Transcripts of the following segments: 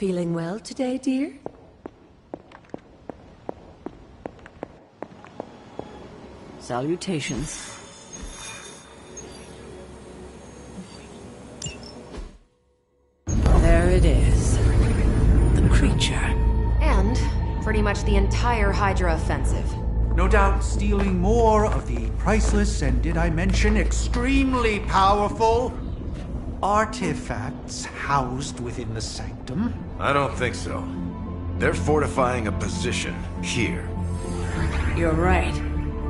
Feeling well today, dear? Salutations. There it is. The creature. And pretty much the entire Hydra offensive. No doubt stealing more of the priceless and, did I mention, extremely powerful artifacts housed within the sanctum. I don't think so. They're fortifying a position here. You're right.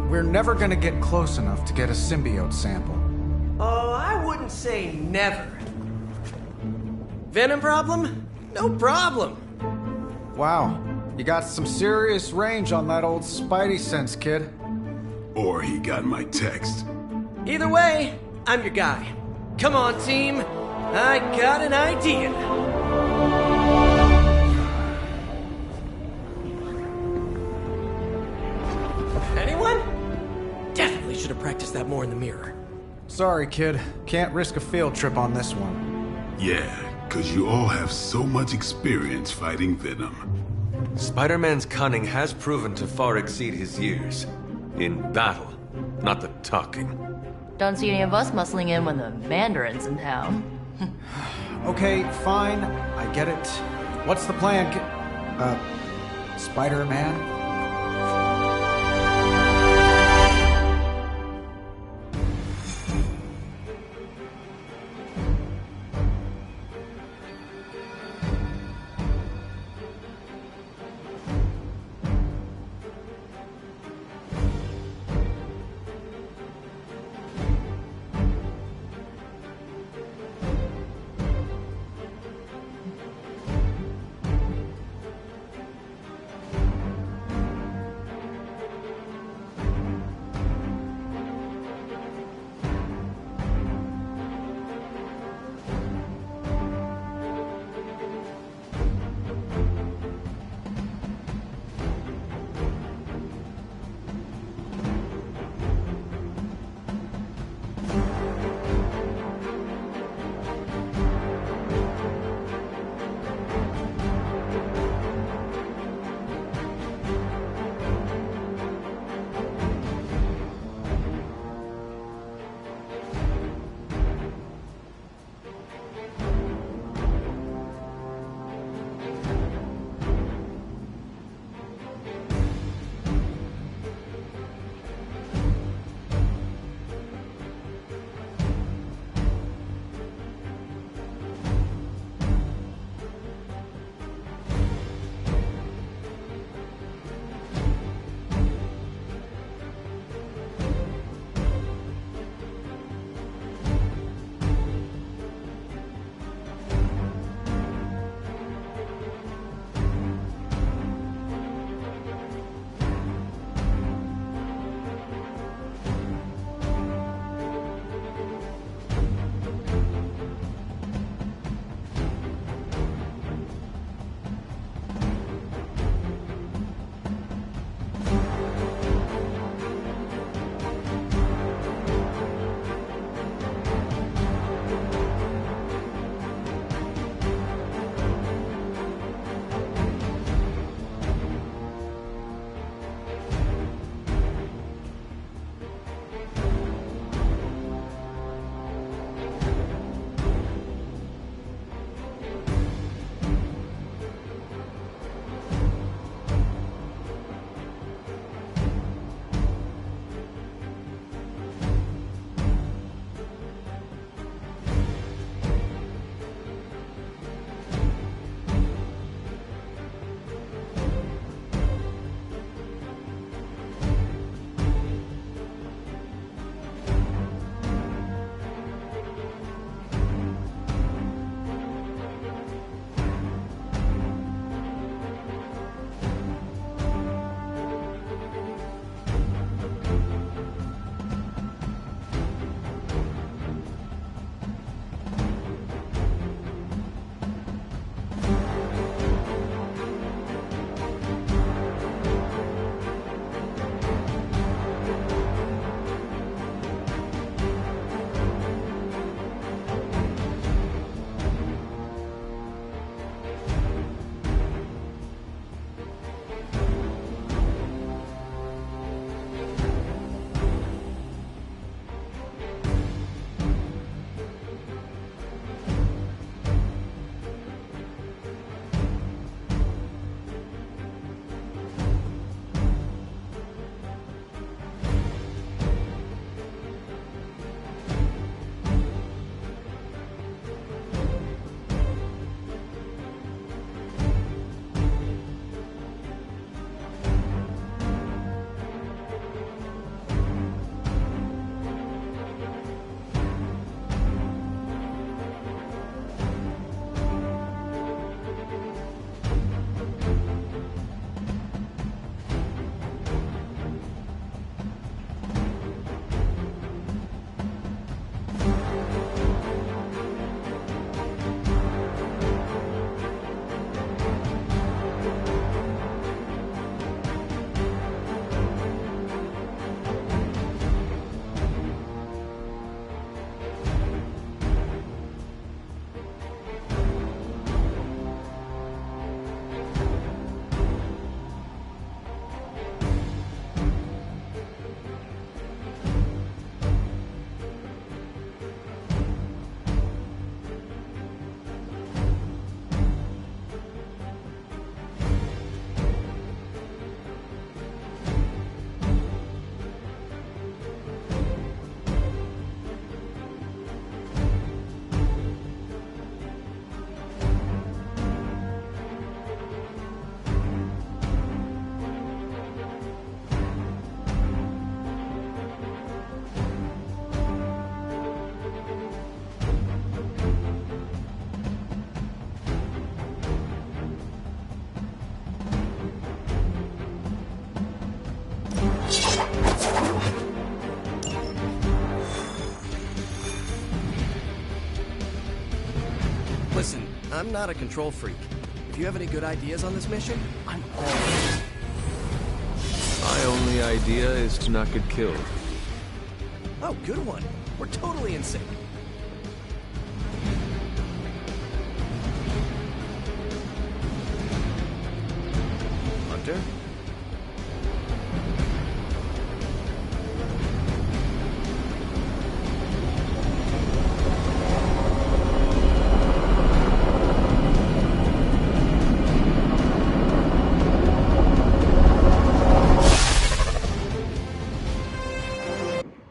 We're never gonna get close enough to get a symbiote sample. Oh, I wouldn't say never. Venom problem? No problem. Wow, you got some serious range on that old Spidey sense, kid. Or he got my text. Either way, I'm your guy. Come on, team. I got an idea. Anyone? Definitely should have practiced that more in the mirror. Sorry, kid. Can't risk a field trip on this one. Yeah, 'cause you all have so much experience fighting Venom. Spider-Man's cunning has proven to far exceed his years. In battle, not the talking. Don't see any of us muscling in when the Mandarin's in town. Okay, fine. I get it. What's the plan, Spider-Man? I'm not a control freak. If you have any good ideas on this mission, I'm all in. My only idea is to not get killed. Oh, good one. We're totally in sync. Hunter?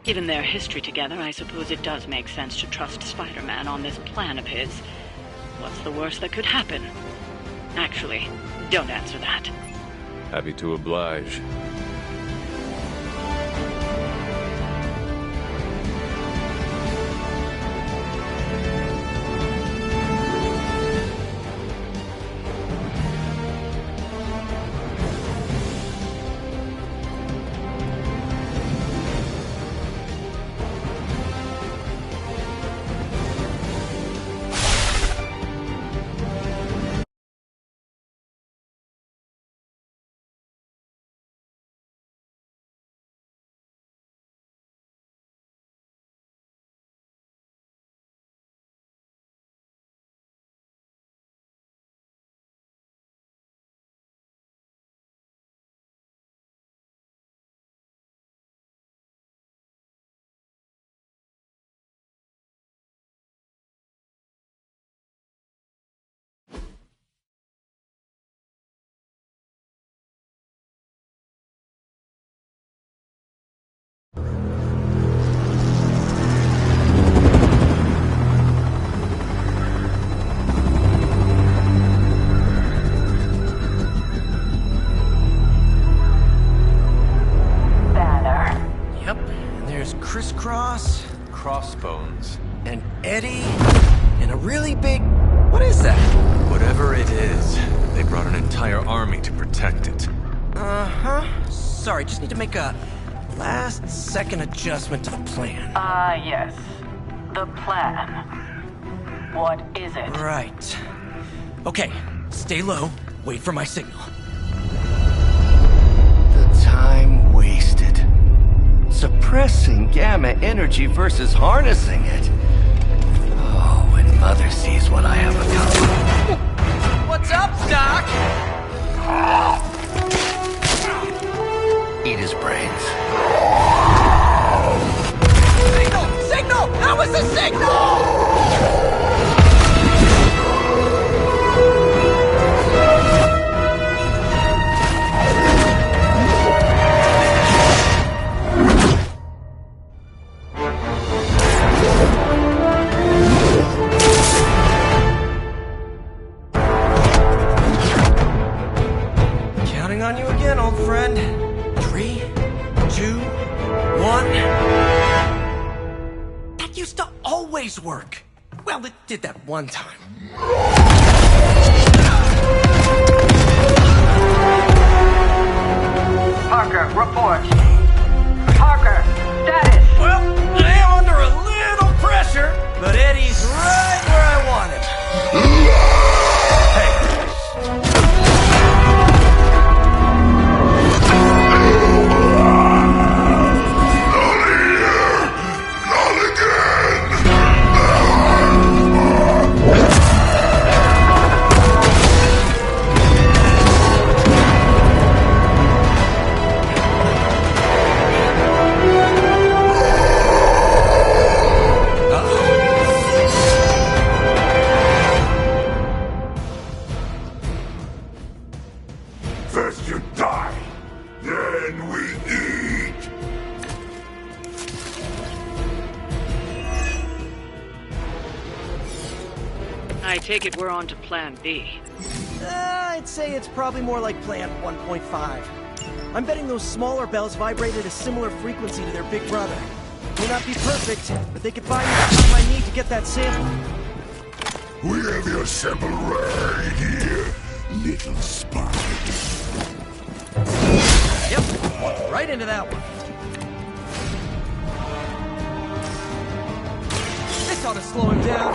Given their history together, I suppose it does make sense to trust Spider-Man on this plan of his. What's the worst that could happen? Actually, don't answer that. Happy to oblige. Crisscross, Crossbones. and Eddie, and a really big... What is that? Whatever it is, they brought an entire army to protect it. Uh-huh. Sorry, just need to make a last-second adjustment to the plan. Yes. The plan. What is it? Right. Okay, stay low, wait for my signal. The time wasted. Suppressing gamma energy versus harnessing it. Oh, when Mother sees what I have accomplished. What's up, Doc? Eat his brains. Signal! Signal! That was the signal! On you again, old friend. 3, 2, 1. That used to always work. Well, it did that one time. Parker, report. Parker, status. Well, I am under a little pressure, but Eddie's right where I want him. Hey. First you die, then we eat. I take it we're on to Plan B. I'd say it's probably more like Plan 1.5. I'm betting those smaller bells vibrate at a similar frequency to their big brother. May not be perfect, but they could buy me the time I need to get that sample. We have your sample right here, little spy. Yep, walked right into that one. This ought to slow him down.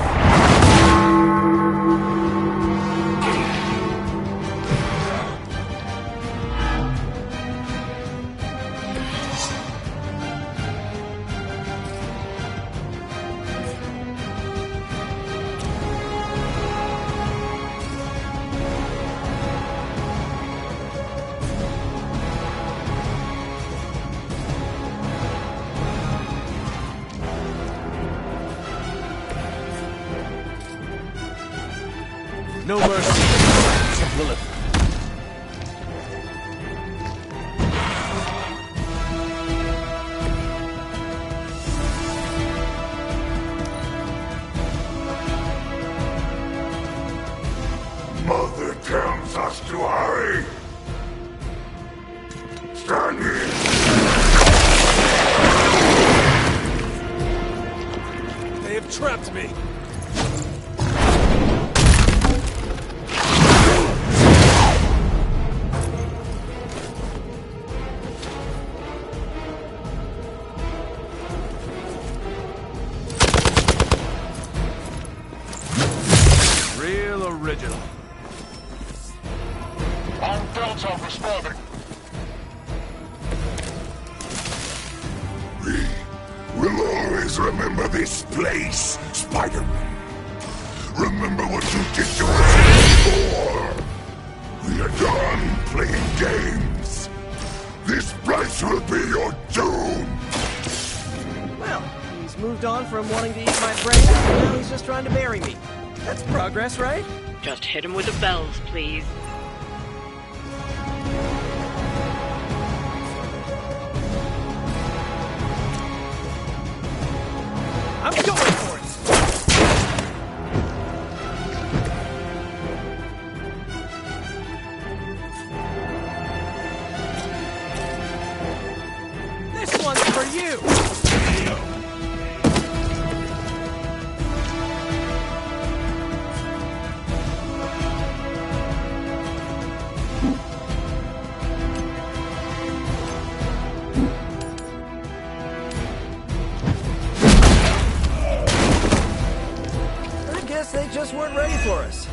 No mercy. Except Lilith. Mother tells us to hurry. Stand in. They have trapped me. Real original. On Delta responding. We will always remember this place, Spider-Man. Remember what you did to us before. We are done playing games. This place will be your doom. Well, he's moved on from wanting to eat my brains, and now he's just trying to bury me. That's progress, right? Just hit him with the bells, please. I'm going for it! This one's for you! I guess they just weren't ready for us.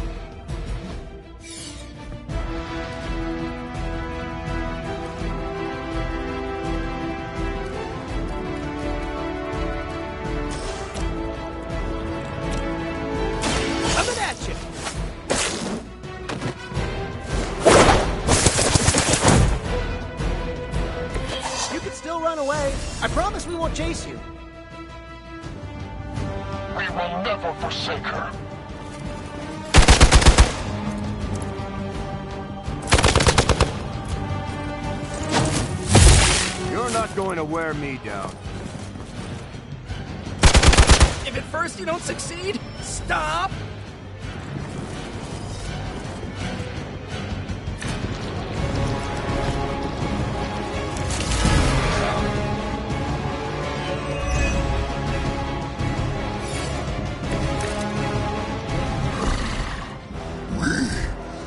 Coming at you! You can still run away. I promise we won't chase you. We will never forsake her. You're not going to wear me down. If at first you don't succeed, stop!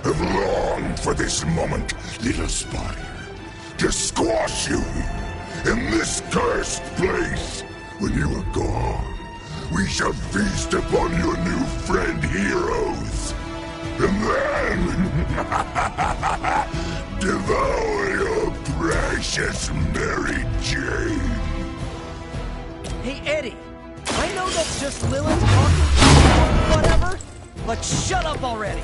Have longed for this moment, little Spider, to squash you in this cursed place. When you are gone, we shall feast upon your new friend heroes, and then devour your precious Mary Jane. Hey, Eddie, I know that's just Lilith talking, whatever, but shut up already!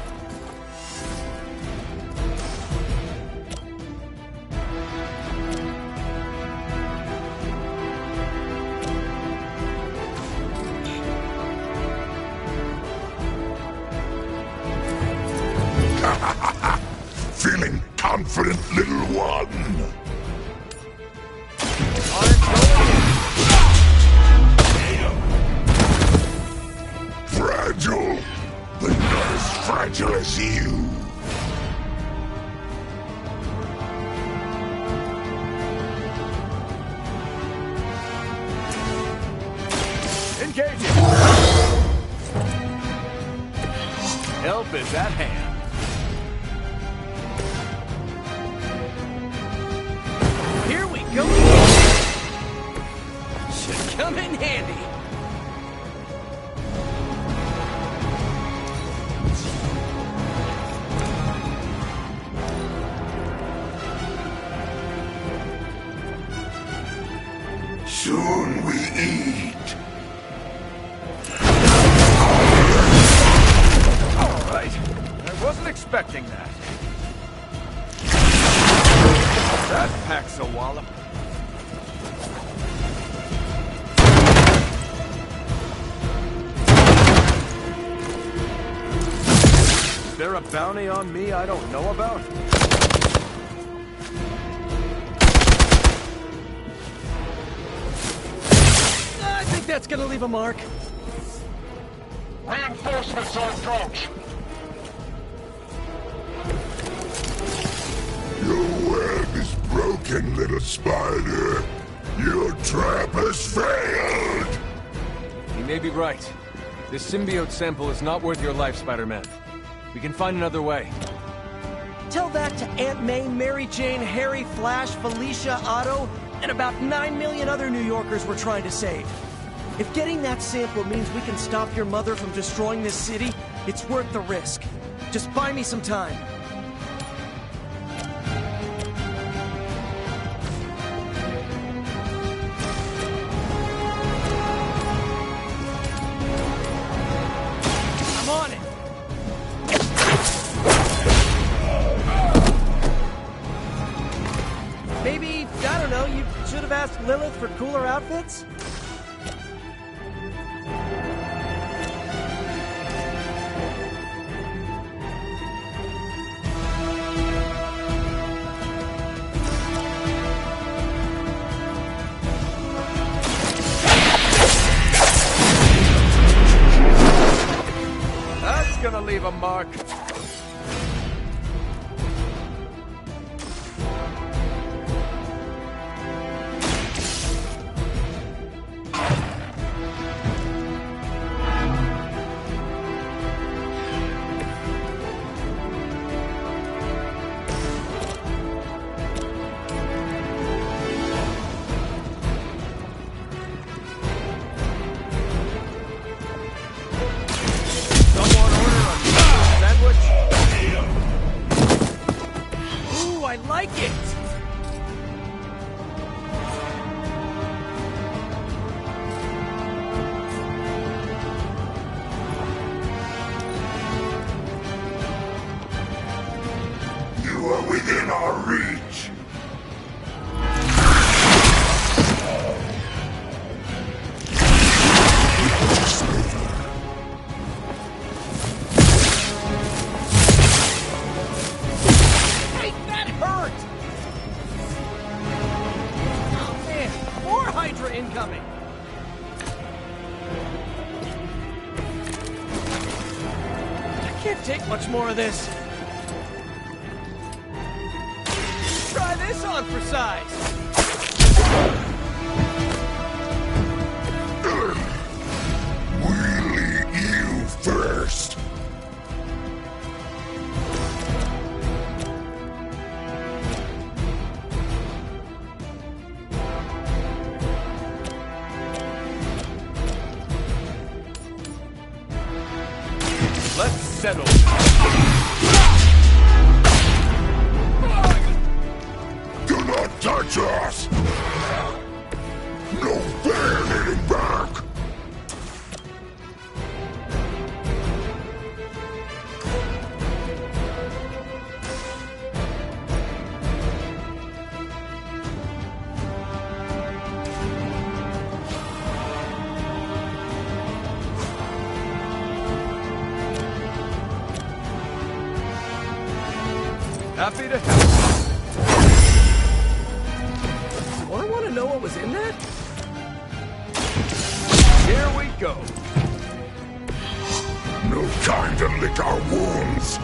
Feeling confident, little one? Fragile, but not as fragile as you. Engaging! Help is at hand. Here we go! Should come in handy. Soon we eat. All right. I wasn't expecting that. That packs a wallop. there a bounty on me I don't know about? I think that's gonna leave a mark. Reinforcements on approach. Your web is broken, little spider. Your trap has failed. You may be right. This symbiote sample is not worth your life, Spider-Man. We can find another way. Tell that to Aunt May, Mary Jane, Harry, Flash, Felicia, Otto, and about 9 million other New Yorkers we're trying to save. If getting that sample means we can stop your mother from destroying this city, it's worth the risk. Just buy me some time. I'm on it. Maybe, I don't know, you should have asked Lilith for cooler outfits? That's gonna leave a mark. Someone order a sandwich? Ooh, I like it! You are within our reach. Hey, that hurt! Oh man, more Hydra incoming! I can't take much more of this. Try this on for size. We'll eat you first. Let's settle. Do not touch us! No fair hitting back! Happy to help. Well, I want to know what was in that. Here we go. No time to lick our wounds!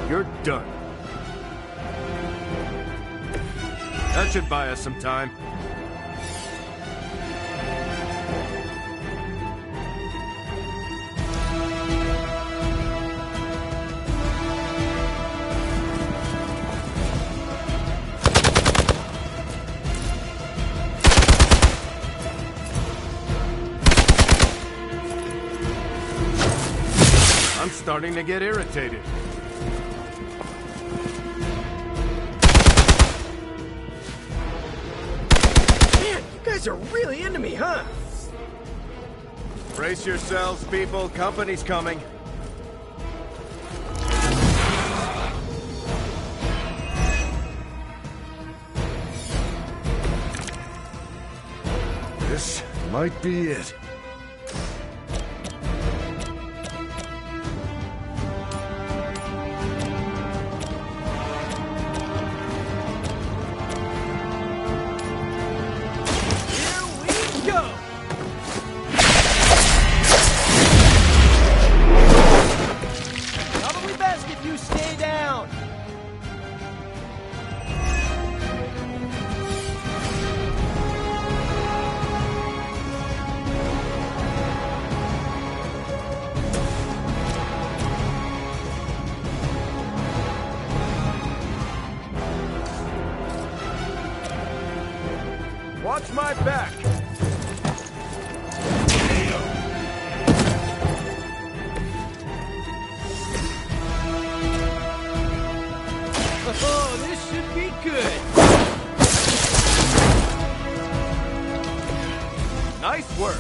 You're done. That should buy us some time. I'm starting to get irritated. Man, you guys are really into me, huh? Brace yourselves, people. Company's coming. might be it. Watch my back! Oh, this should be good! Nice work!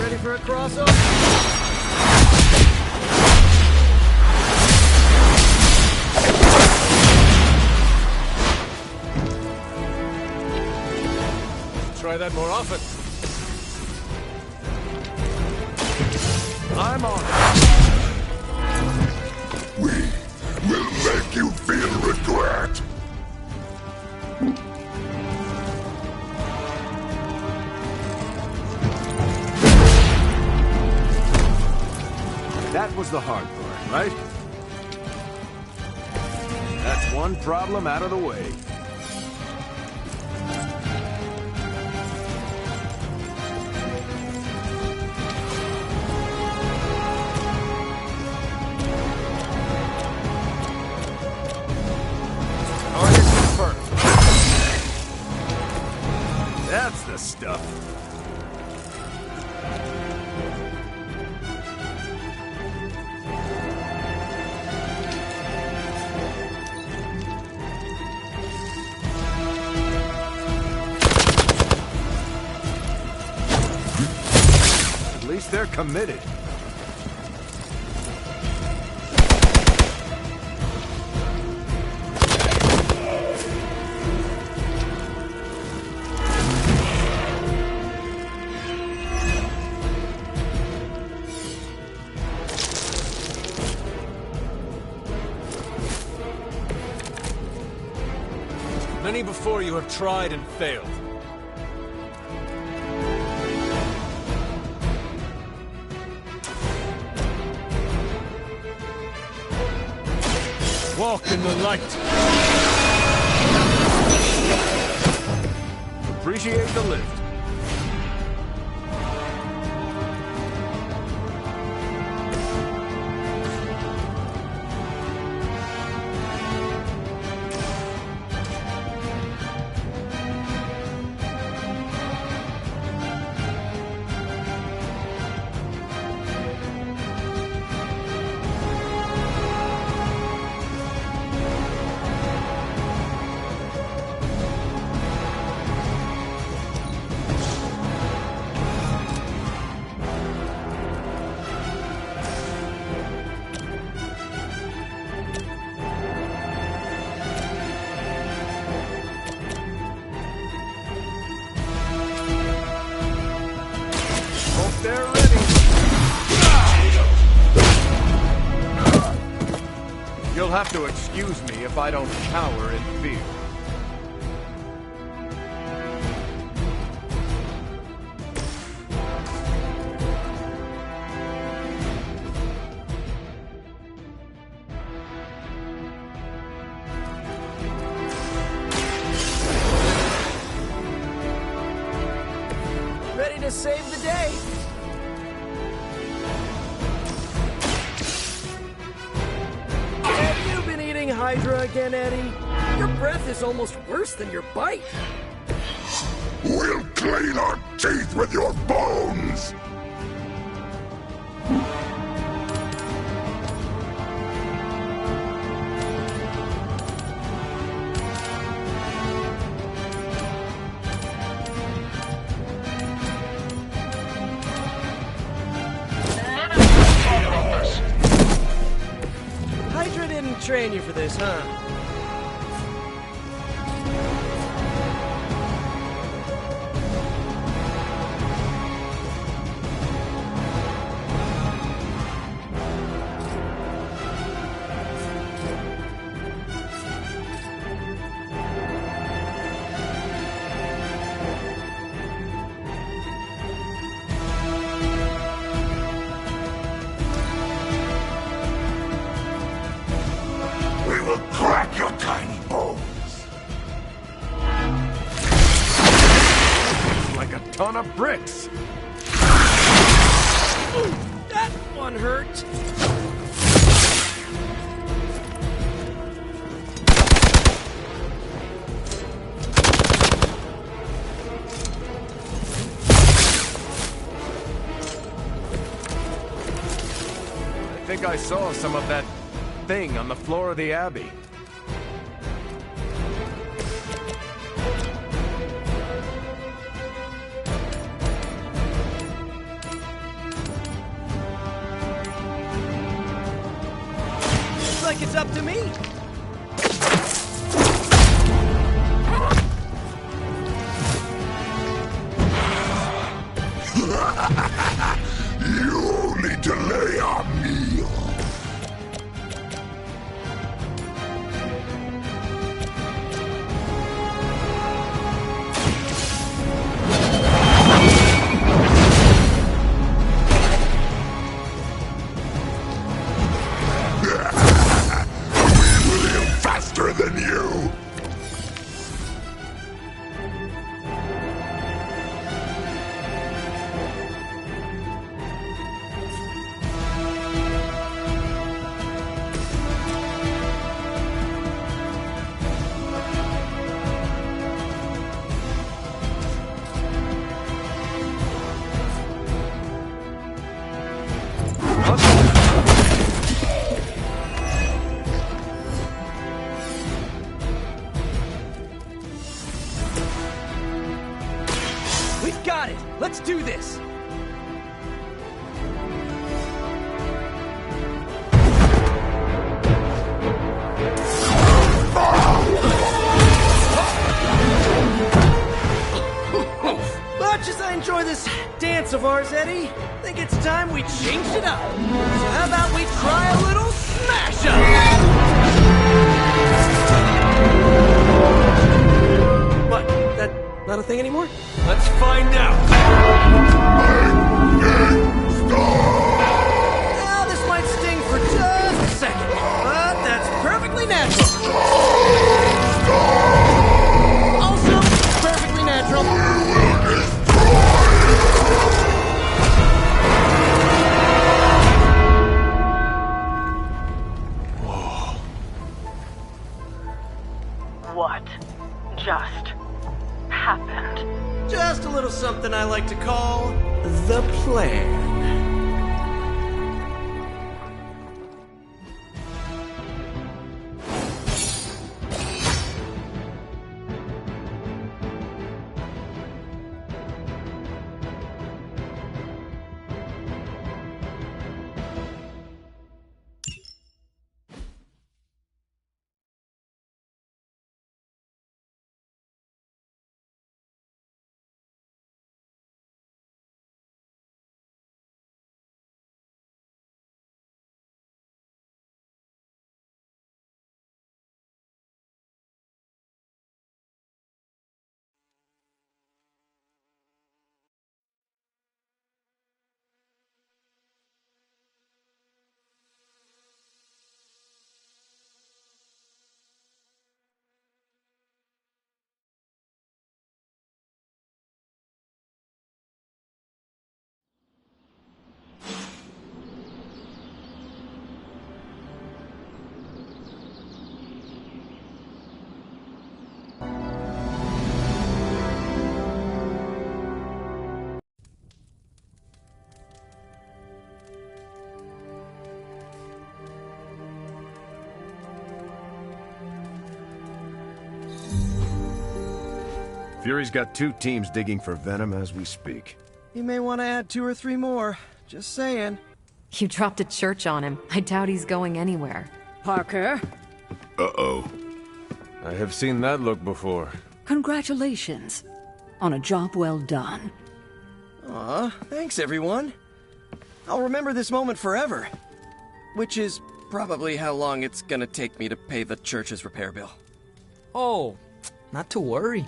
Ready for a crossover? Try that more often. I'm on it. We will make you feel regret. That was the hard part, right? That's one problem out of the way. That's the stuff. At least they're committed. Many before you have tried and failed. Walk in the light. Appreciate the lift. They're ready. You'll have to excuse me if I don't cower in fear. Ready to save the day! Have you been eating Hydra again, Eddie? Your breath is almost worse than your bite. We'll clean our teeth with your bones! train you for this, huh? We will crack your tiny bones. Like a ton of bricks. Ooh, that one hurt. I think I saw some of that thing on the floor of the Abbey. Looks like it's up to me. You only delay our meal. We will heal faster than you. We've got it. Let's do this. Much as I enjoy this dance of ours, Eddie, I think it's time we changed it up. So how about we try a little smash up? What? That not a thing anymore? Let's find out. Now, this might sting for just a second, but that's perfectly natural. Also, perfectly natural. What just happened? Just a little something I like to call the plan. Fury's got 2 teams digging for Venom as we speak. You may want to add 2 or 3 more. Just saying. You dropped a church on him. I doubt he's going anywhere. Parker, Uh-oh. I have seen that look before. Congratulations on a job well done. Aw, thanks everyone. I'll remember this moment forever. Which is probably how long it's gonna take me to pay the church's repair bill. Oh, not to worry.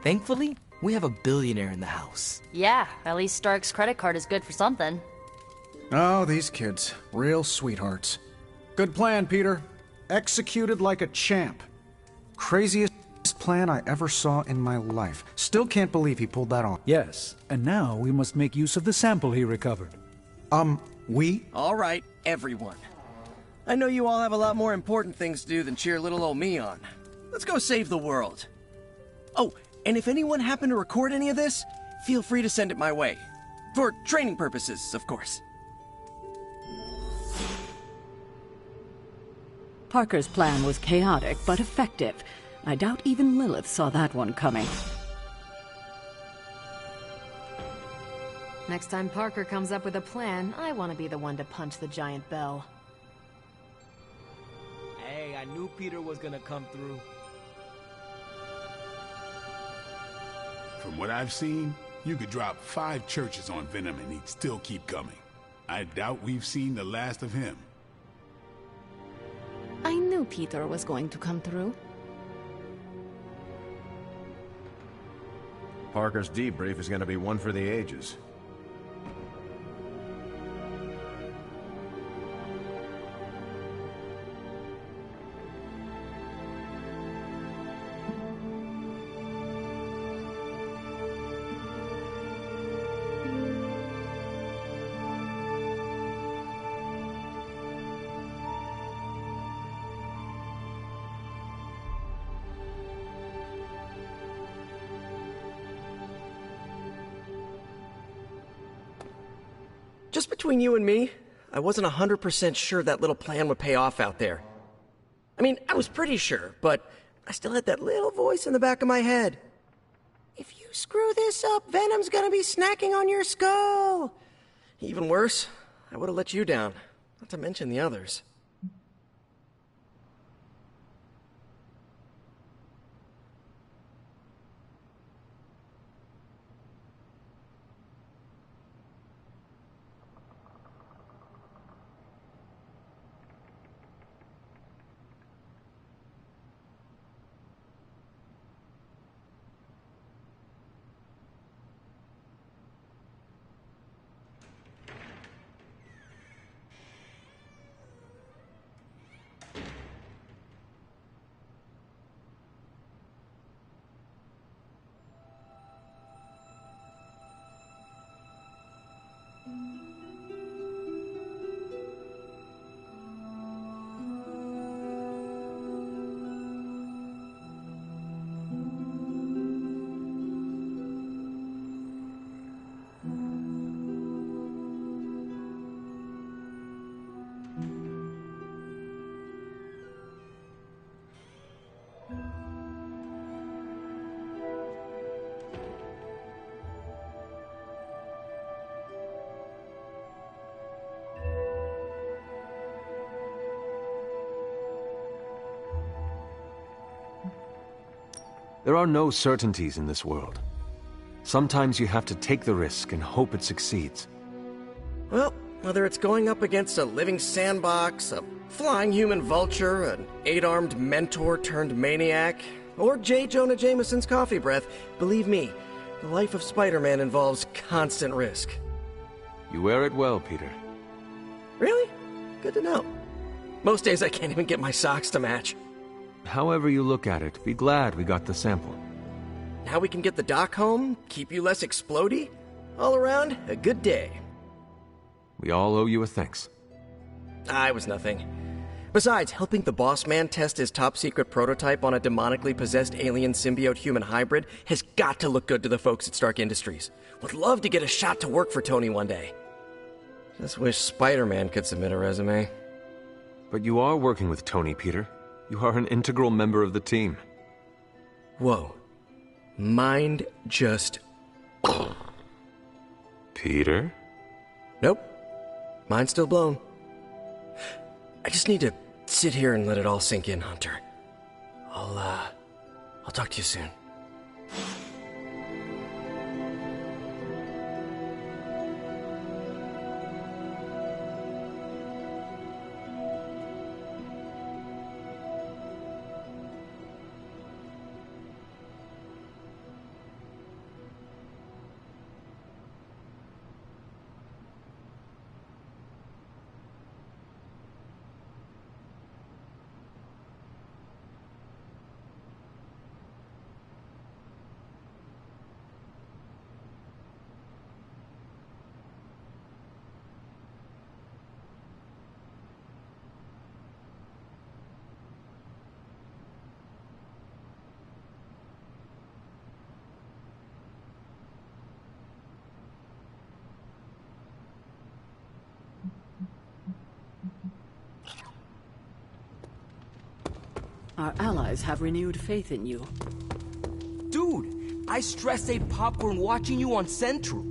Thankfully, we have a billionaire in the house. Yeah, at least Stark's credit card is good for something. Oh, these kids. Real sweethearts. Good plan, Peter. Executed like a champ. Craziest plan I ever saw in my life. Still can't believe he pulled that off. Yes, and now we must make use of the sample he recovered. We? All right, everyone. I know you all have a lot more important things to do than cheer little old me on. Let's go save the world. Oh, and if anyone happened to record any of this, feel free to send it my way. For training purposes, of course. Parker's plan was chaotic but effective. I doubt even Lilith saw that one coming. Next time Parker comes up with a plan, I want to be the one to punch the giant bell. Hey, I knew Peter was gonna come through. From what I've seen, you could drop 5 churches on Venom and he'd still keep coming. I doubt we've seen the last of him. I knew Peter was going to come through. Parker's debrief is going to be one for the ages. Just between you and me, I wasn't 100% sure that little plan would pay off out there. I mean, I was pretty sure, but I still had that little voice in the back of my head. If you screw this up, Venom's gonna be snacking on your skull. Even worse, I would have let you down, not to mention the others. There are no certainties in this world. Sometimes you have to take the risk and hope it succeeds. Well, whether it's going up against a living sandbox, a flying human vulture, an 8-armed mentor turned maniac, or J. Jonah Jameson's coffee breath, believe me, the life of Spider-Man involves constant risk. You wear it well, Peter. Really? Good to know. Most days I can't even get my socks to match. However you look at it, be glad we got the sample. Now we can get the doc home, keep you less explodey. All around, a good day. We all owe you a thanks. I was nothing. Besides, helping the boss man test his top-secret prototype on a demonically possessed alien symbiote-human hybrid has got to look good to the folks at Stark Industries. Would love to get a shot to work for Tony one day. Just wish Spider-Man could submit a resume. But you are working with Tony, Peter. You are an integral member of the team. Whoa. Mind just... Peter? Nope. Mind's still blown. I just need to Sit here and let it all sink in, Hunter. I'll talk to you soon. Our allies have renewed faith in you. Dude, I stress ate popcorn watching you on Central.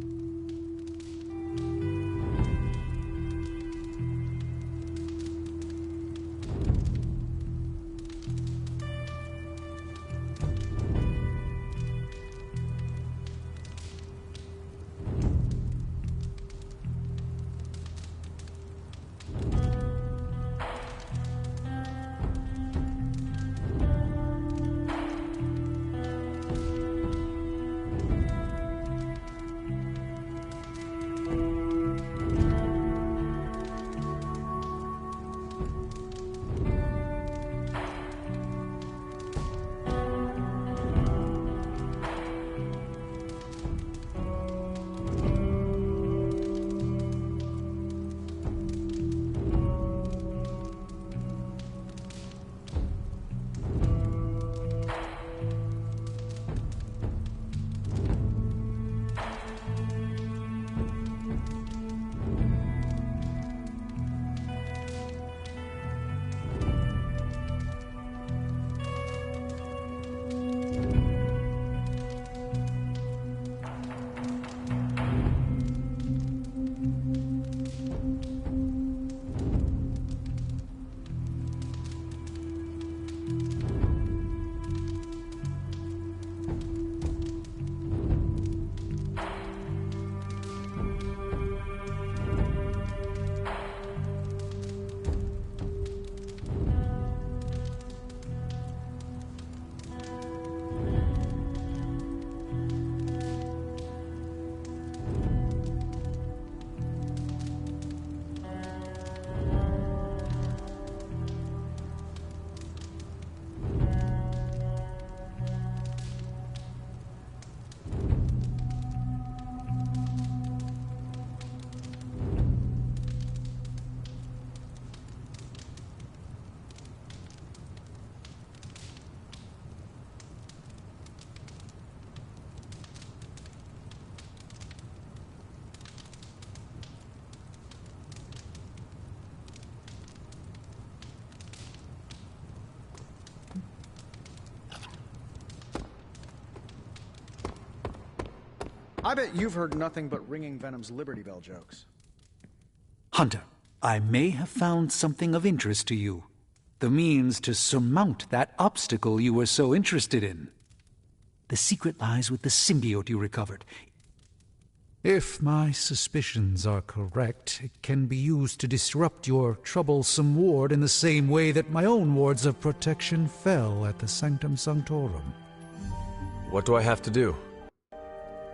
I bet you've heard nothing but ringing Venom's Liberty Bell jokes. Hunter, I may have found something of interest to you. The means to surmount that obstacle you were so interested in. The secret lies with the symbiote you recovered. If my suspicions are correct, it can be used to disrupt your troublesome ward in the same way that my own wards of protection fell at the Sanctum Sanctorum. What do I have to do?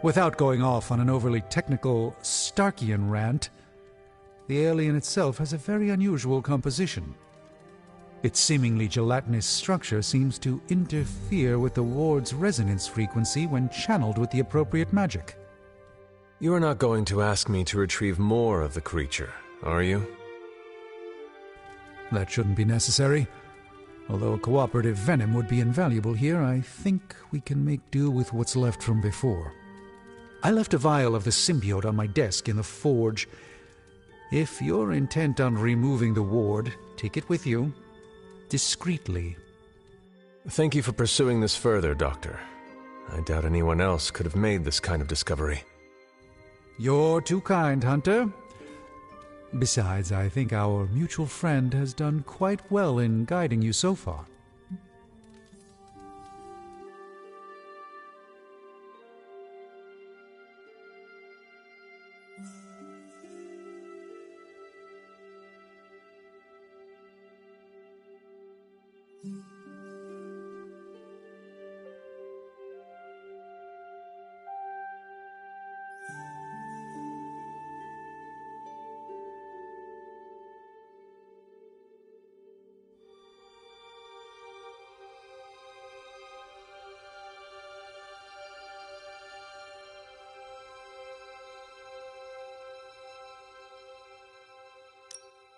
Without going off on an overly technical Starkian rant, the alien itself has a very unusual composition. Its seemingly gelatinous structure seems to interfere with the ward's resonance frequency when channeled with the appropriate magic. You are not going to ask me to retrieve more of the creature, are you? That shouldn't be necessary. Although a cooperative venom would be invaluable here, I think we can make do with what's left from before. I left a vial of the symbiote on my desk in the forge. If you're intent on removing the ward, take it with you. Discreetly. Thank you for pursuing this further, Doctor. I doubt anyone else could have made this kind of discovery. You're too kind, Hunter. Besides, I think our mutual friend has done quite well in guiding you so far.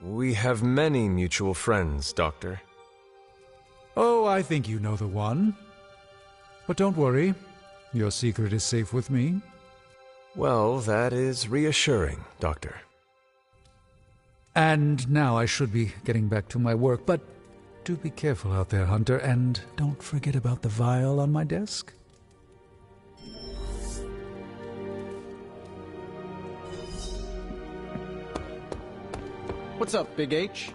We have many mutual friends, Doctor. Oh, I think you know the one. But don't worry, your secret is safe with me. Well, that is reassuring, Doctor. And now I should be getting back to my work, but do be careful out there, Hunter, and don't forget about the vial on my desk. What's up, Big H?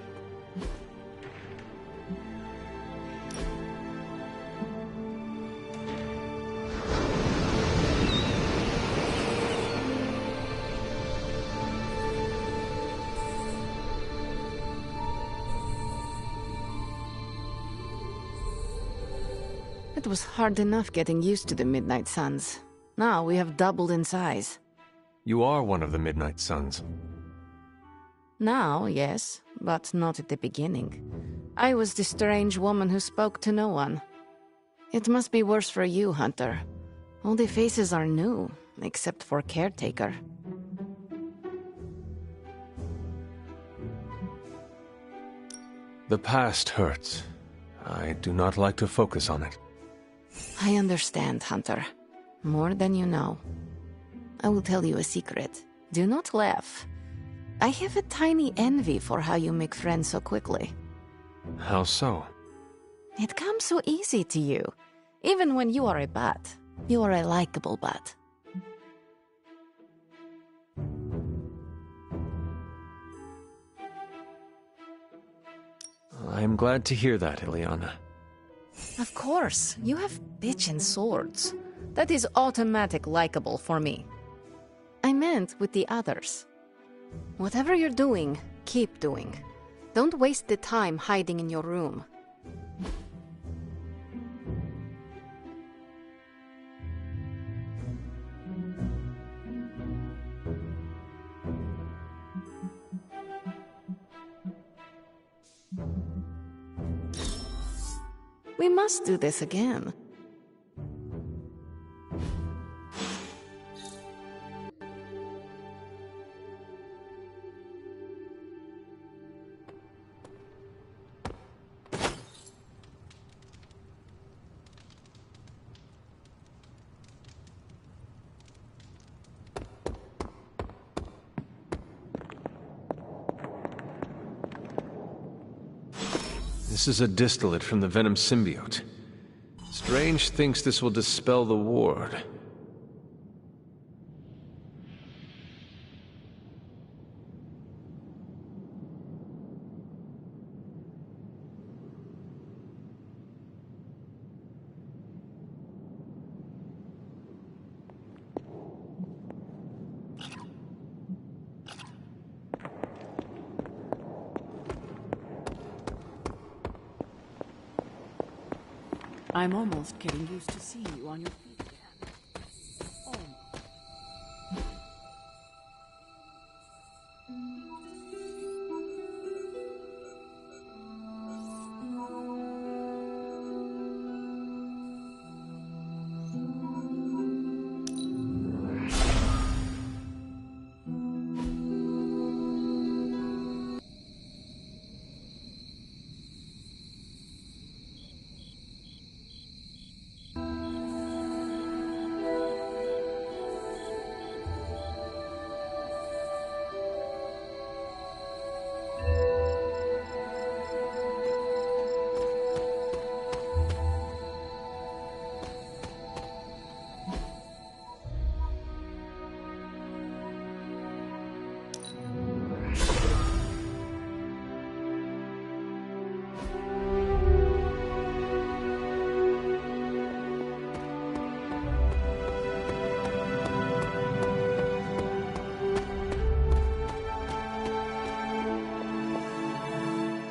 It was hard enough getting used to the Midnight Suns. Now we have doubled in size. You are one of the Midnight Suns. Now, yes, but not at the beginning. I was the strange woman who spoke to no one. It must be worse for you, Hunter. All the faces are new, except for Caretaker. The past hurts. I do not like to focus on it. I understand, Hunter. More than you know. I will tell you a secret. Do not laugh. I have a tiny envy for how you make friends so quickly. How so? It comes so easy to you. Even when you are a bat, you are a likable bat. I am glad to hear that, Ileana. Of course, you have bitchin' swords. That is automatic likable for me. I meant with the others. Whatever you're doing, keep doing. Don't waste the time hiding in your room. We must do this again. This is a distillate from the Venom symbiote. Strange thinks this will dispel the ward. I'm almost getting used to seeing you on your feet again.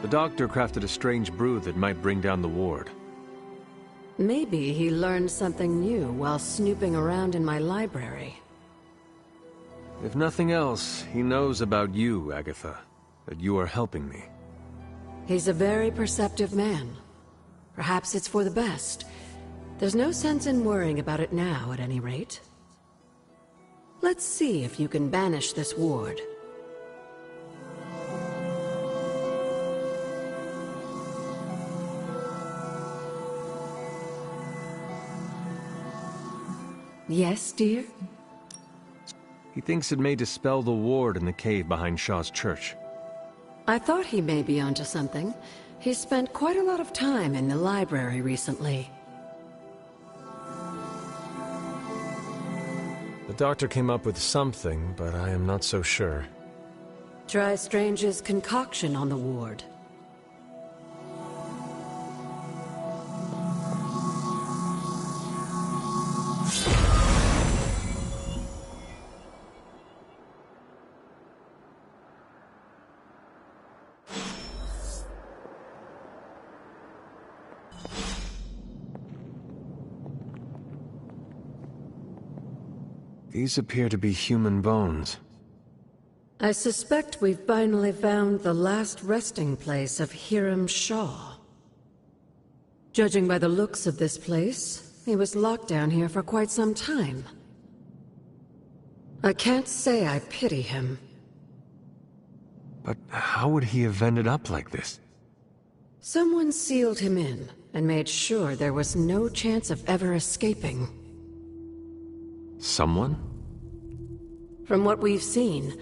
The doctor crafted a strange brew that might bring down the ward. Maybe he learned something new while snooping around in my library. If nothing else, he knows about you, Agatha. That you are helping me. He's a very perceptive man. Perhaps it's for the best. There's no sense in worrying about it now, at any rate. Let's see if you can banish this ward. Yes, dear? He thinks it may dispel the ward in the cave behind Shaw's church. I thought he may be onto something. He's spent quite a lot of time in the library recently. The doctor came up with something, but I am not so sure. Try Strange's concoction on the ward. These appear to be human bones. I suspect we've finally found the last resting place of Hiram Shaw. Judging by the looks of this place, he was locked down here for quite some time. I can't say I pity him. But how would he have ended up like this? Someone sealed him in and made sure there was no chance of ever escaping. Someone? From what we've seen,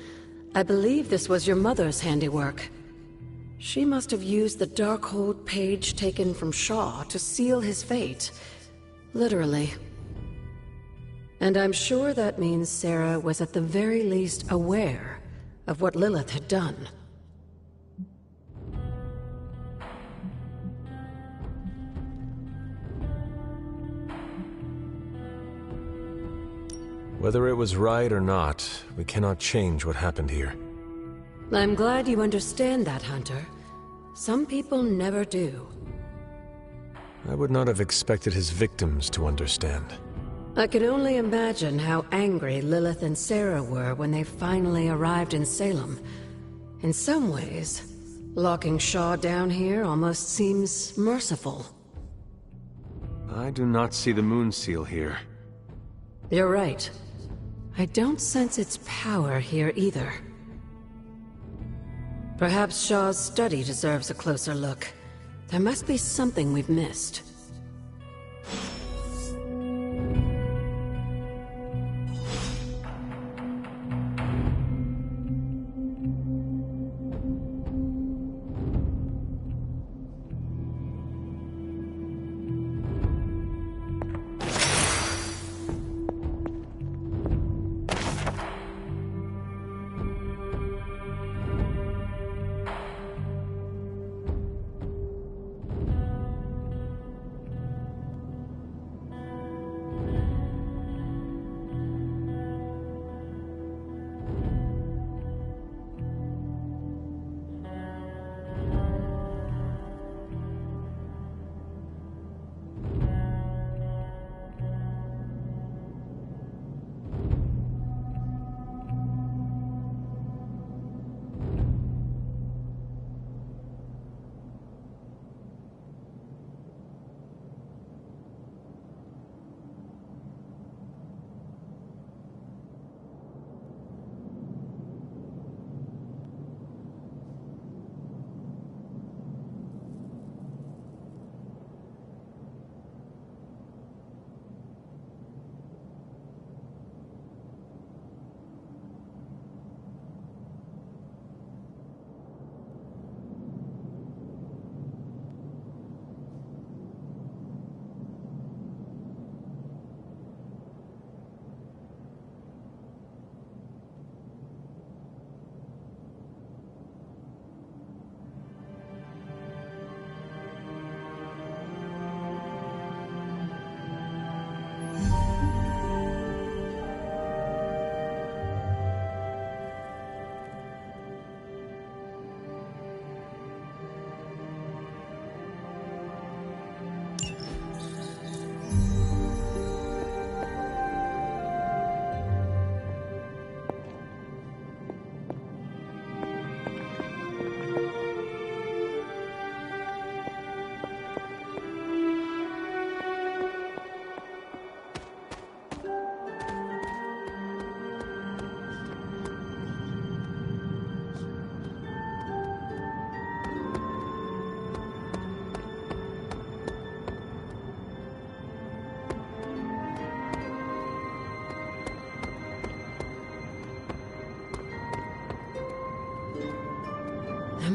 I believe this was your mother's handiwork. She must have used the Darkhold page taken from Shaw to seal his fate. Literally. And I'm sure that means Sarah was at the very least aware of what Lilith had done. Whether it was right or not, we cannot change what happened here. I'm glad you understand that, Hunter. Some people never do. I would not have expected his victims to understand. I can only imagine how angry Lilith and Sarah were when they finally arrived in Salem. In some ways, locking Shaw down here almost seems merciful. I do not see the moon seal here. You're right. I don't sense its power here either. Perhaps Shaw's study deserves a closer look. There must be something we've missed.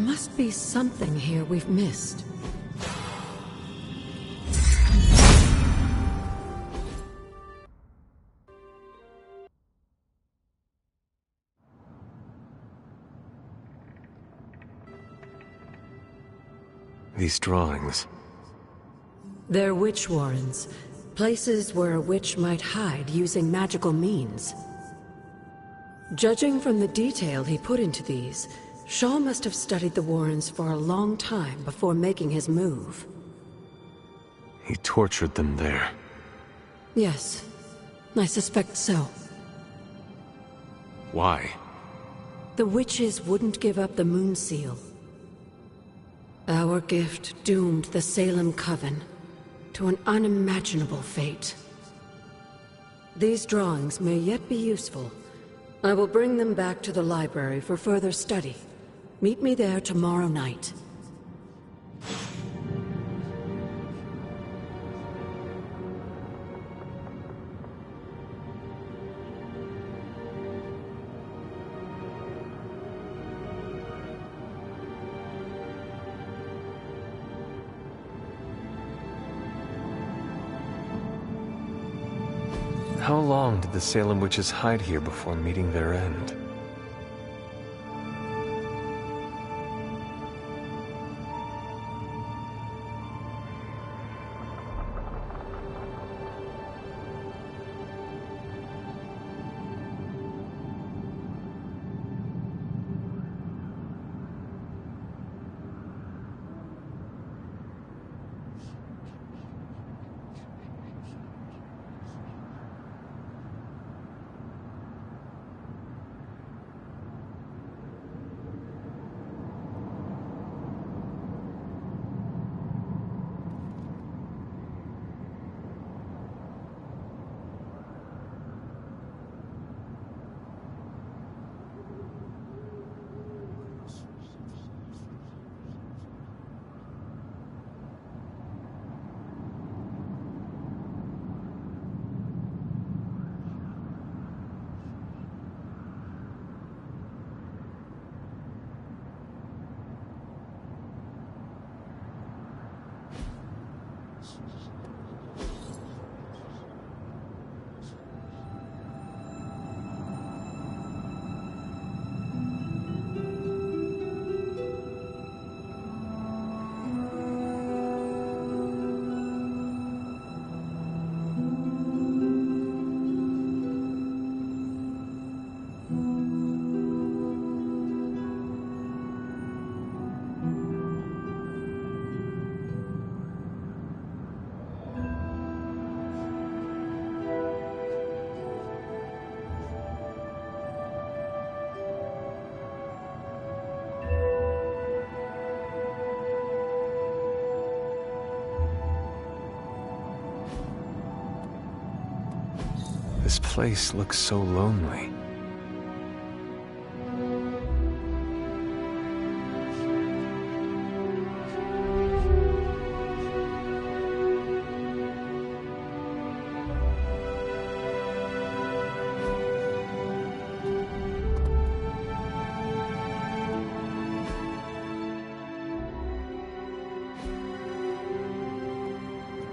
must be something here we've missed. These drawings. They're witch warrens. Places where a witch might hide using magical means. Judging from the detail he put into these, Shaw must have studied the warrens for a long time before making his move. He tortured them there. Yes, I suspect so. Why? The witches wouldn't give up the Moon Seal. Our gift doomed the Salem Coven to an unimaginable fate. These drawings may yet be useful. I will bring them back to the library for further study. Meet me there tomorrow night. How long did the Salem witches hide here before meeting their end? This place looks so lonely.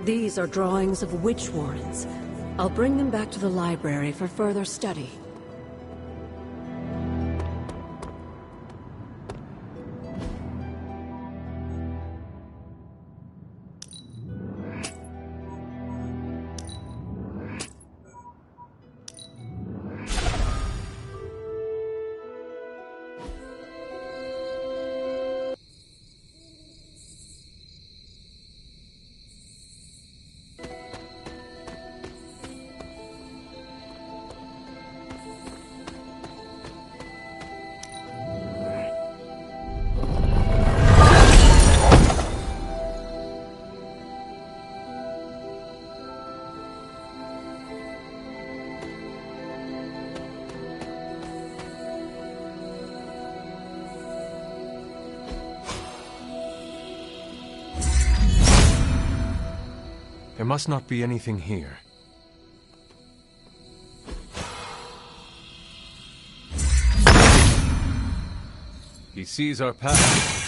These are drawings of witch warrens. I'll bring them back to the library for further study. There must not be anything here. He sees our path.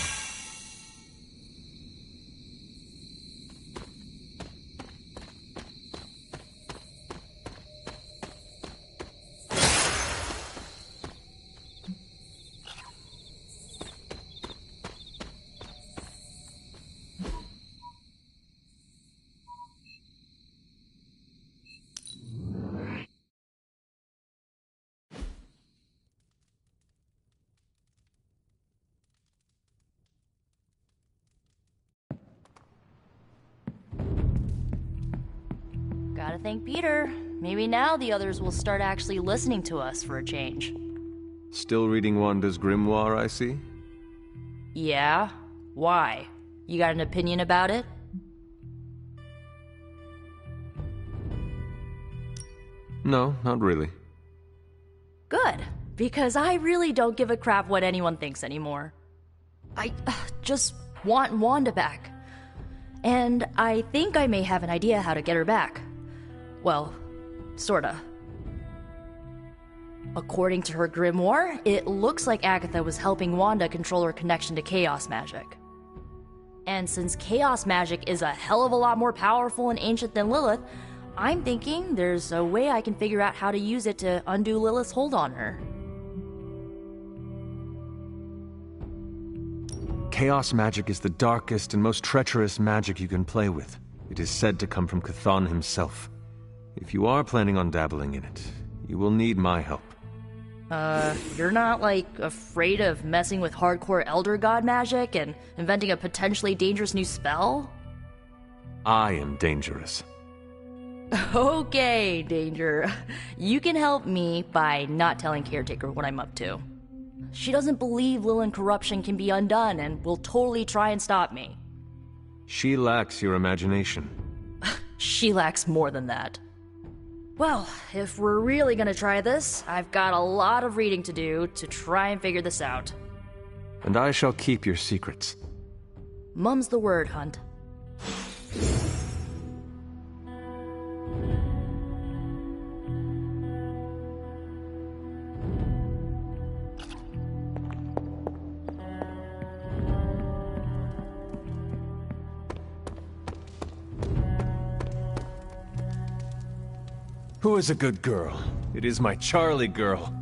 Gotta thank Peter. Maybe now the others will start actually listening to us for a change. Still reading Wanda's grimoire, I see? Yeah? Why? You got an opinion about it? No, not really. Good, because I really don't give a crap what anyone thinks anymore. I just want Wanda back. And I think I may have an idea how to get her back. Well, sorta. According to her grimoire, it looks like Agatha was helping Wanda control her connection to chaos magic. And since chaos magic is a hell of a lot more powerful and ancient than Lilith, I'm thinking there's a way I can figure out how to use it to undo Lilith's hold on her. Chaos magic is the darkest and most treacherous magic you can play with. It is said to come from Chthon himself. If you are planning on dabbling in it, you will need my help. You're not, like, afraid of messing with hardcore Elder God magic and inventing a potentially dangerous new spell? I am dangerous. Okay, Danger. You can help me by not telling Caretaker what I'm up to. She doesn't believe Lilith corruption can be undone and will totally try and stop me. She lacks your imagination. She lacks more than that. Well, if we're really gonna try this, I've got a lot of reading to do to try and figure this out. And I shall keep your secrets. Mum's the word, Hunt. Who is a good girl? It is my Charlie girl.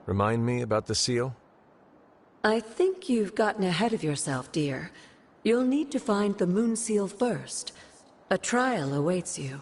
Remind me about the seal? I think you've gotten ahead of yourself, dear. You'll need to find the Moon Seal first. A trial awaits you.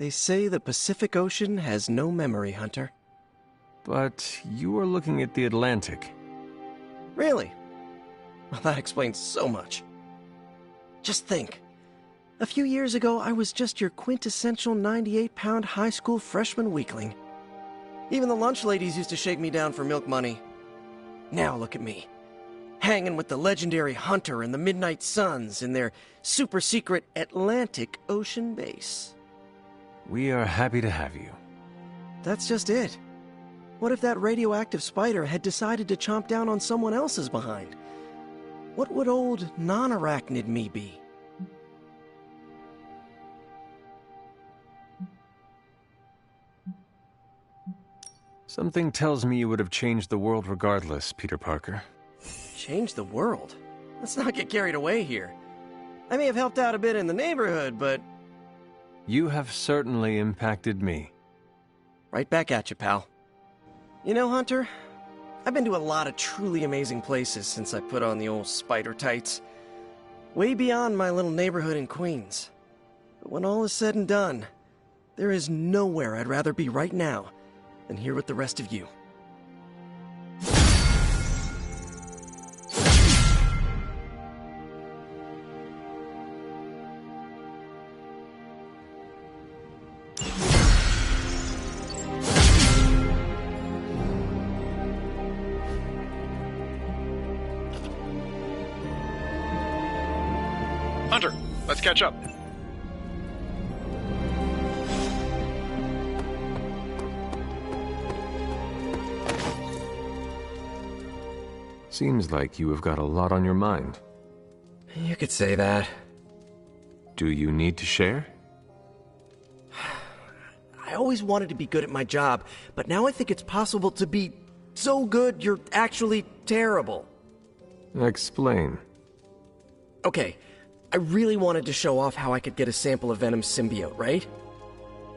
They say the Pacific Ocean has no memory, Hunter. But you were looking at the Atlantic. Really? Well, that explains so much. Just think. A few years ago, I was just your quintessential 98-pound high school freshman weakling. Even the lunch ladies used to shake me down for milk money. Now look at me. Hanging with the legendary Hunter and the Midnight Suns in their super-secret Atlantic Ocean base. We are happy to have you. That's just it. What if that radioactive spider had decided to chomp down on someone else's behind? What would old non-arachnid me be? Something tells me you would have changed the world regardless, Peter Parker. Change the world? Let's not get carried away here. I may have helped out a bit in the neighborhood, but... You have certainly impacted me. Right back at you, pal. You know, Hunter, I've been to a lot of truly amazing places since I put on the old spider tights. Way beyond my little neighborhood in Queens. But when all is said and done, there is nowhere I'd rather be right now than here with the rest of you. Hunter, let's catch up. Seems like you have got a lot on your mind. You could say that. Do you need to share? I always wanted to be good at my job, but now I think it's possible to be so good you're actually terrible. Explain. Okay, I really wanted to show off how I could get a sample of Venom's symbiote, right?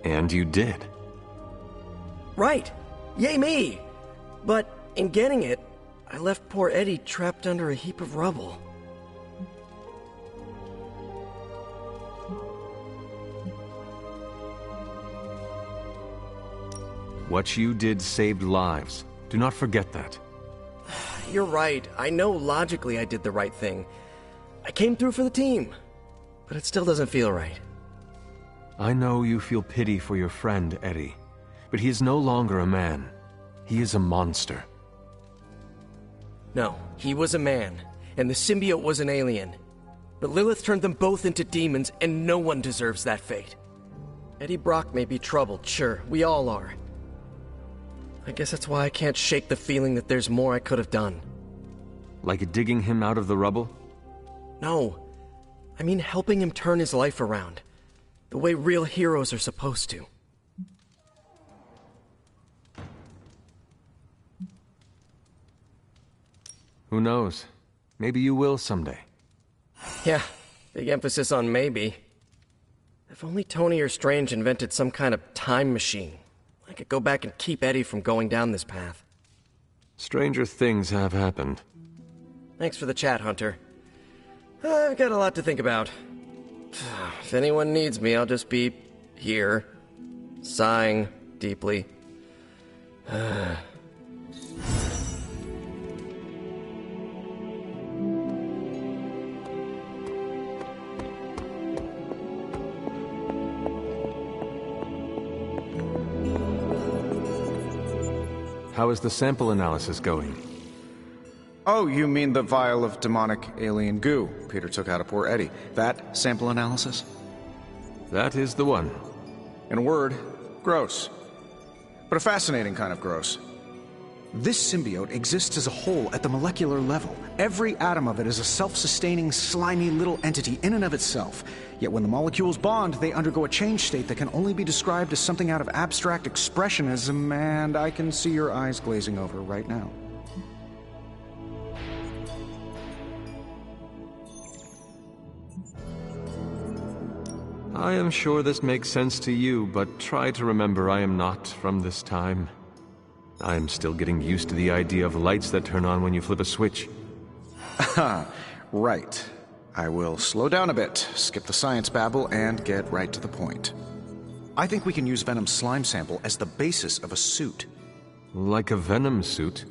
And you did. Right! Yay me! But in getting it, I left poor Eddie trapped under a heap of rubble. What you did saved lives. Do not forget that. You're right. I know logically I did the right thing. I came through for the team. But it still doesn't feel right. I know you feel pity for your friend, Eddie. But he is no longer a man. He is a monster. No, he was a man, and the symbiote was an alien. But Lilith turned them both into demons, and no one deserves that fate. Eddie Brock may be troubled, sure, we all are. I guess that's why I can't shake the feeling that there's more I could have done. Like digging him out of the rubble? No, I mean helping him turn his life around. The way real heroes are supposed to. Who knows? Maybe you will someday. Yeah, big emphasis on maybe. If only Tony or Strange invented some kind of time machine, I could go back and keep Eddie from going down this path. Stranger things have happened. Thanks for the chat, Hunter. I've got a lot to think about. If anyone needs me, I'll just be here, sighing deeply. How is the sample analysis going? Oh, you mean the vial of demonic alien goo Peter took out of poor Eddie. That sample analysis? That is the one. In a word, gross. But a fascinating kind of gross. This symbiote exists as a whole at the molecular level. Every atom of it is a self-sustaining, slimy little entity in and of itself. Yet when the molecules bond, they undergo a change state that can only be described as something out of abstract expressionism, and I can see your eyes glazing over right now. I am sure this makes sense to you, but try to remember I am not from this time. I am still getting used to the idea of lights that turn on when you flip a switch. Right. I will slow down a bit, skip the science babble, and get right to the point. I think we can use Venom's slime sample as the basis of a suit. Like a Venom suit?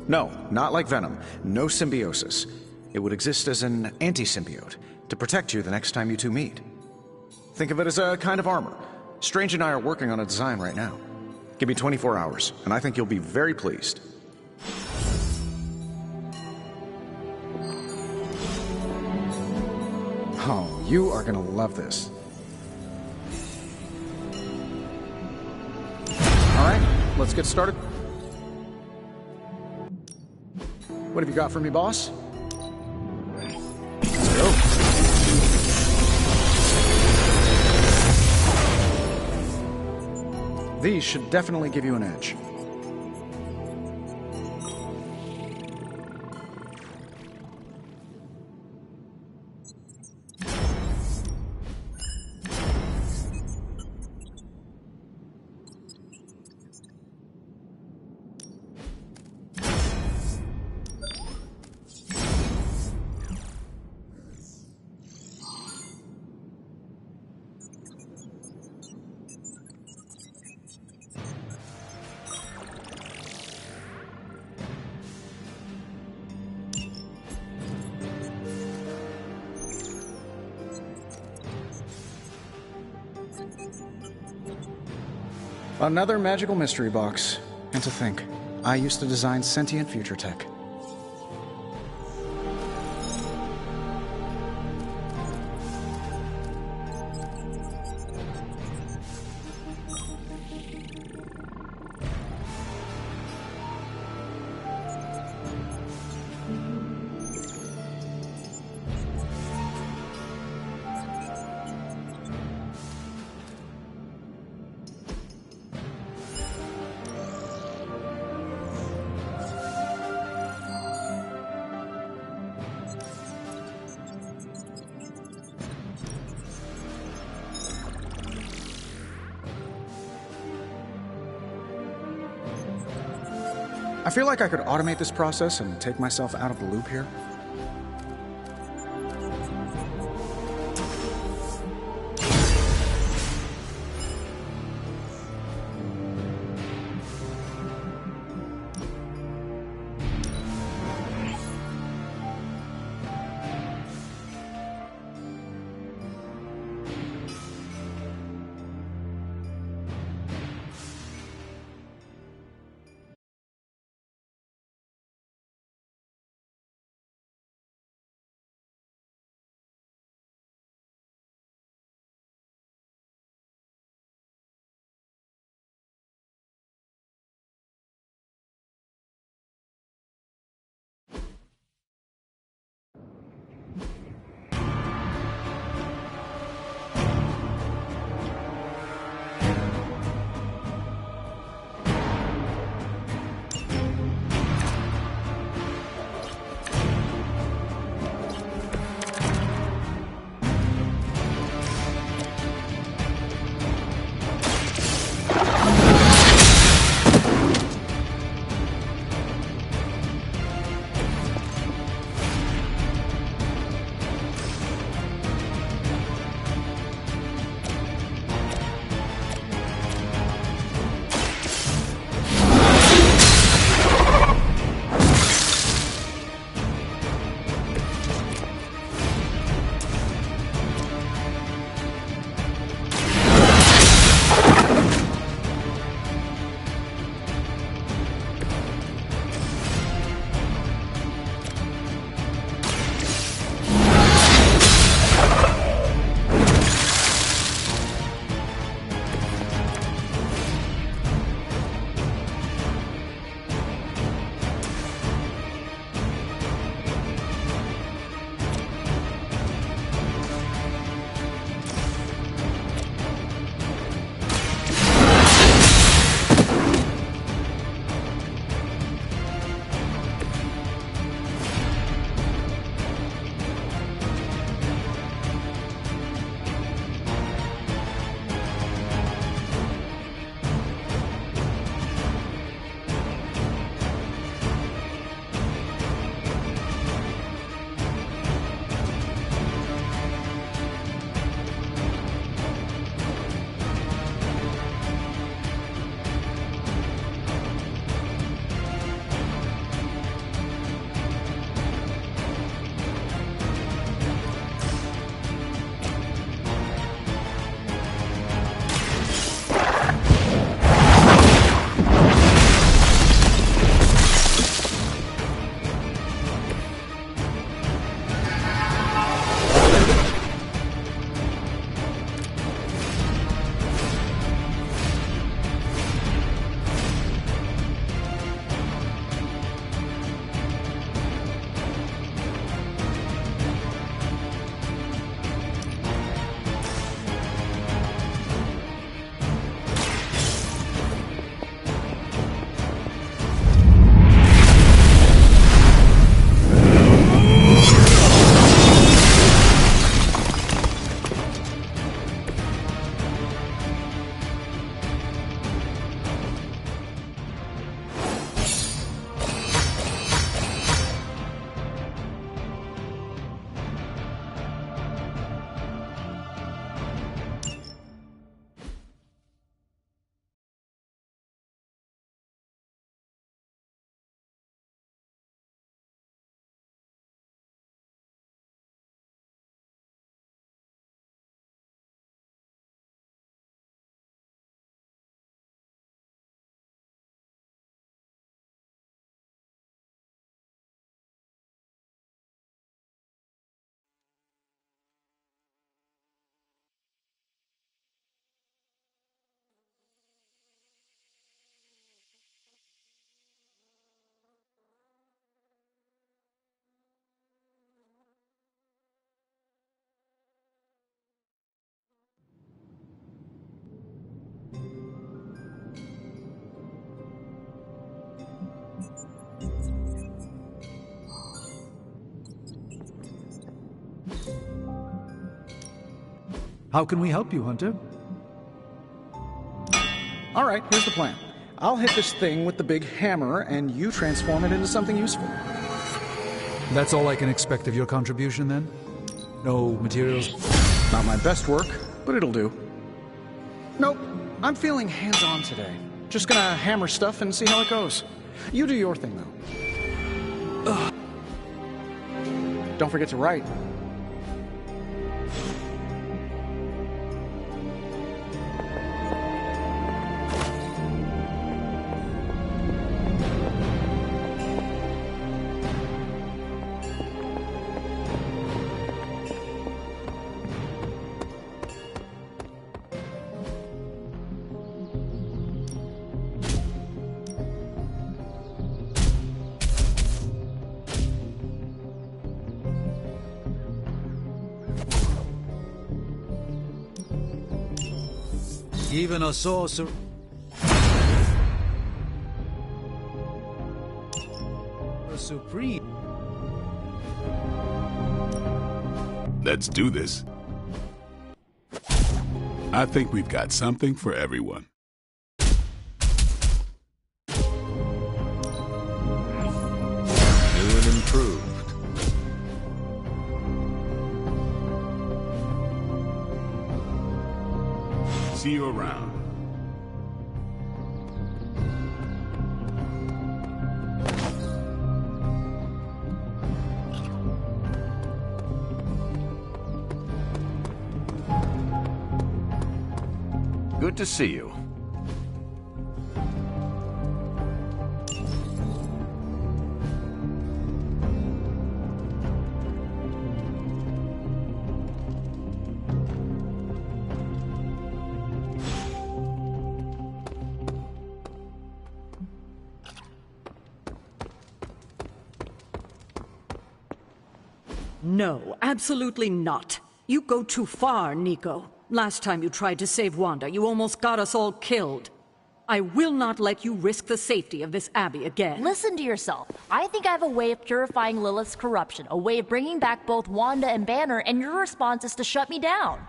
No, not like Venom. No symbiosis. It would exist as an anti-symbiote, to protect you the next time you two meet. Think of it as a kind of armor. Strange and I are working on a design right now. Give me 24 hours, and I think you'll be very pleased. Oh, you are gonna love this. Alright, let's get started. What have you got for me, boss? Let's go. These should definitely give you an edge. Another magical mystery box. And to think, I used to design sentient future tech. I feel like I could automate this process and take myself out of the loop here. How can we help you, Hunter? All right, here's the plan. I'll hit this thing with the big hammer, and you transform it into something useful. That's all I can expect of your contribution, then? No materials? Not my best work, but it'll do. Nope, I'm feeling hands-on today. Just gonna hammer stuff and see how it goes. You do your thing, though. Ugh. Don't forget to write. Even a sorcerer... Supreme... Let's do this. I think we've got something for everyone. New and improved. See you around. Good to see you. No, absolutely not. You go too far, Nico. Last time you tried to save Wanda, you almost got us all killed. I will not let you risk the safety of this Abbey again. Listen to yourself. I think I have a way of purifying Lilith's corruption, a way of bringing back both Wanda and Banner, and your response is to shut me down.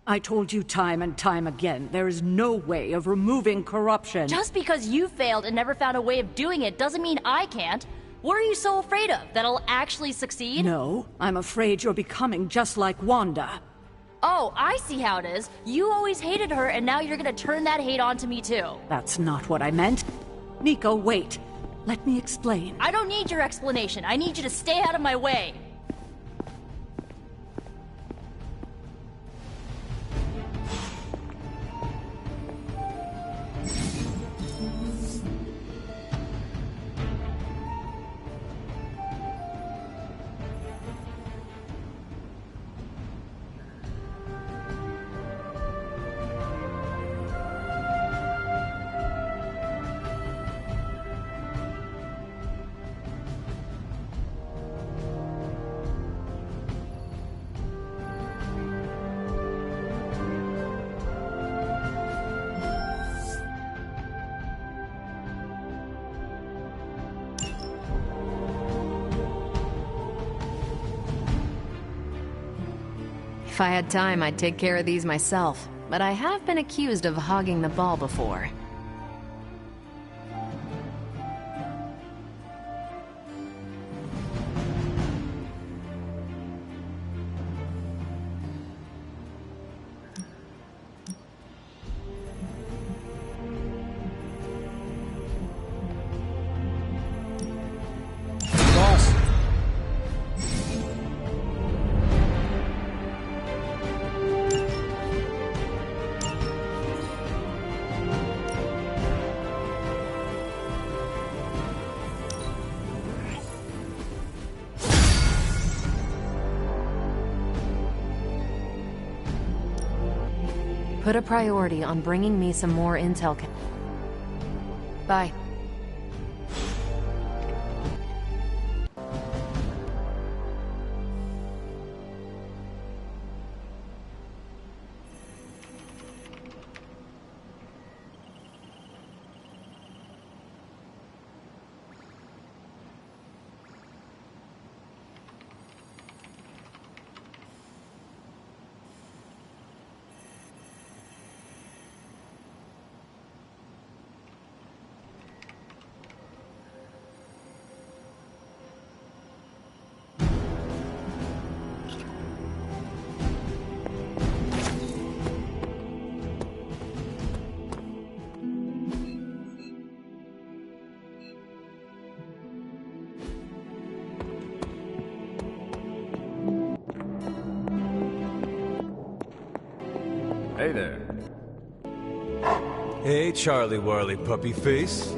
I told you time and time again, there is no way of removing corruption. Just because you failed and never found a way of doing it doesn't mean I can't. What are you so afraid of? That I'll actually succeed? No, I'm afraid you're becoming just like Wanda. Oh, I see how it is. You always hated her, and now you're gonna turn that hate onto me too. That's not what I meant. Nico, wait. Let me explain. I don't need your explanation. I need you to stay out of my way. If I had time, I'd take care of these myself, but I have been accused of hogging the ball before. Put a priority on bringing me some more intel. Bye. Hey there. Hey, Charlie Warley puppy face.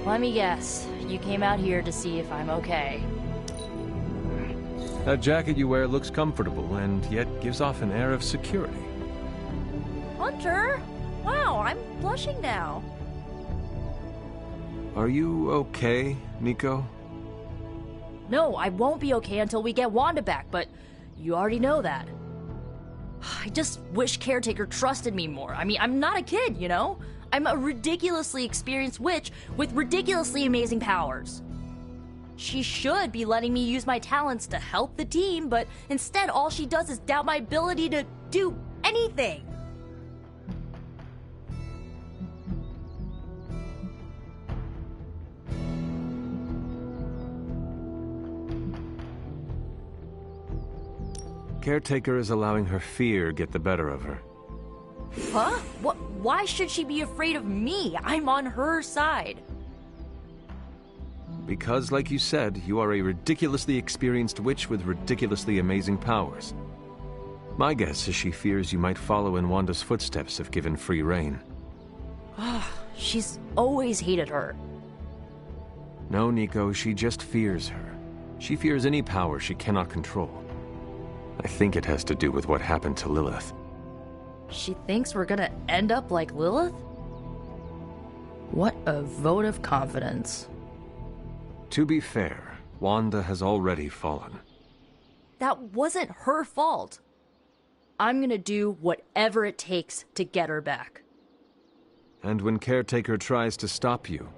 Let me guess. You came out here to see if I'm okay. That jacket you wear looks comfortable and yet gives off an air of security. Hunter! Wow, I'm blushing now. Are you okay, Nico? No, I won't be okay until we get Wanda back, but you already know that. I just wish Caretaker trusted me more. I mean, I'm not a kid, you know? I'm a ridiculously experienced witch with ridiculously amazing powers. She should be letting me use my talents to help the team, but instead all she does is doubt my ability to do anything. Caretaker is allowing her fear get the better of her. Huh? What? Why should she be afraid of me? I'm on her side. Because, like you said, you are a ridiculously experienced witch with ridiculously amazing powers. My guess is she fears you might follow in Wanda's footsteps if given free rein. She's always hated her. No, Nico, she just fears her. She fears any power she cannot control. I think it has to do with what happened to Lilith. She thinks we're gonna end up like Lilith? What a vote of confidence. To be fair, Wanda has already fallen. That wasn't her fault. I'm gonna do whatever it takes to get her back. And when Caretaker tries to stop you,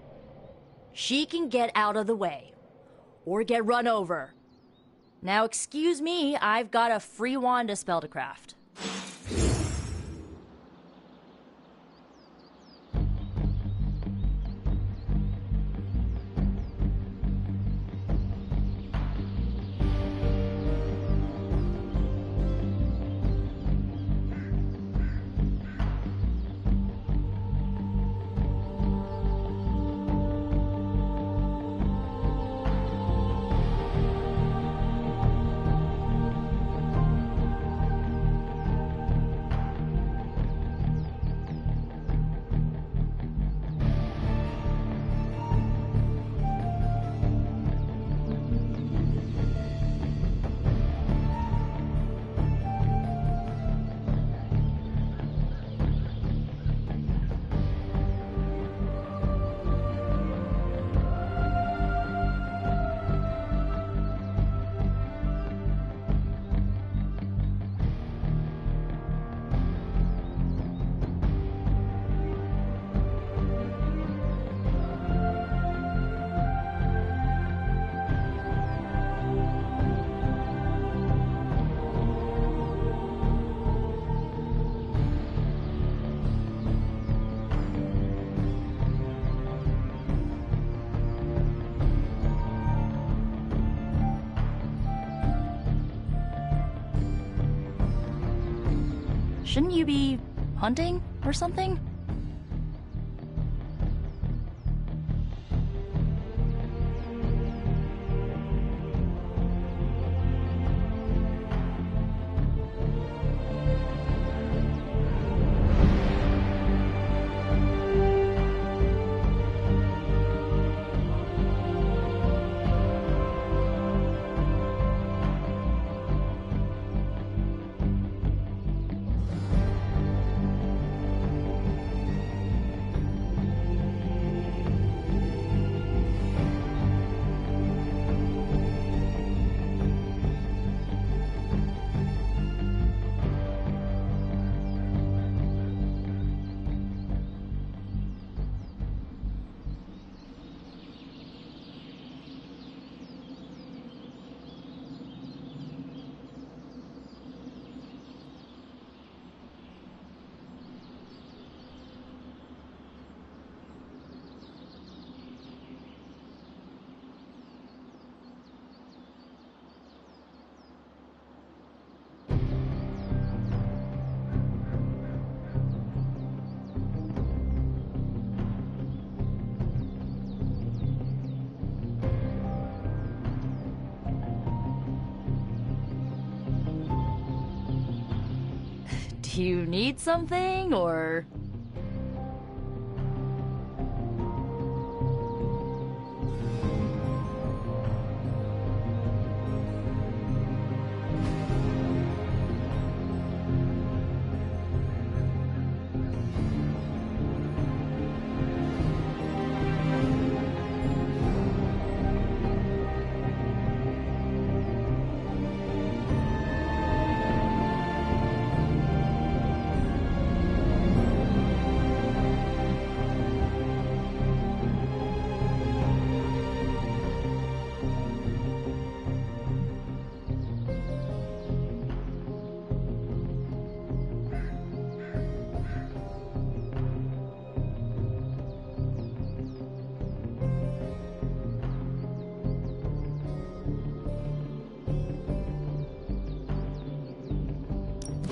she can get out of the way. Or get run over. Now excuse me, I've got a free Wanda spell to craft. Shouldn't you be hunting or something? Do you need something, or...?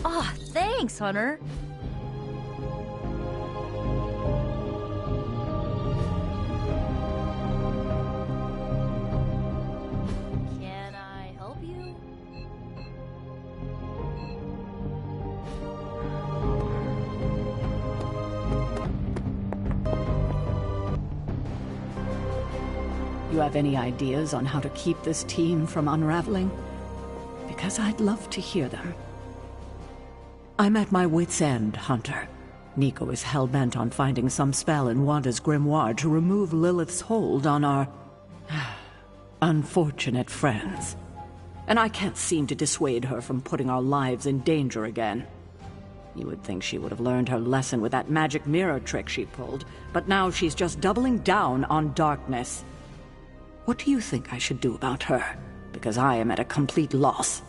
Ah, thanks, Hunter. Can I help you? You have any ideas on how to keep this team from unraveling? Because I'd love to hear them. I'm at my wit's end, Hunter. Nico is hell-bent on finding some spell in Wanda's grimoire to remove Lilith's hold on our... unfortunate friends. And I can't seem to dissuade her from putting our lives in danger again. You would think she would have learned her lesson with that magic mirror trick she pulled, but now she's just doubling down on darkness. What do you think I should do about her? Because I am at a complete loss.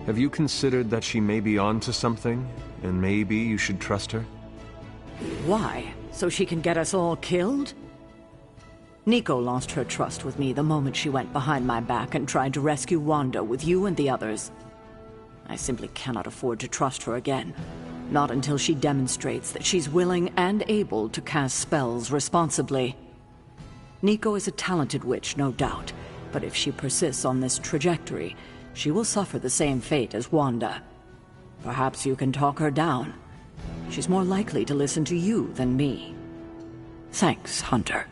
Have you considered that she may be onto something, and maybe you should trust her? Why? So she can get us all killed? Nico lost her trust with me the moment she went behind my back and tried to rescue Wanda with you and the others. I simply cannot afford to trust her again. Not until she demonstrates that she's willing and able to cast spells responsibly. Nico is a talented witch, no doubt, but if she persists on this trajectory, she will suffer the same fate as Wanda. Perhaps you can talk her down. She's more likely to listen to you than me. Thanks, Hunter.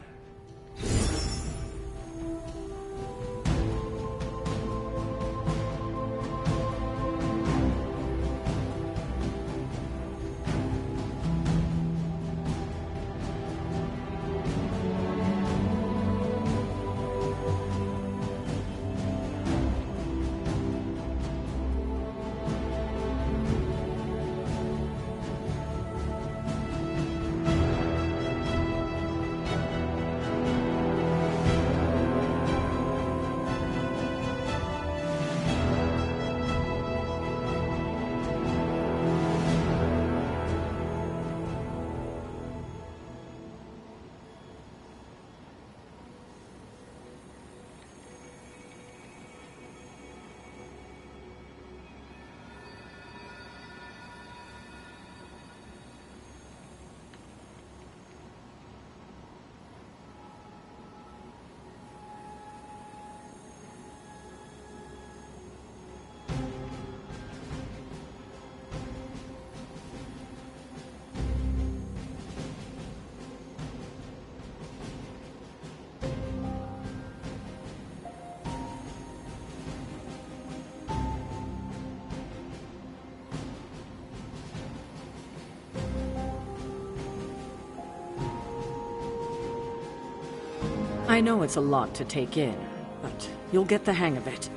I know it's a lot to take in, but you'll get the hang of it.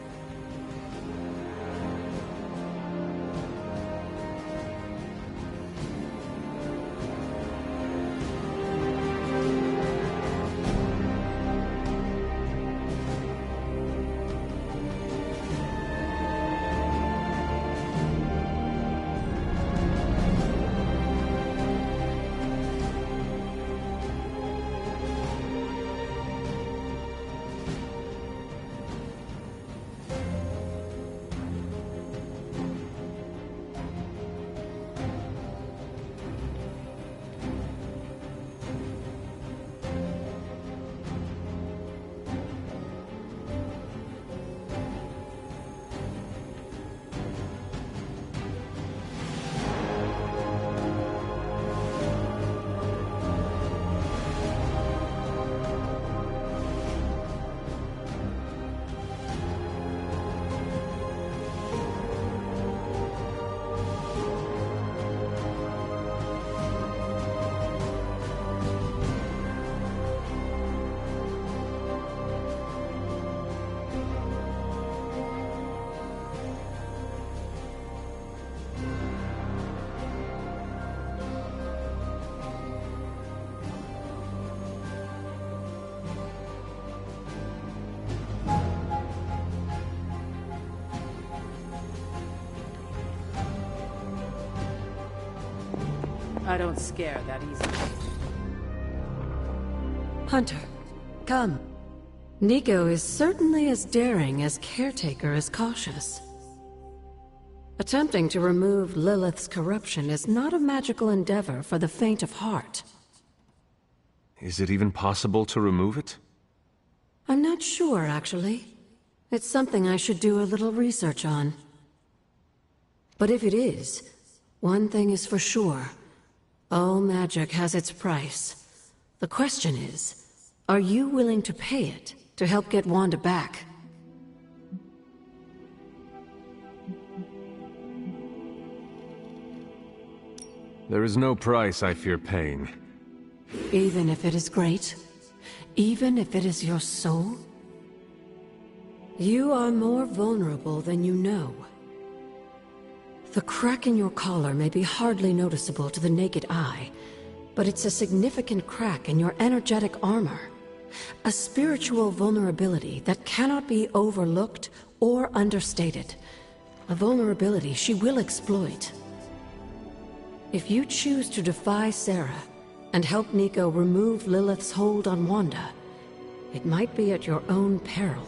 I don't scare that easily. Hunter, come. Nico is certainly as daring as Caretaker is cautious. Attempting to remove Lilith's corruption is not a magical endeavor for the faint of heart. Is it even possible to remove it? I'm not sure, actually. It's something I should do a little research on. But if it is, one thing is for sure. All magic has its price. The question is, are you willing to pay it to help get Wanda back? There is no price I fear paying. Even if it is great? Even if it is your soul? You are more vulnerable than you know. The crack in your collar may be hardly noticeable to the naked eye, but it's a significant crack in your energetic armor. A spiritual vulnerability that cannot be overlooked or understated. A vulnerability she will exploit. If you choose to defy Sarah and help Nico remove Lilith's hold on Wanda, it might be at your own peril.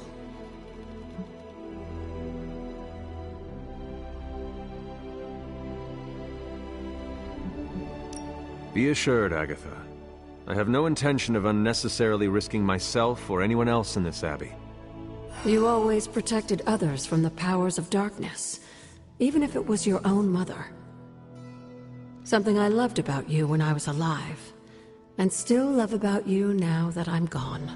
Be assured, Agatha. I have no intention of unnecessarily risking myself or anyone else in this abbey. You always protected others from the powers of darkness, even if it was your own mother. Something I loved about you when I was alive, and still love about you now that I'm gone.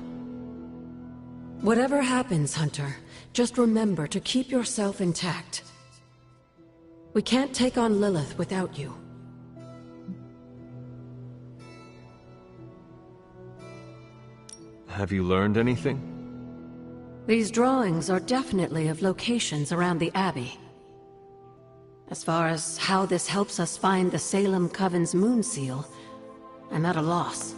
Whatever happens, Hunter, just remember to keep yourself intact. We can't take on Lilith without you. Have you learned anything? These drawings are definitely of locations around the Abbey. As far as how this helps us find the Salem Coven's moon seal, I'm at a loss.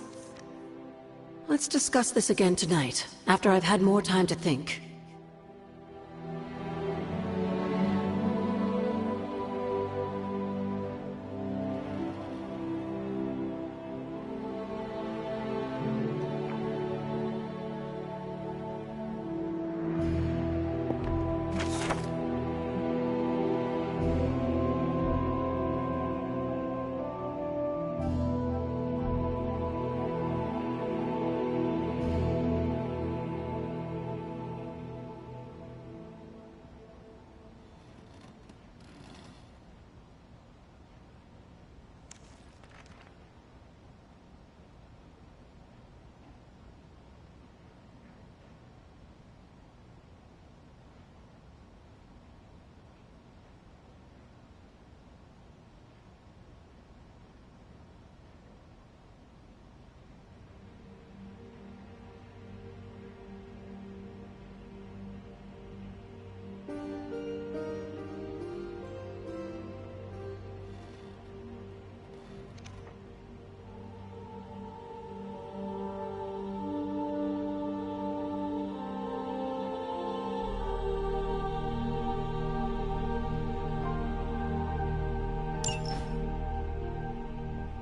Let's discuss this again tonight, after I've had more time to think.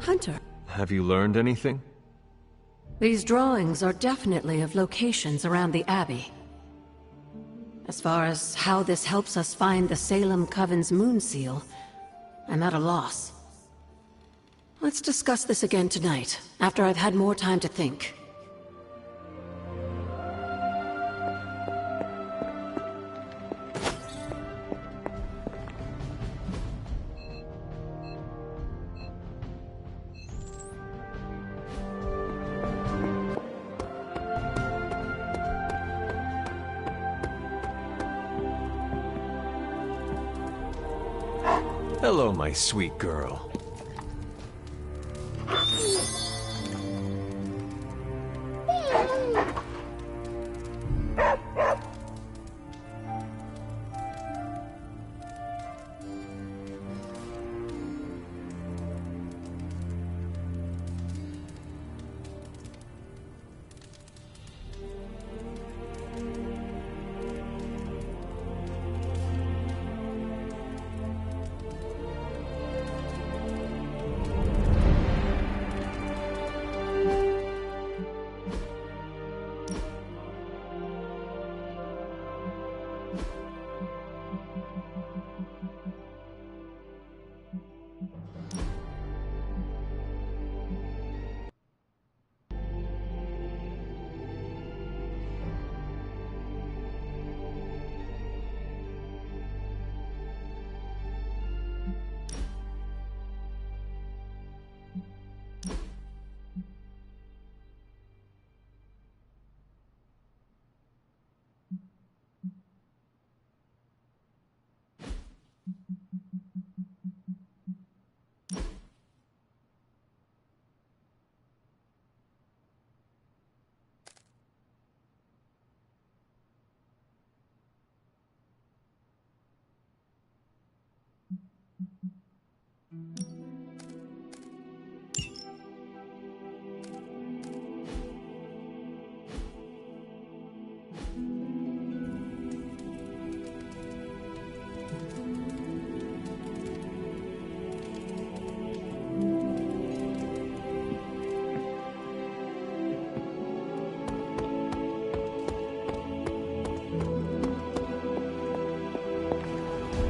Hunter, Have you learned anything? these drawings are definitely of locations around the Abbey. As far as how this helps us find the Salem Coven's moon seal, I'm at a loss. Let's discuss this again tonight, after I've had more time to think. Hello, my sweet girl.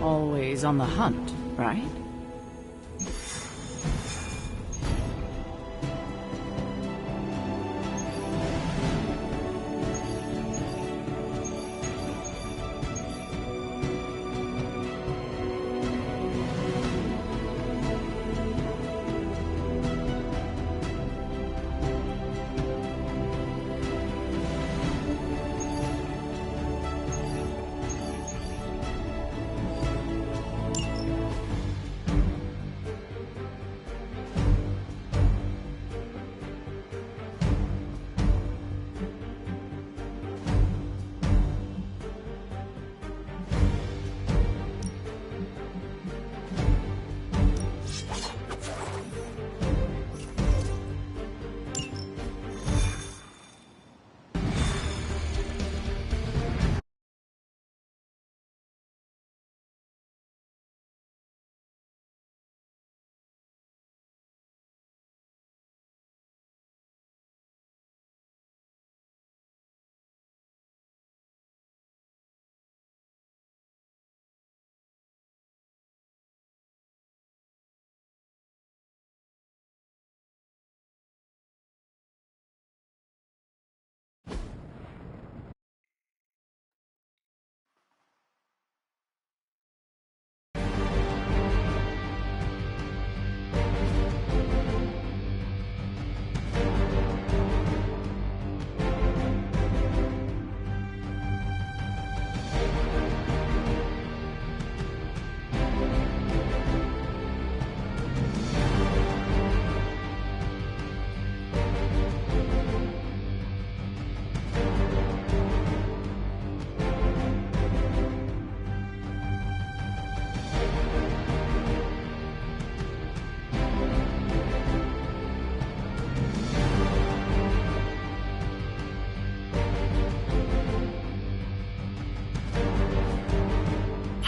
Always on the hunt, right?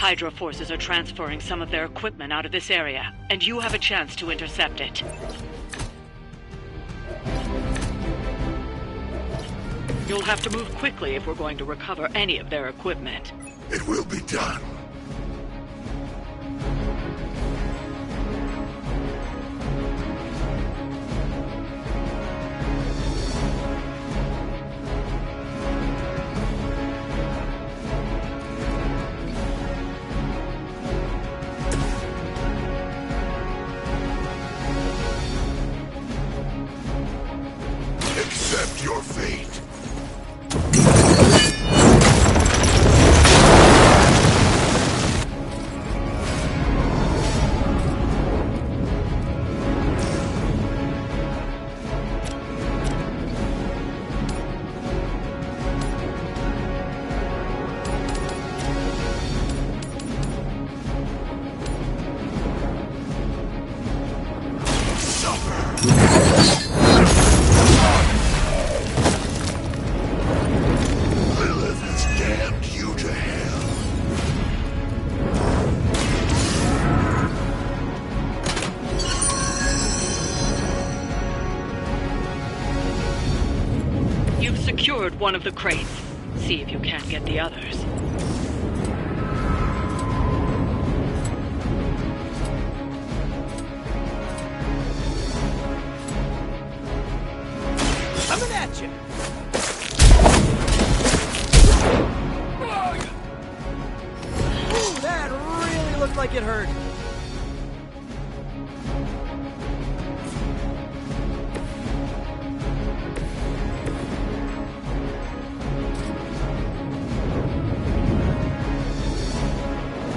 Hydra forces are transferring some of their equipment out of this area, and you have a chance to intercept it. You'll have to move quickly if we're going to recover any of their equipment. It will be done. Accept your fate. Lilith has damned you to hell. You've secured one of the crates. See if you can't get the others. Coming at you! Ooh, that really looked like it hurt.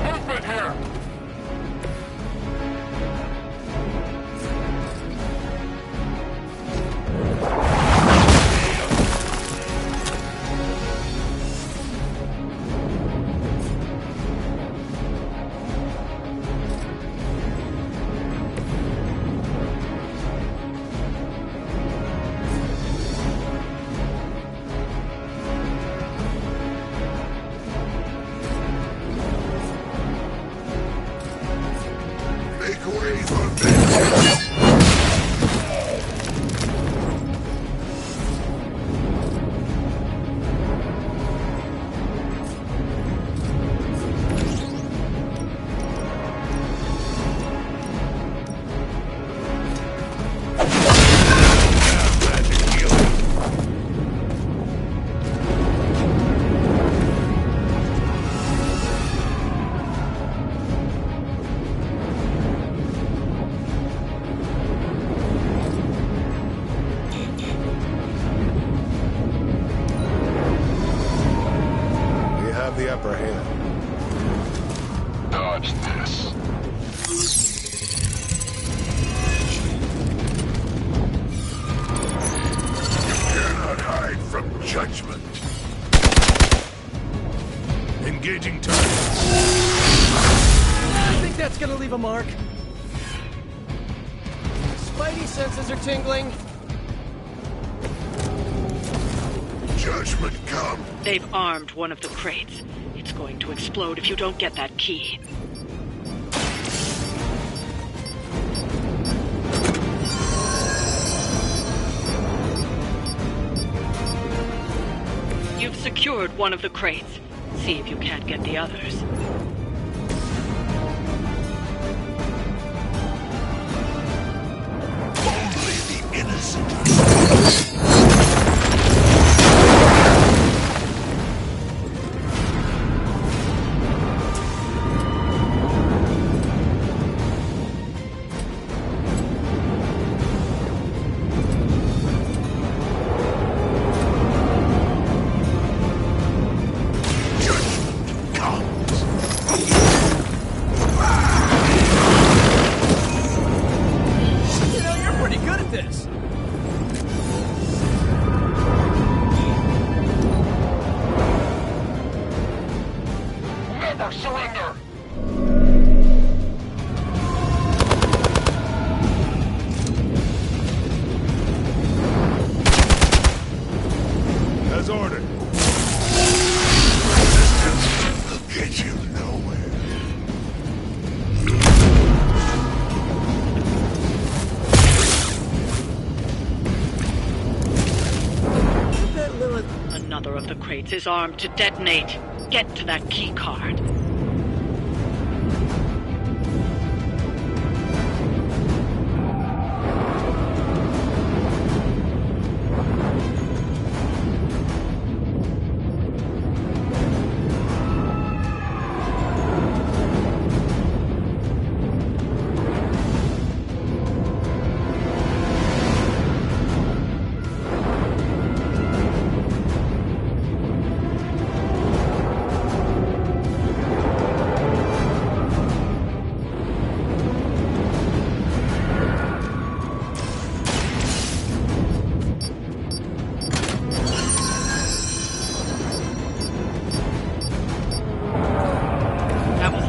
Movement here! Make way for me! We have the upper hand. Dodge this. You cannot hide from judgment. Engaging target. I think that's gonna leave a mark. Spidey senses are tingling. Judgment come. They've armed one of the crates. It's going to explode if you don't get that key. You've secured one of the crates. See if you can't get the others. Only the innocent. Judgment comes. his arm to detonate. Get to that key card.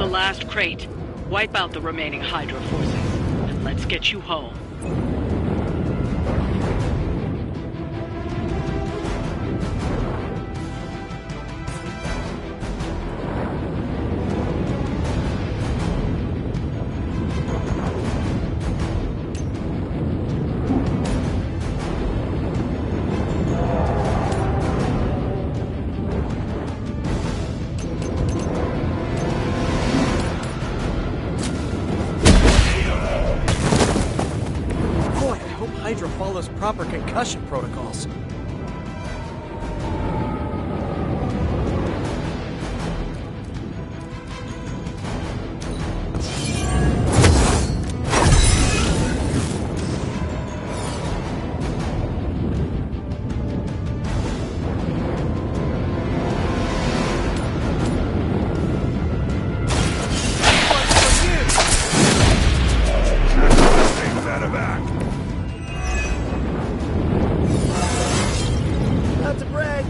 Last crate. Wipe out the remaining Hydra forces, and let's get you home. Hydra follows proper concussion protocols.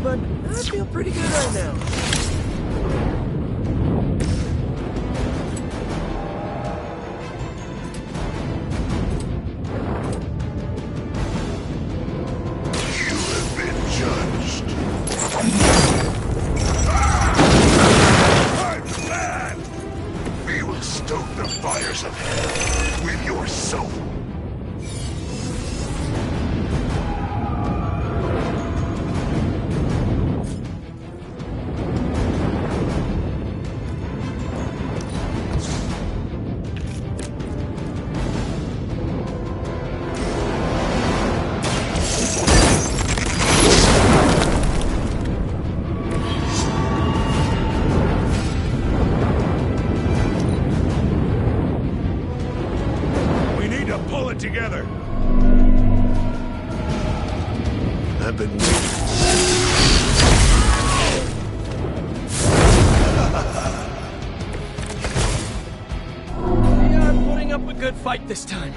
But I feel pretty good right now. You have been judged. I'm mad! We will stoke the fires of hell with your soul. Pull it together. I've been waiting. Yeah, I'm putting up a good fight this time.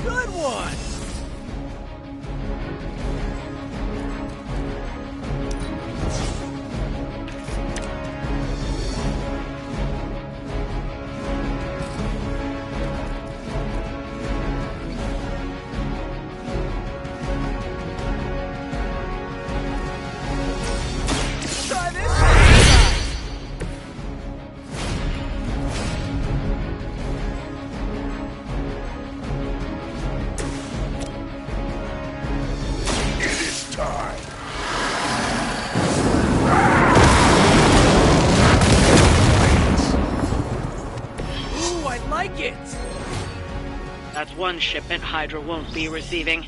Good one! Try this one! It is time. Ooh, I like it! That's one shipment Hydra won't be receiving.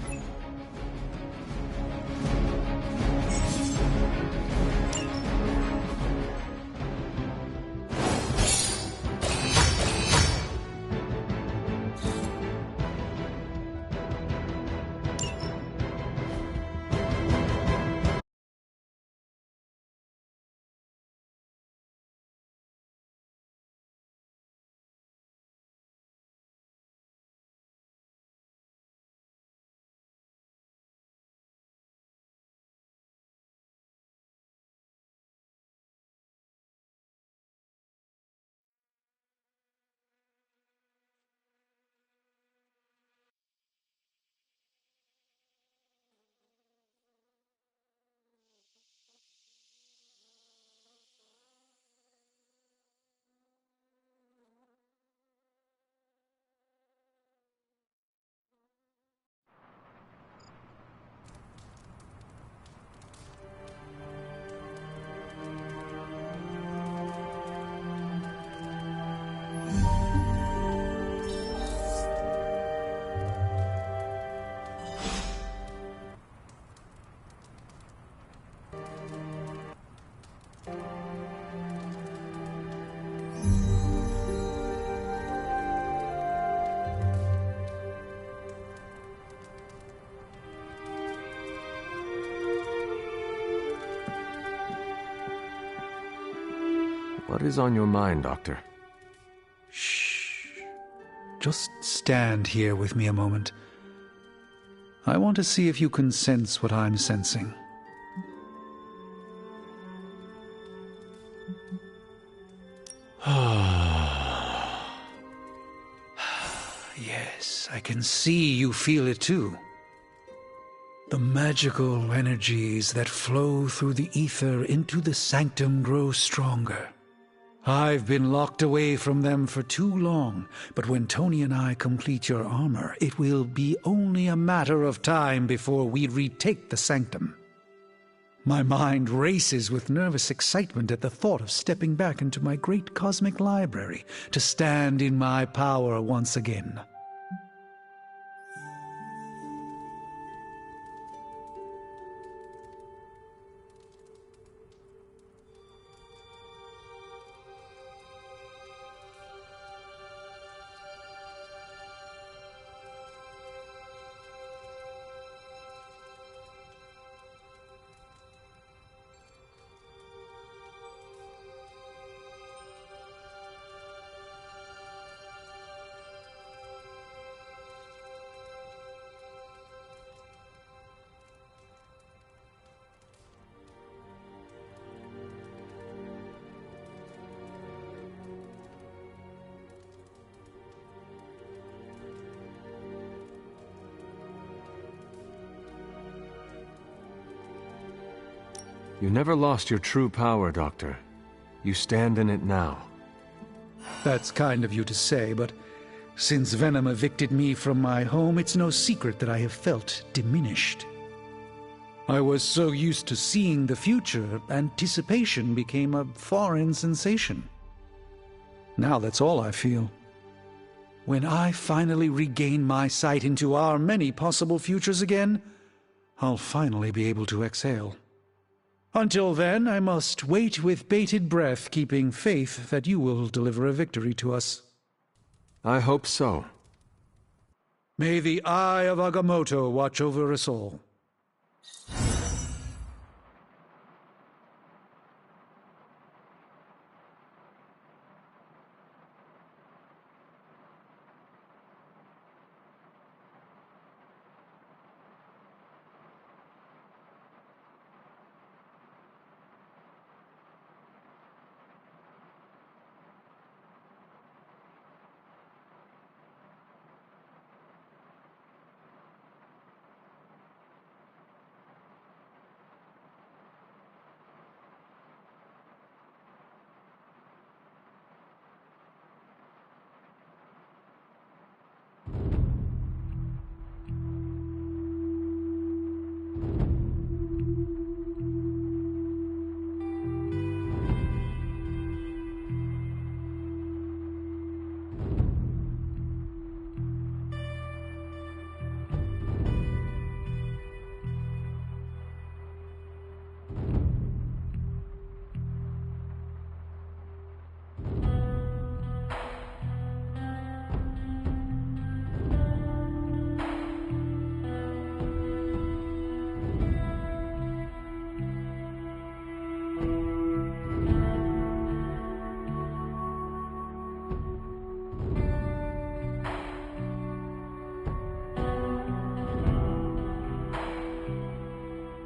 What is on your mind, Doctor? Shh. Just stand here with me a moment. I want to see if you can sense what I'm sensing. Yes, I can see you feel it too. The magical energies that flow through the ether into the sanctum grow stronger. I've been locked away from them for too long, but when Tony and I complete your armor, it will be only a matter of time before we retake the sanctum. My mind races with nervous excitement at the thought of stepping back into my great cosmic library to stand in my power once again. You never lost your true power, Doctor. You stand in it now. That's kind of you to say, but since Venom evicted me from my home, it's no secret that I have felt diminished. I was so used to seeing the future, anticipation became a foreign sensation. Now that's all I feel. When I finally regain my sight into our many possible futures again, I'll finally be able to exhale. Until then, I must wait with bated breath, keeping faith that you will deliver a victory to us. I hope so. May the Eye of Agamotto watch over us all.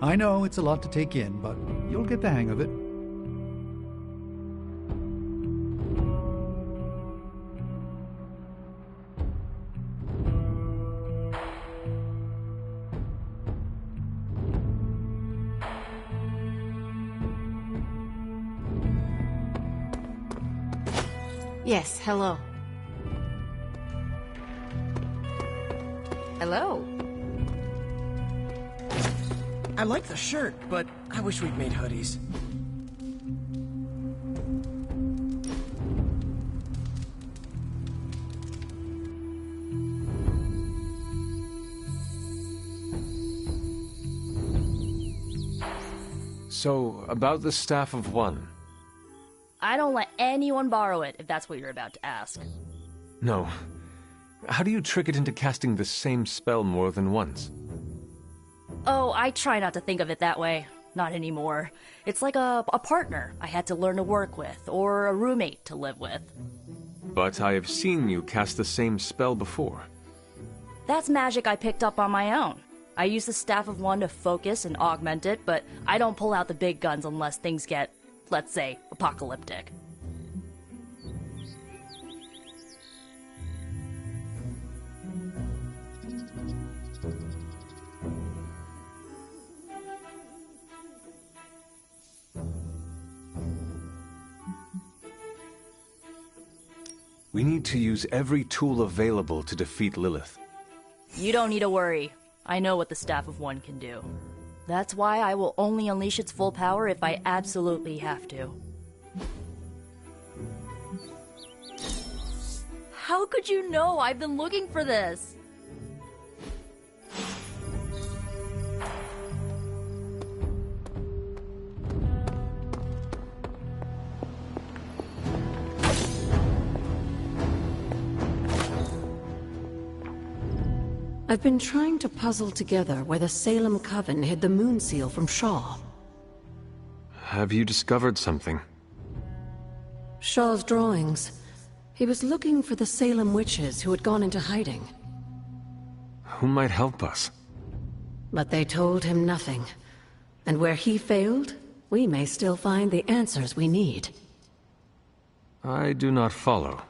I know it's a lot to take in, but you'll get the hang of it. Yes, hello. Hello. I like the shirt, but I wish we'd made hoodies. So, about the Staff of One. I don't let anyone borrow it, if that's what you're about to ask. No. How do you trick it into casting the same spell more than once? Oh, I try not to think of it that way. not anymore. It's like a partner I had to learn to work with, or a roommate to live with. But I have seen you cast the same spell before. That's magic I picked up on my own. I use the Staff of One to focus and augment it, but I don't pull out the big guns unless things get, let's say, apocalyptic. We need to use every tool available to defeat Lilith. You don't need to worry. I know what the Staff of One can do. That's why I will only unleash its full power if I absolutely have to. How could you know? I've been looking for this. I've been trying to puzzle together where the Salem Coven hid the moon seal from Shaw. Have you discovered something? Shaw's drawings. He was looking for the Salem witches who had gone into hiding. Who might help us? But they told him nothing. And where he failed, we may still find the answers we need. I do not follow.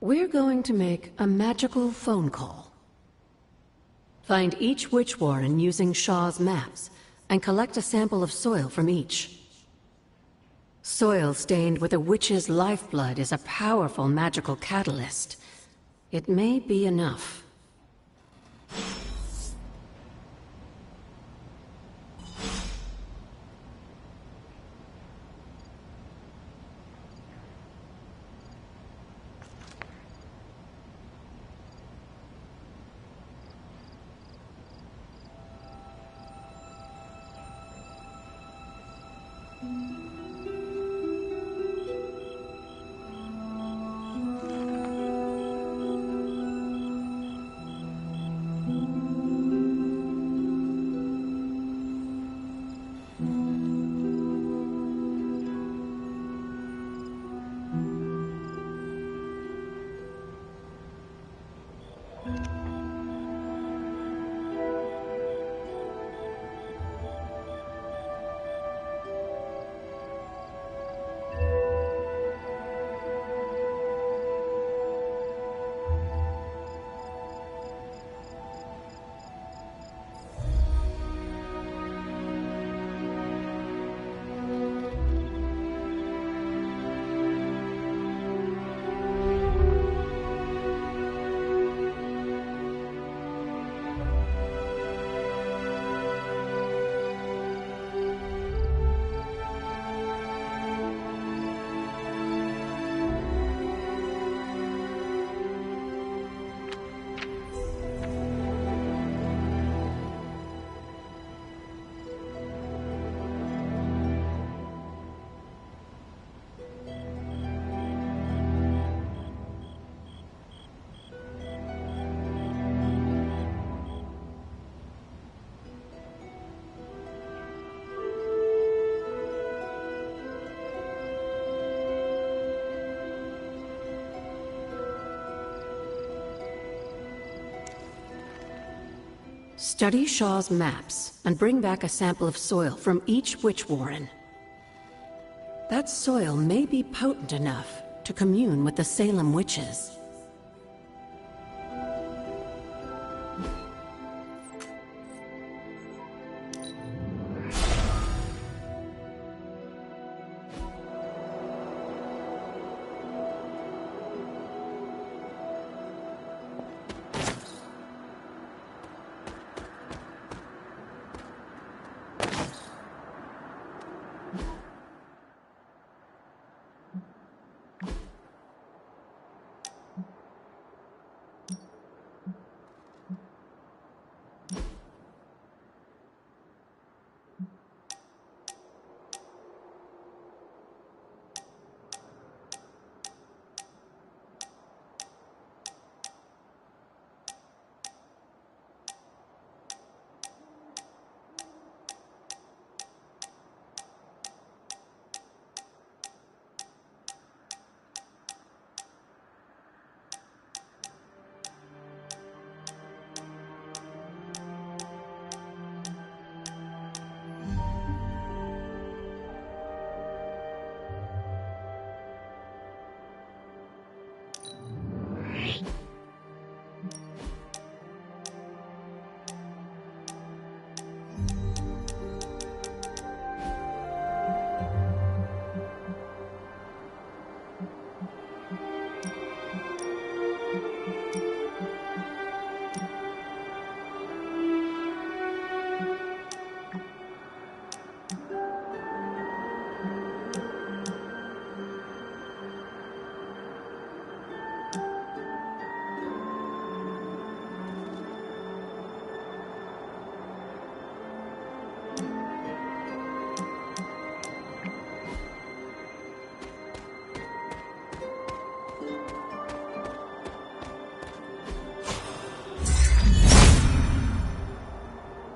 We're going to make a magical phone call. Find each witch warren using Shaw's maps, and collect a sample of soil from each. Soil stained with a witch's lifeblood is a powerful magical catalyst. It may be enough. Study Shaw's maps and bring back a sample of soil from each witch warren. That soil may be potent enough to commune with the Salem witches.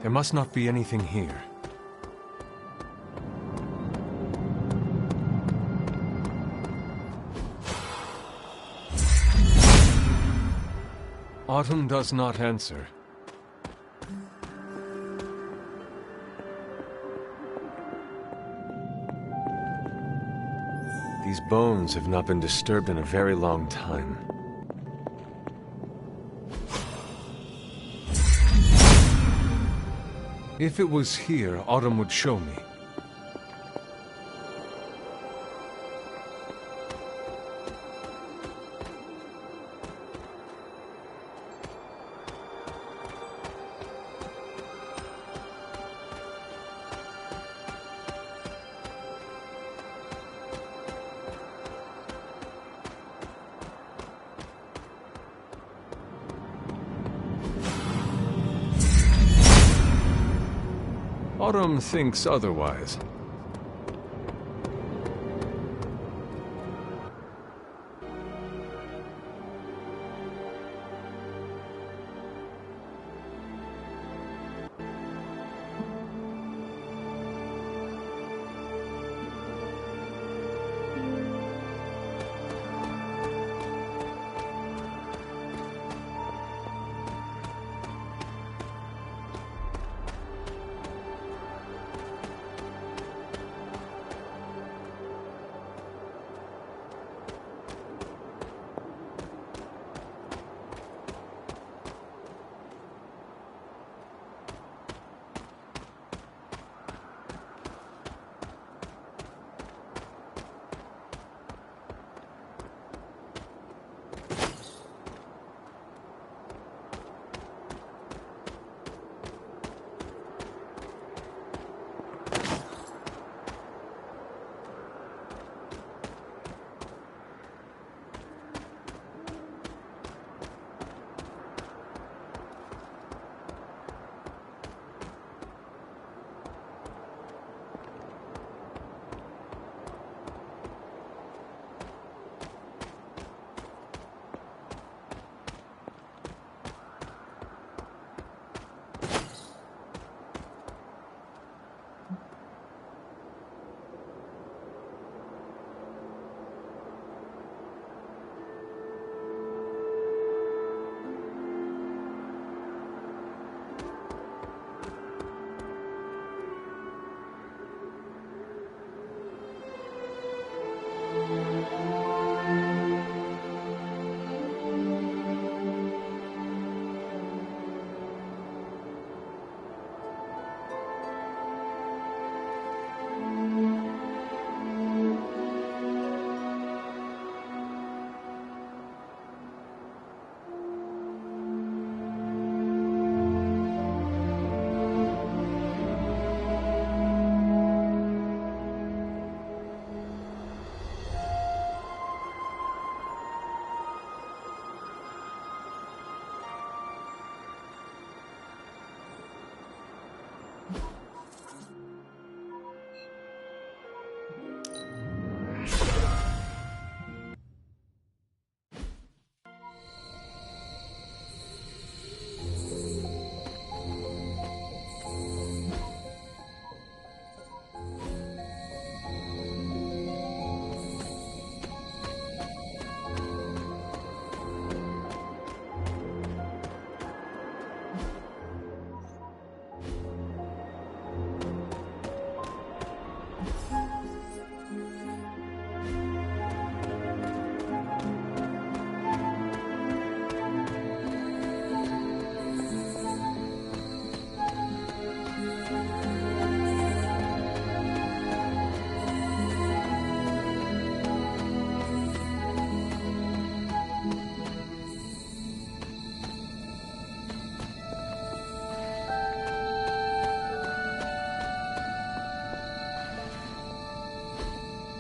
There must not be anything here. Autumn does not answer. These bones have not been disturbed in a very long time. If it was here, Autumn would show me. Autumn thinks otherwise.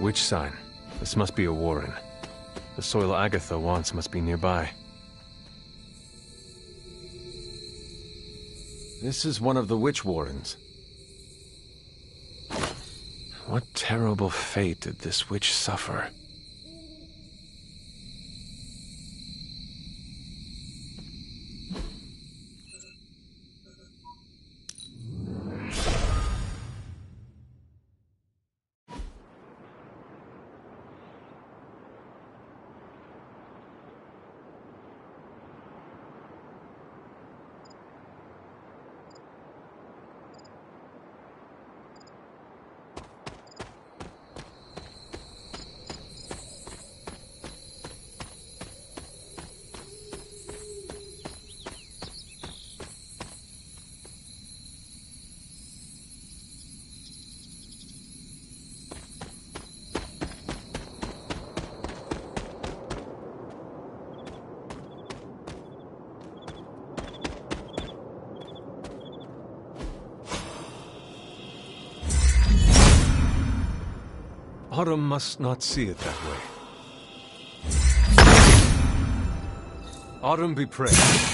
Witch sign. This must be a warren. The soil Agatha wants must be nearby. This is one of the witch warrens. What terrible fate did this witch suffer? Autumn must not see it that way. Autumn be praised.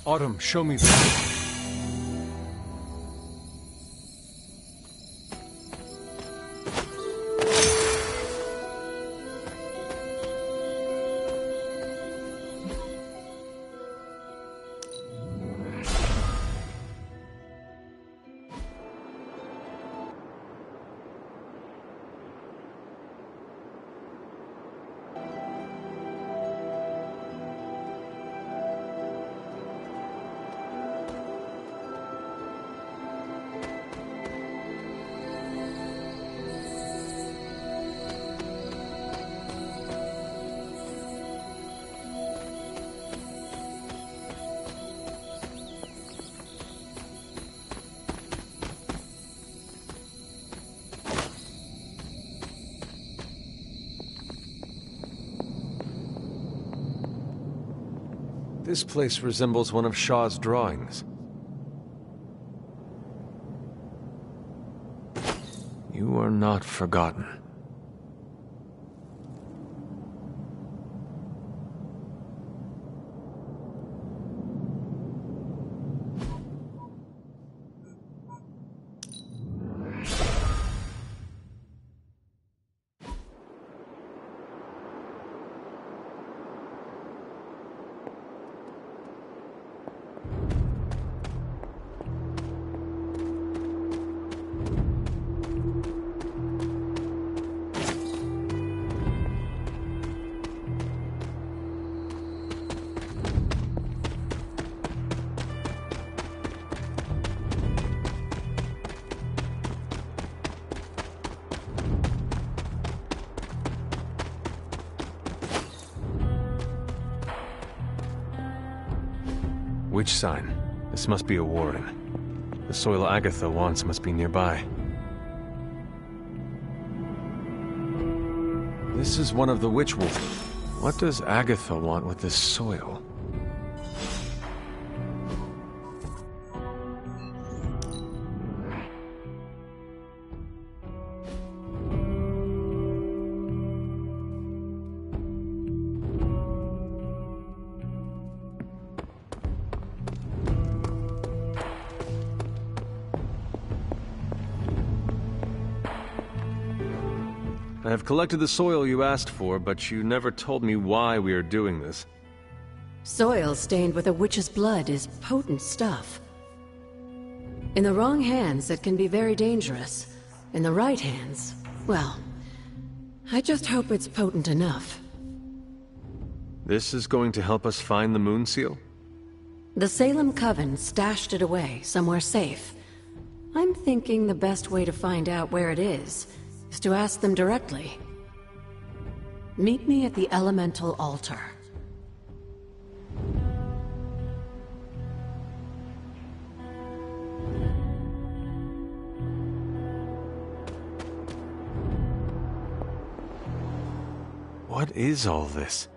Autumn, show me this. This place resembles one of Shaw's drawings. You are not forgotten. Witch sign. This must be a warren. The soil Agatha wants must be nearby. This is one of the witch wolves. What does Agatha want with this soil? I have collected the soil you asked for, but you never told me why we are doing this. Soil stained with a witch's blood is potent stuff. In the wrong hands, it can be very dangerous. In the right hands, well, I just hope it's potent enough. This is going to help us find the Moon Seal? The Salem Coven stashed it away, somewhere safe. I'm thinking the best way to find out where it is to ask them directly. Meet me at the Elemental Altar. What is all this?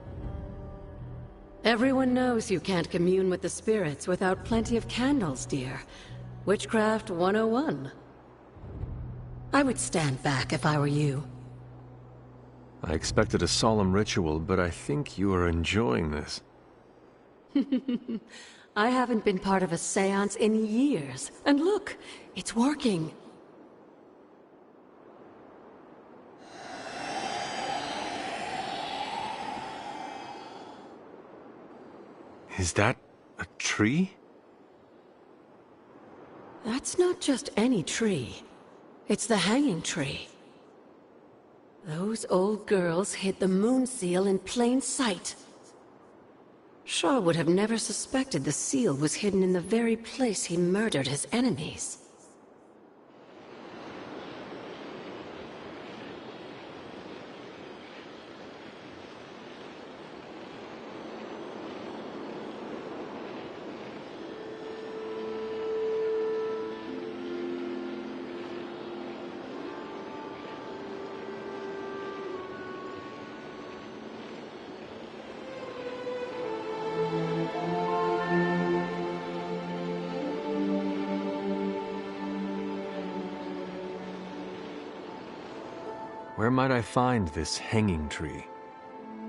Everyone knows you can't commune with the spirits without plenty of candles, dear. Witchcraft 101. I would stand back if I were you. I expected a solemn ritual, but I think you are enjoying this. I haven't been part of a seance in years. And look, it's working. Is that a tree? That's not just any tree. It's the hanging tree. Those old girls hid the moon seal in plain sight. Shaw would have never suspected the seal was hidden in the very place he murdered his enemies. Where might I find this hanging tree?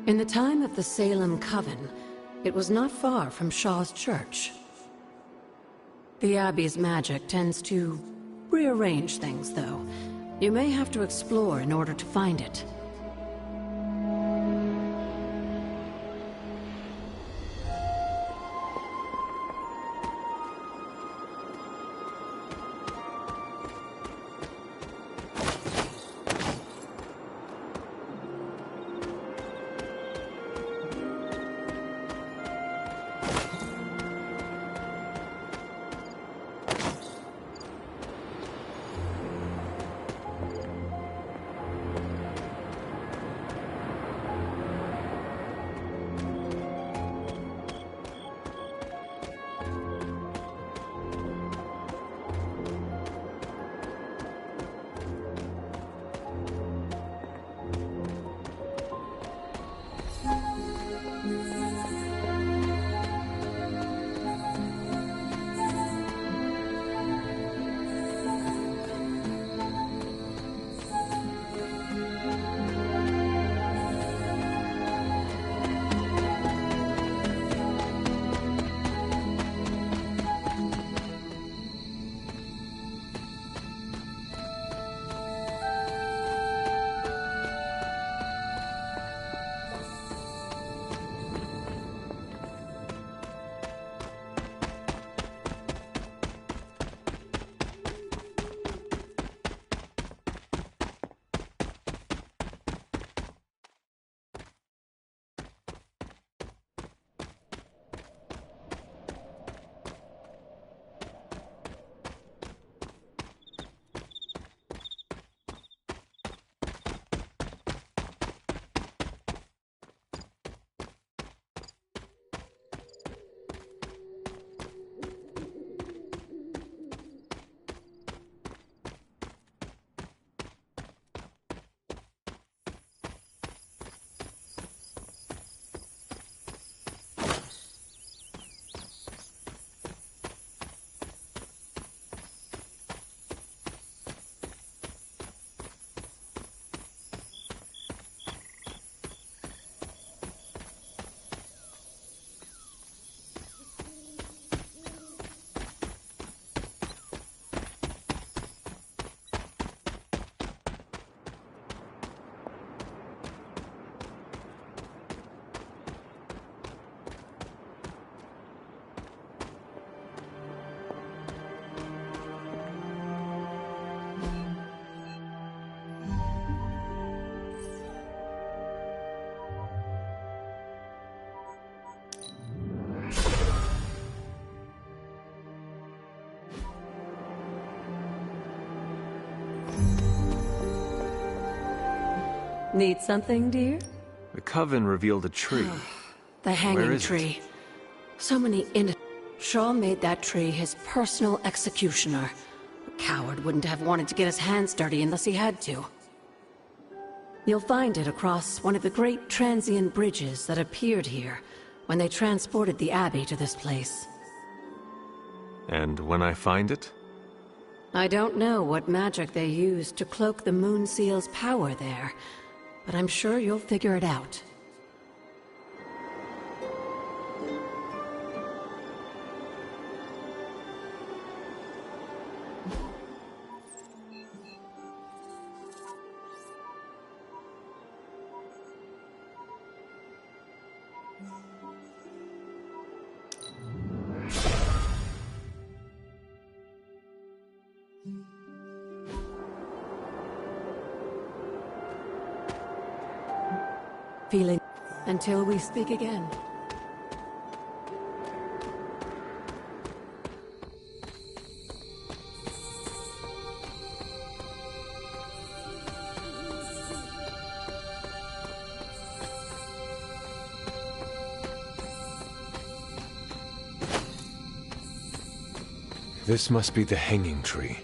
In the time of the Salem Coven, it was not far from Shaw's church. The Abbey's magic tends to rearrange things, though. You may have to explore in order to find it. Need something, dear? The Coven revealed a tree. The Where hanging is it? tree. So many Shaw made that tree his personal executioner. A coward wouldn't have wanted to get his hands dirty unless he had to. You'll find it across one of the great transient bridges that appeared here when they transported the Abbey to this place. And when I find it? I don't know what magic they used to cloak the Moon Seal's power there, but I'm sure you'll figure it out. Feeling until we speak again. This must be the hanging tree.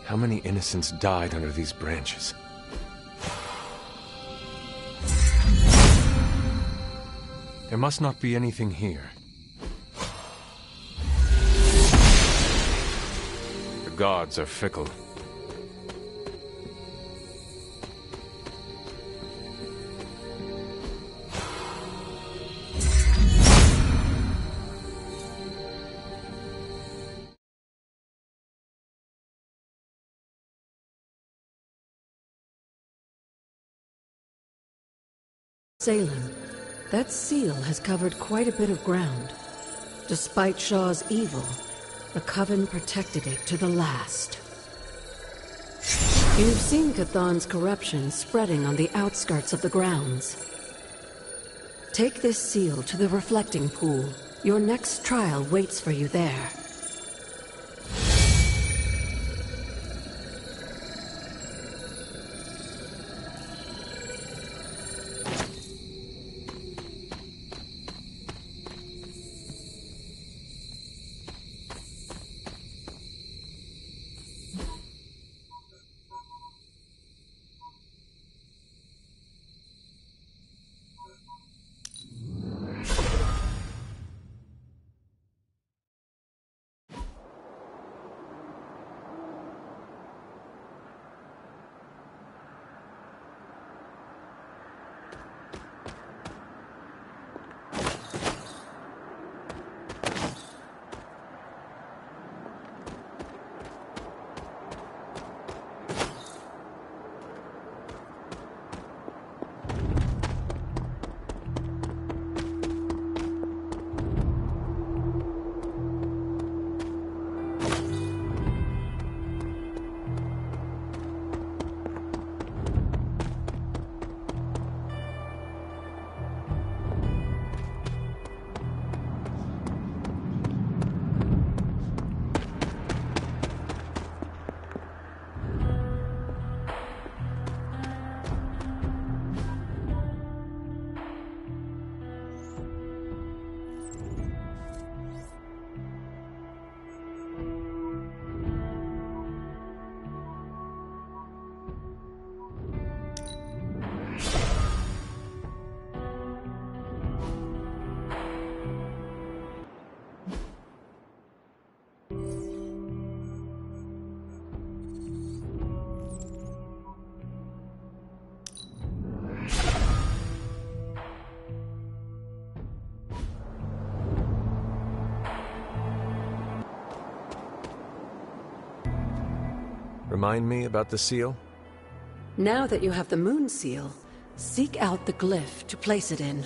How many innocents died under these branches? There must not be anything here. The gods are fickle. Salem, that seal has covered quite a bit of ground. Despite Shaw's evil, the Coven protected it to the last. You've seen Chthon's corruption spreading on the outskirts of the grounds. Take this seal to the reflecting pool. Your next trial waits for you there. Remind me about the seal? Now that you have the Moon Seal, seek out the glyph to place it in.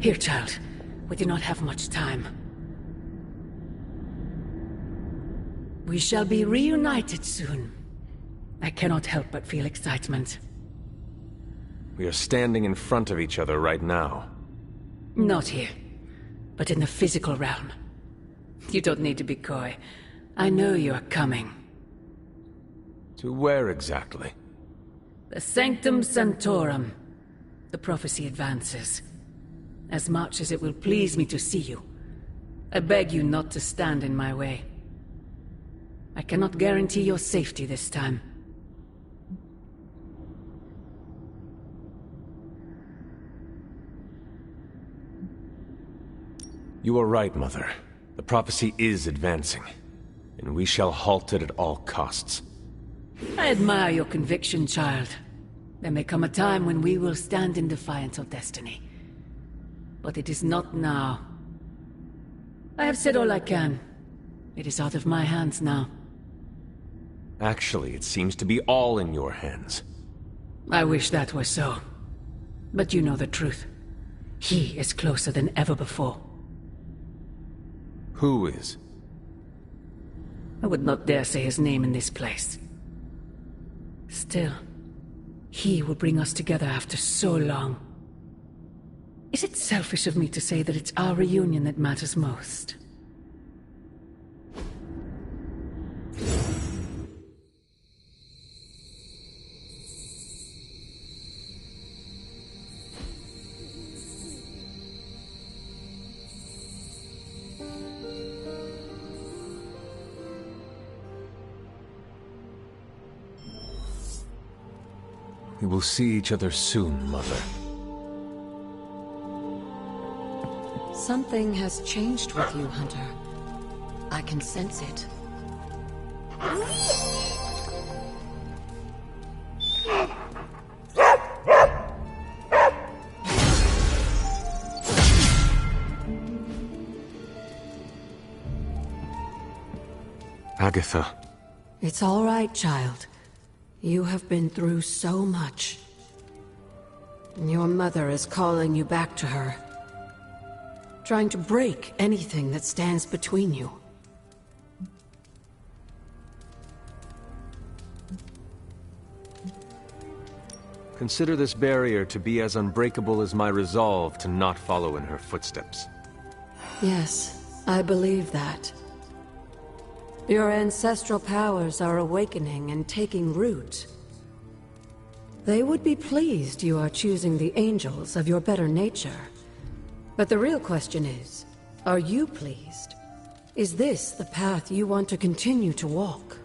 Here, child. We do not have much time. We shall be reunited soon. I cannot help but feel excitement. We are standing in front of each other right now. Not here, but in the physical realm. You don't need to be coy. I know you are coming. To where exactly? The Sanctum Sanctorum. The prophecy advances. As much as it will please me to see you, I beg you not to stand in my way. I cannot guarantee your safety this time. You are right, Mother. The prophecy is advancing, and we shall halt it at all costs. I admire your conviction, child. There may come a time when we will stand in defiance of destiny. But it is not now. I have said all I can. It is out of my hands now. Actually, it seems to be all in your hands. I wish that were so. But you know the truth. He is closer than ever before. Who is? I would not dare say his name in this place. Still, he will bring us together after so long. Is it selfish of me to say that it's our reunion that matters most? We will see each other soon, Mother. Something has changed with you, Hunter. I can sense it. Agatha. It's all right, child. You have been through so much. Your mother is calling you back to her. Trying to break anything that stands between you. Consider this barrier to be as unbreakable as my resolve to not follow in her footsteps. Yes, I believe that. Your ancestral powers are awakening and taking root. They would be pleased you are choosing the angels of your better nature. But the real question is, are you pleased? Is this the path you want to continue to walk?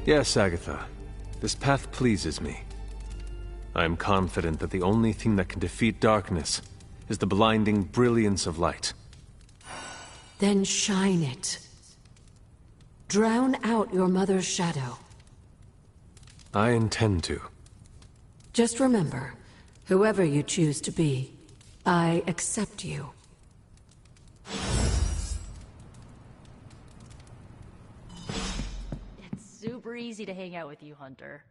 Yes, Agatha. This path pleases me. I am confident that the only thing that can defeat darkness is the blinding brilliance of light. Then shine it. Drown out your mother's shadow. I intend to. Just remember, whoever you choose to be, I accept you. Super easy to hang out with you, Hunter.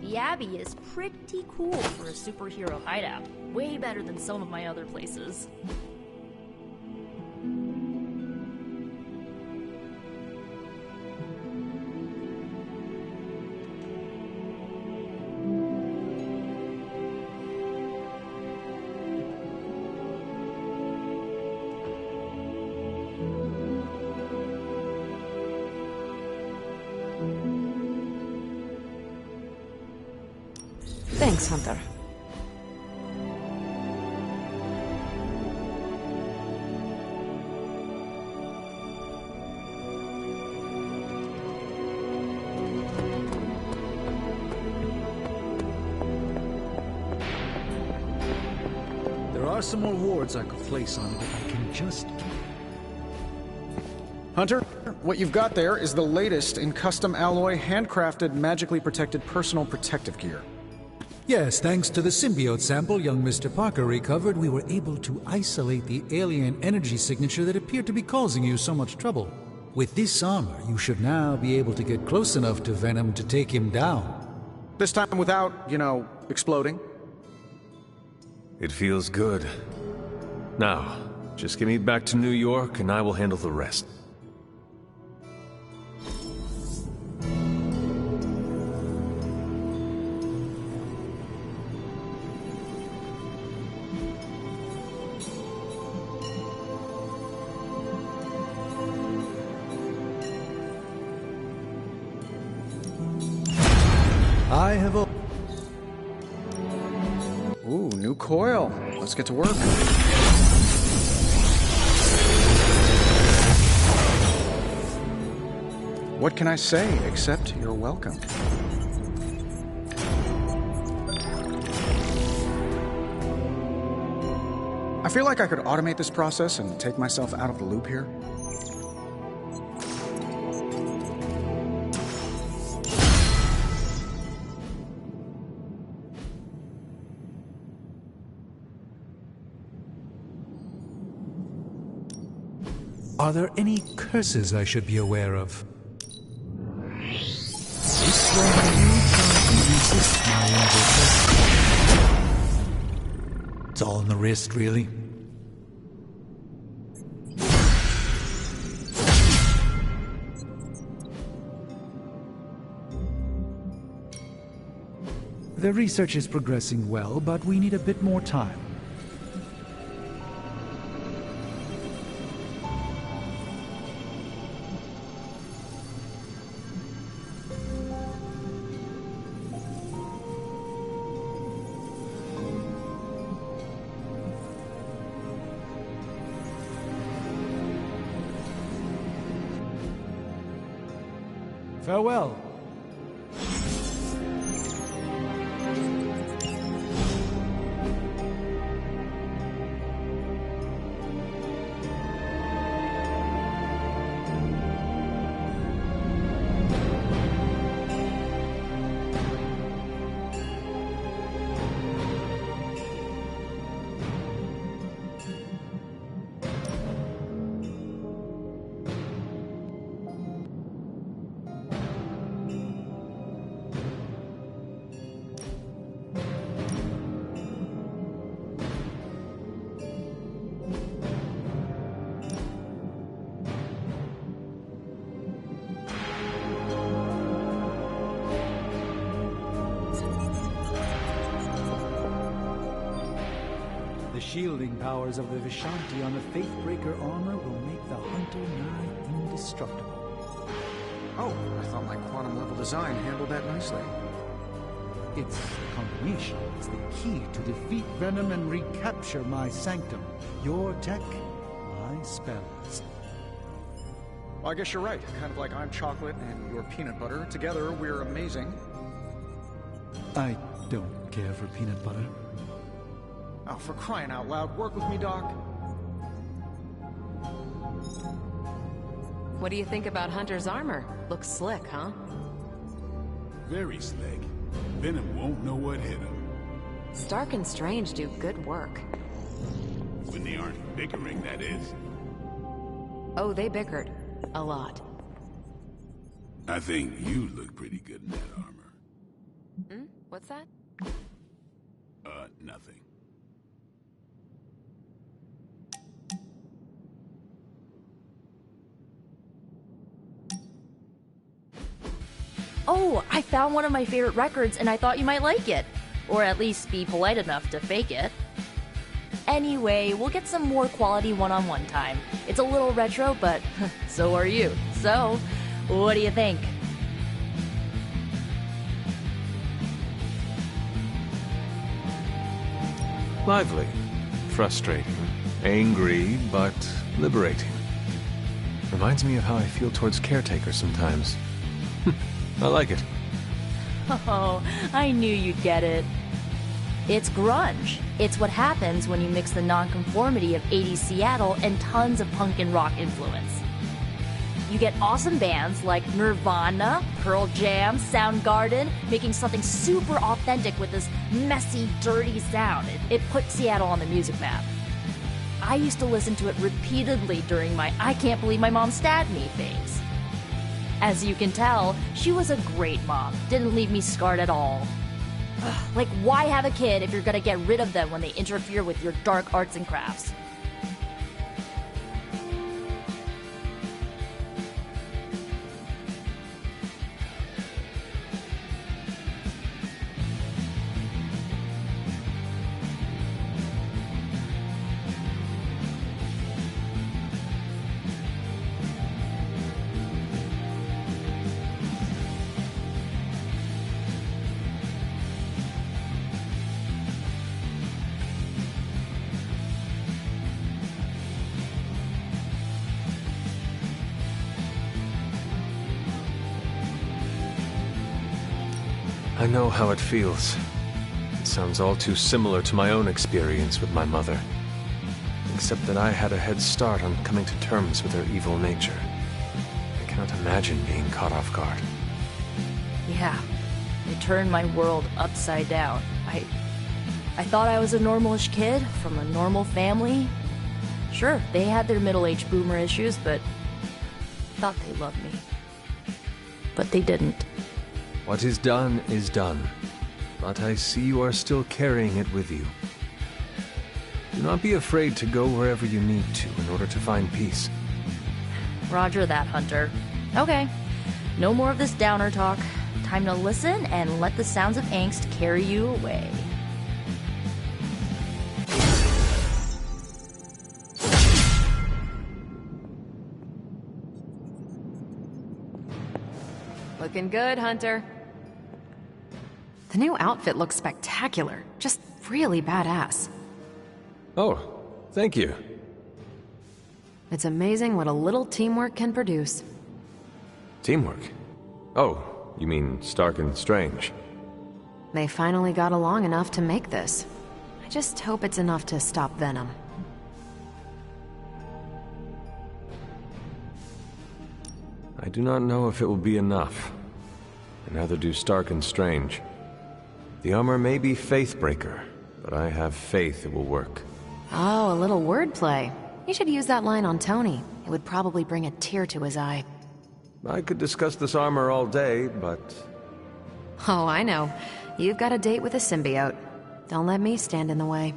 The Abbey is pretty cool for a superhero hideout. Way better than some of my other places. Thanks, Hunter. are some more wards I could place on it if I can just... Hunter, what you've got there is the latest in custom alloy, handcrafted, magically protected personal protective gear. Yes, thanks to the symbiote sample young Mr. Parker recovered, we were able to isolate the alien energy signature that appeared to be causing you so much trouble. With this armor, you should now be able to get close enough to Venom to take him down. This time without, you know, exploding. It feels good. Now, just get me back to New York and I will handle the rest. I have a... Ooh, new coil. Let's get to work. What can I say except you're welcome? I feel like I could automate this process and take myself out of the loop here. Are there any curses I should be aware of? This one resist my invocation. It's all in the wrist, really. The research is progressing well, but we need a bit more time. Farewell. The shielding powers of the Vishanti on the Faithbreaker armor will make the Hunter nigh indestructible. Oh, I thought my quantum level design handled that nicely. Its combination is the key to defeat Venom and recapture my sanctum. Your tech, my spells. Well, I guess you're right. Kind of like I'm chocolate and you're peanut butter. Together, we're amazing. I don't care for peanut butter. Oh, for crying out loud, work with me, Doc. What do you think about Hunter's armor? Looks slick, huh? Very slick. Venom won't know what hit him. Stark and Strange do good work. When they aren't bickering, that is. Oh, they bickered. A lot. I think you look pretty good in that armor. Hmm? What's that? Nothing. Oh, I found one of my favorite records and I thought you might like it. Or at least be polite enough to fake it. Anyway, we'll get some more quality one-on-one time. It's a little retro, but so are you. So, what do you think? Lively. Frustrating. Angry, but liberating. Reminds me of how I feel towards Caretaker sometimes. I like it. Oh, I knew you'd get it. It's grunge. It's what happens when you mix the nonconformity of 80s Seattle and tons of punk and rock influence. You get awesome bands like Nirvana, Pearl Jam, Soundgarden, making something super authentic with this messy, dirty sound. It put Seattle on the music map. I used to listen to it repeatedly during my I can't believe my mom stabbed me phase. As you can tell, she was a great mom, didn't leave me scarred at all. Ugh, like, why have a kid if you're gonna get rid of them when they interfere with your dark arts and crafts? I know how it feels. It sounds all too similar to my own experience with my mother. Except that I had a head start on coming to terms with her evil nature. I cannot imagine being caught off guard. Yeah, it turned my world upside down. I thought I was a normalish kid from a normal family. Sure, they had their middle-aged boomer issues, but I thought they loved me. But they didn't. What is done is done. But I see you are still carrying it with you. Do not be afraid to go wherever you need to in order to find peace. Roger that, Hunter. Okay, no more of this downer talk. Time to listen and let the sounds of angst carry you away. Looking good, Hunter. The new outfit looks spectacular. Just really badass. Oh, thank you. It's amazing what a little teamwork can produce. Teamwork? Oh, you mean Stark and Strange. They finally got along enough to make this. I just hope it's enough to stop Venom. I do not know if it will be enough. And neither do Stark and Strange. The armor may be Faithbreaker, but I have faith it will work. Oh, a little wordplay. You should use that line on Tony. It would probably bring a tear to his eye. I could discuss this armor all day, but... Oh, I know. You've got a date with a symbiote. Don't let me stand in the way.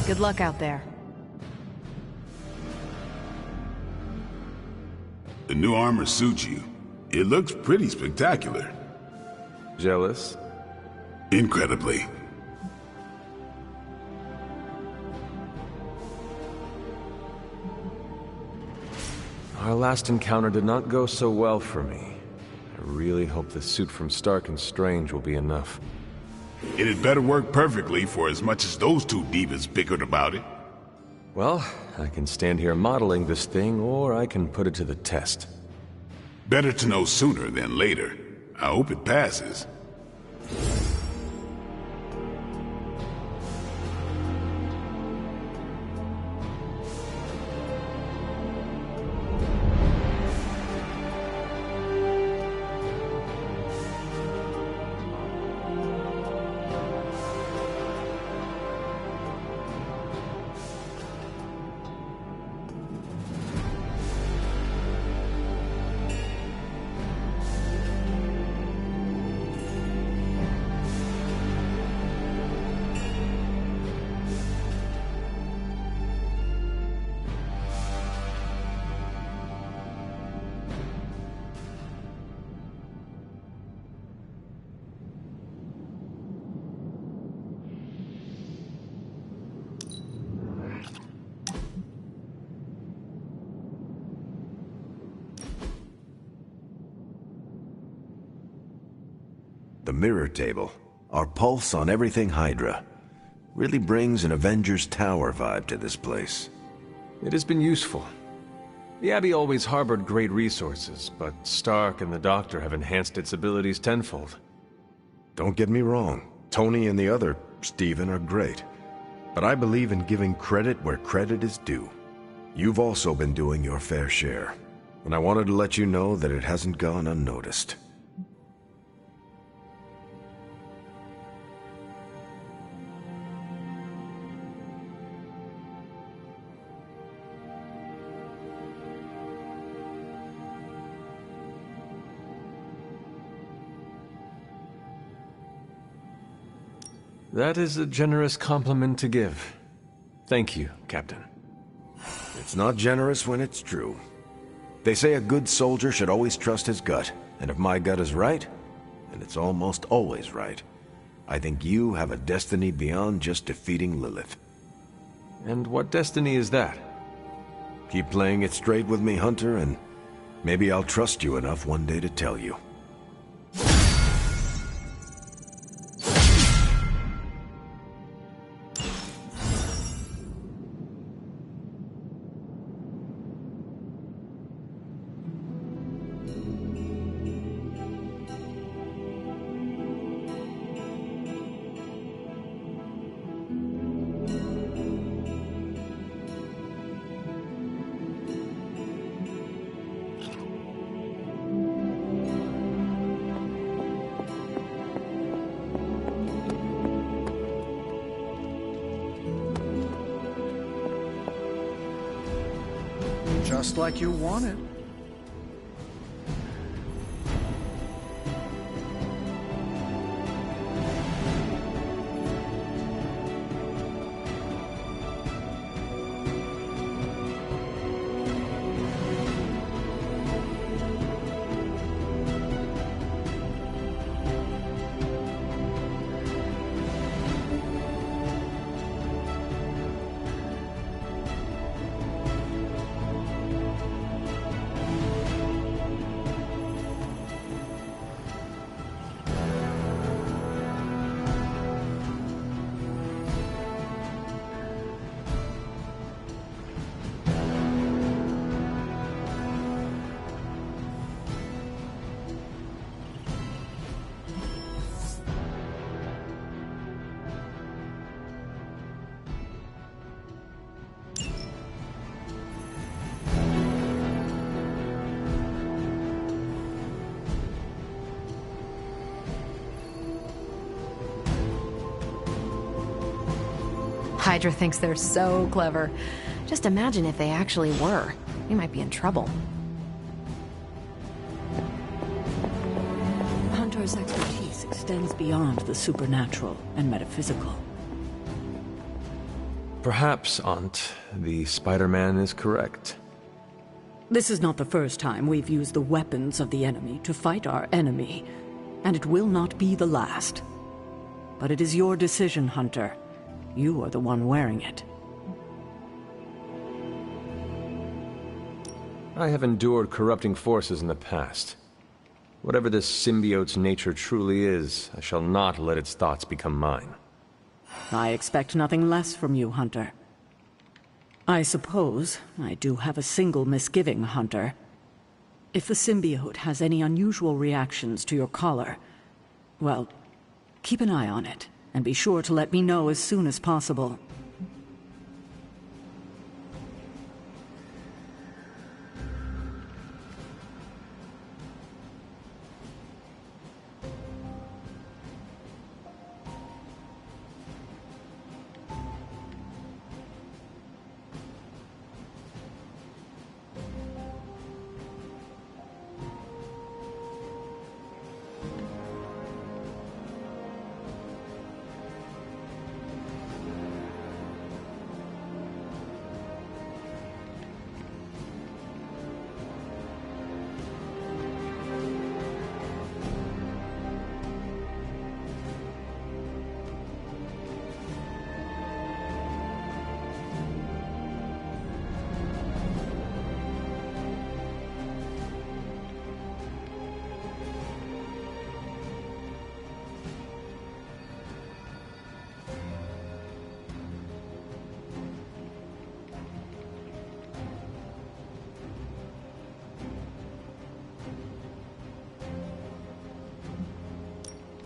Good luck out there. The new armor suits you. It looks pretty spectacular. Jealous? Incredibly. Our last encounter did not go so well for me. I really hope the suit from Stark and Strange will be enough. It had better work perfectly for as much as those two divas bickered about it. Well, I can stand here modeling this thing, or I can put it to the test. Better to know sooner than later. I hope it passes. The mirror table, our pulse on everything Hydra, really brings an Avengers Tower vibe to this place. It has been useful. The Abbey always harbored great resources, but Stark and the Doctor have enhanced its abilities tenfold. Don't get me wrong, Tony and the other Stephen are great. But I believe in giving credit where credit is due. You've also been doing your fair share, and I wanted to let you know that it hasn't gone unnoticed. That is a generous compliment to give. Thank you, Captain. It's not generous when it's true. They say a good soldier should always trust his gut, and if my gut is right, and it's almost always right, I think you have a destiny beyond just defeating Lilith. And what destiny is that? Keep playing it straight with me, Hunter, and maybe I'll trust you enough one day to tell you. Just like you wanted. Hydra thinks they're so clever. Just imagine if they actually were. We might be in trouble. Hunter's expertise extends beyond the supernatural and metaphysical. Perhaps, Aunt, the Spider-Man is correct. This is not the first time we've used the weapons of the enemy to fight our enemy, and it will not be the last. But it is your decision, Hunter. You are the one wearing it. I have endured corrupting forces in the past. Whatever this symbiote's nature truly is, I shall not let its thoughts become mine. I expect nothing less from you, Hunter. I suppose I do have a single misgiving, Hunter. If the symbiote has any unusual reactions to your collar, well, keep an eye on it. And be sure to let me know as soon as possible.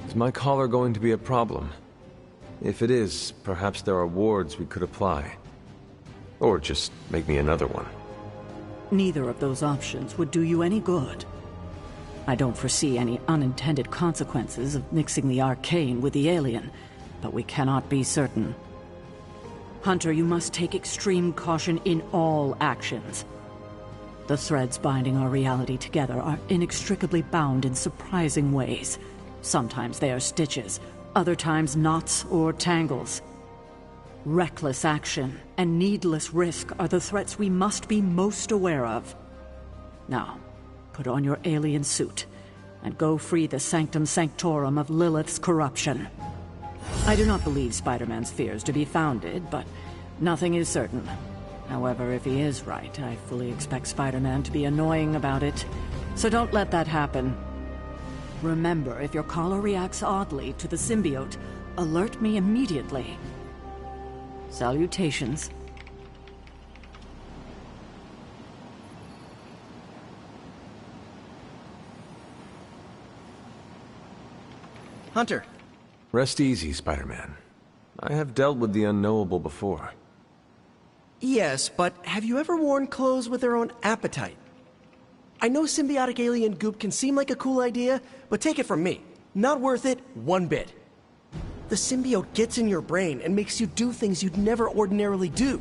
Is my collar going to be a problem? If it is, perhaps there are wards we could apply. Or just make me another one. Neither of those options would do you any good. I don't foresee any unintended consequences of mixing the arcane with the alien, but we cannot be certain. Hunter, you must take extreme caution in all actions. The threads binding our reality together are inextricably bound in surprising ways. Sometimes they are stitches, other times knots or tangles. Reckless action and needless risk are the threats we must be most aware of. Now, put on your alien suit and go free the Sanctum Sanctorum of Lilith's corruption. I do not believe Spider-Man's fears to be founded, but nothing is certain. However, if he is right, I fully expect Spider-Man to be annoying about it. So don't let that happen. Remember, if your collar reacts oddly to the symbiote, alert me immediately. Salutations. Hunter. Rest easy, Spider-Man. I have dealt with the unknowable before. Yes, but have you ever worn clothes with their own appetite? I know symbiotic alien goop can seem like a cool idea, but take it from me. Not worth it one bit. The symbiote gets in your brain and makes you do things you'd never ordinarily do.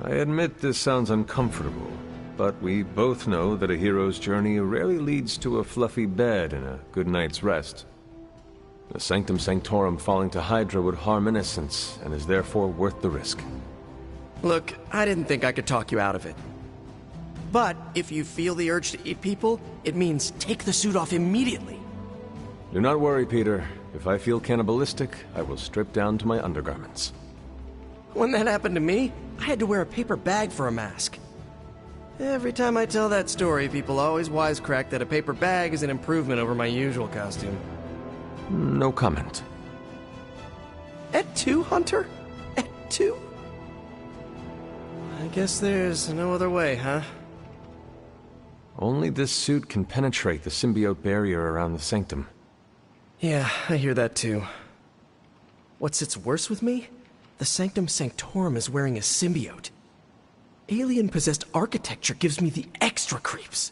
I admit this sounds uncomfortable, but we both know that a hero's journey rarely leads to a fluffy bed and a good night's rest. The Sanctum Sanctorum falling to Hydra would harm innocence, and is therefore worth the risk. Look, I didn't think I could talk you out of it. But if you feel the urge to eat people, it means take the suit off immediately. Do not worry, Peter. If I feel cannibalistic, I will strip down to my undergarments. When that happened to me, I had to wear a paper bag for a mask. Every time I tell that story, people always wisecrack that a paper bag is an improvement over my usual costume. No comment. Et tu, Hunter? Et tu? I guess there's no other way, huh? Only this suit can penetrate the symbiote barrier around the sanctum. Yeah, I hear that too. What sits worse with me? The Sanctum Sanctorum is wearing a symbiote. Alien-possessed architecture gives me the extra creeps.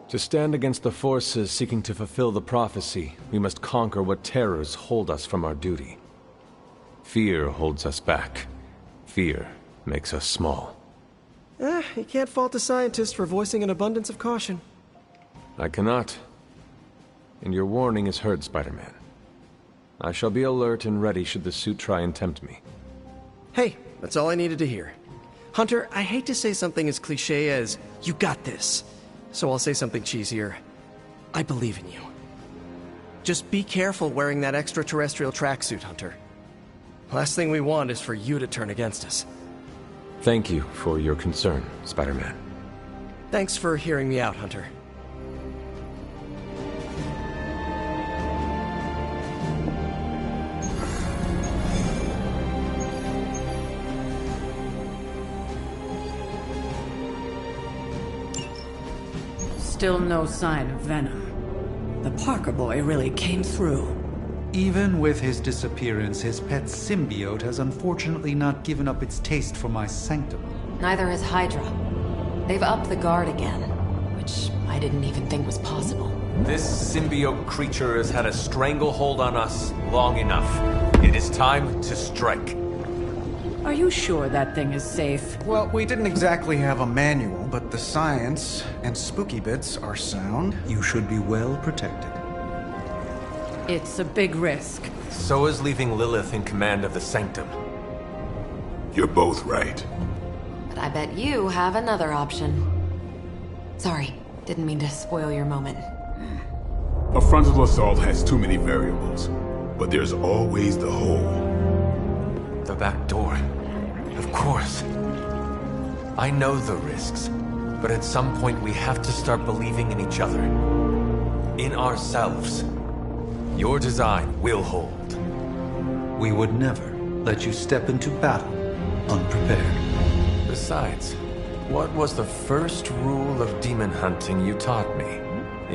To stand against the forces seeking to fulfill the prophecy, we must conquer what terrors hold us from our duty. Fear holds us back. Fear makes us small. You can't fault a scientist for voicing an abundance of caution. I cannot. And your warning is heard, Spider-Man. I shall be alert and ready should the suit try and tempt me. Hey, that's all I needed to hear. Hunter, I hate to say something as cliché as, you got this. So I'll say something cheesier. I believe in you. Just be careful wearing that extraterrestrial tracksuit, Hunter. Last thing we want is for you to turn against us. Thank you for your concern, Spider-Man. Thanks for hearing me out, Hunter. Still no sign of Venom. The Parker boy really came through. Even with his disappearance, his pet symbiote has unfortunately not given up its taste for my sanctum. Neither has Hydra. They've upped the guard again, which I didn't even think was possible. This symbiote creature has had a stranglehold on us long enough. It is time to strike. Are you sure that thing is safe? Well, we didn't exactly have a manual, but the science and spooky bits are sound. You should be well protected. It's a big risk. So is leaving Lilith in command of the Sanctum. You're both right. But I bet you have another option. Sorry, didn't mean to spoil your moment. A frontal assault has too many variables, but there's always the hole. The back door. Of course. I know the risks, but at some point we have to start believing in each other. In ourselves. Your design will hold. We would never let you step into battle unprepared. Besides, what was the first rule of demon hunting you taught me?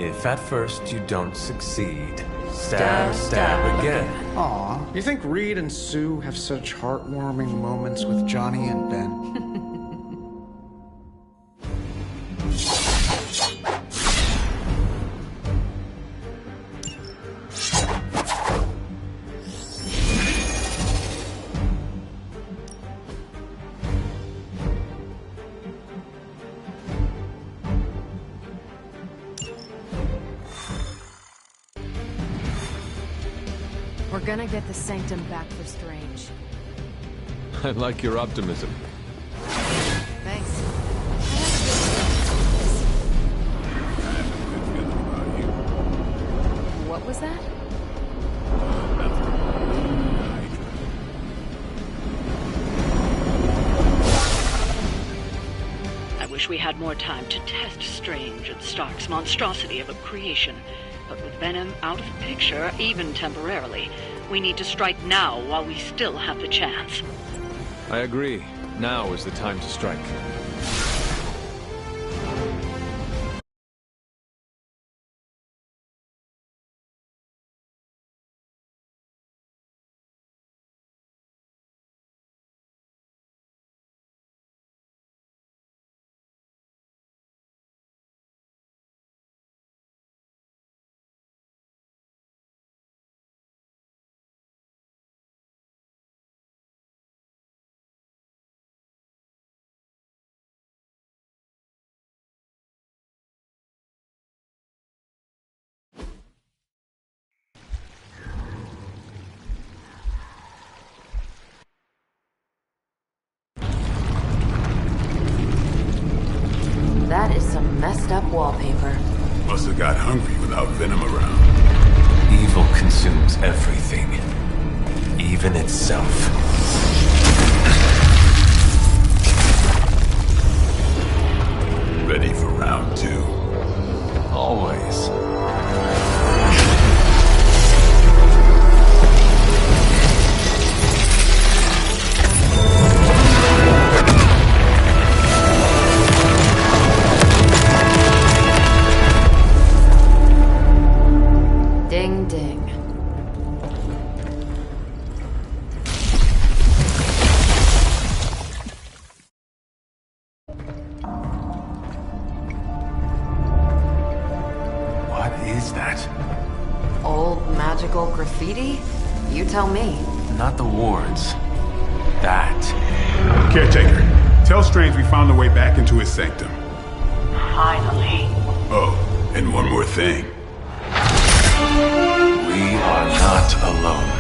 If at first you don't succeed, stab again. Aw, you think Reed and Sue have such heartwarming moments with Johnny and Ben? We're gonna get the Sanctum back for Strange. I like your optimism. Thanks. What was that? I wish we had more time to test Strange and Stark's monstrosity of a creation. But with Venom out of the picture, even temporarily, we need to strike now while we still have the chance. I agree. Now is the time to strike. That is some messed up wallpaper. Must have got hungry without Venom around. Evil consumes everything. Even itself. Ready for round two? Always. Ding ding. What is that? Old magical graffiti? You tell me. Not the wards. That. Caretaker, tell Strange we found the way back into his sanctum. Finally. Oh, and one more thing. We are not alone.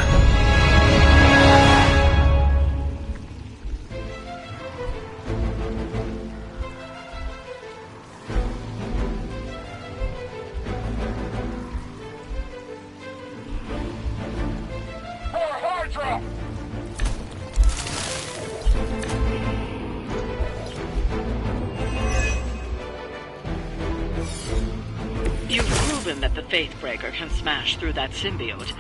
You've proven that the Faithbreaker can smash through that symbiote.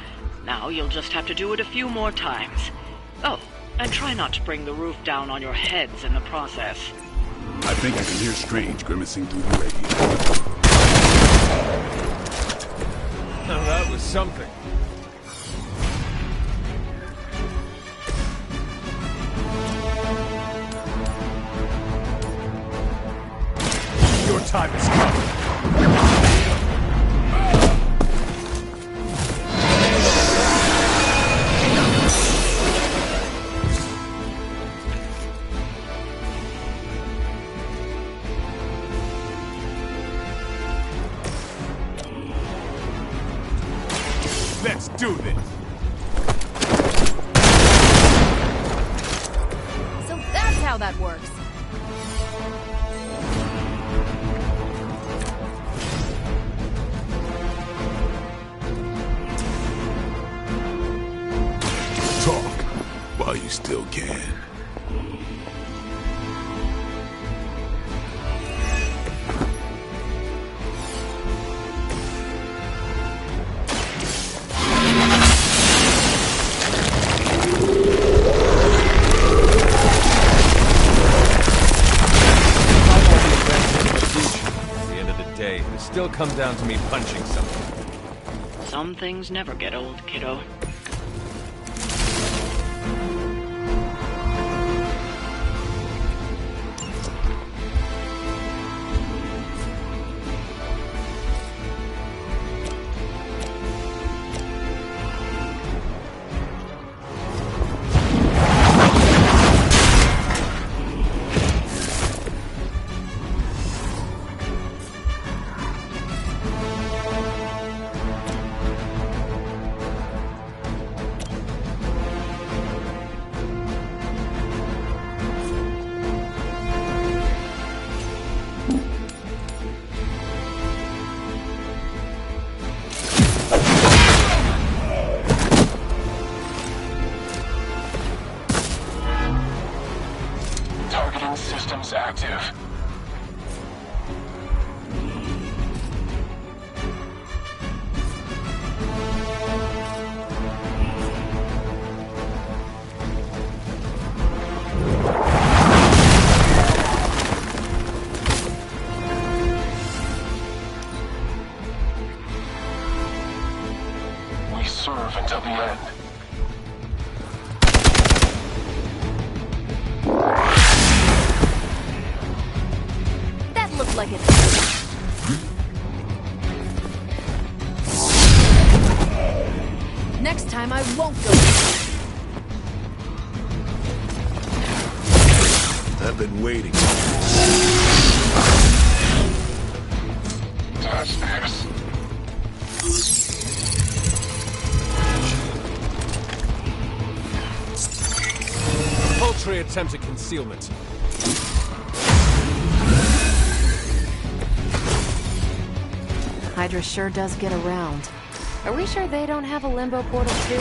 Now you'll just have to do it a few more times. Oh, and try not to bring the roof down on your heads in the process. I think I can hear Strange grimacing through the radio. Now that was something. Your time has come. Let's do this! So that's how that works. Talk while you still can. Still come down to me punching something. Some things never get old, kiddo. Systems active. We serve until the end. Looked like it. Next time I won't go. I've been waiting. Touch this. Paltry attempt at concealment. Hydra sure does get around. Are we sure they don't have a limbo portal too?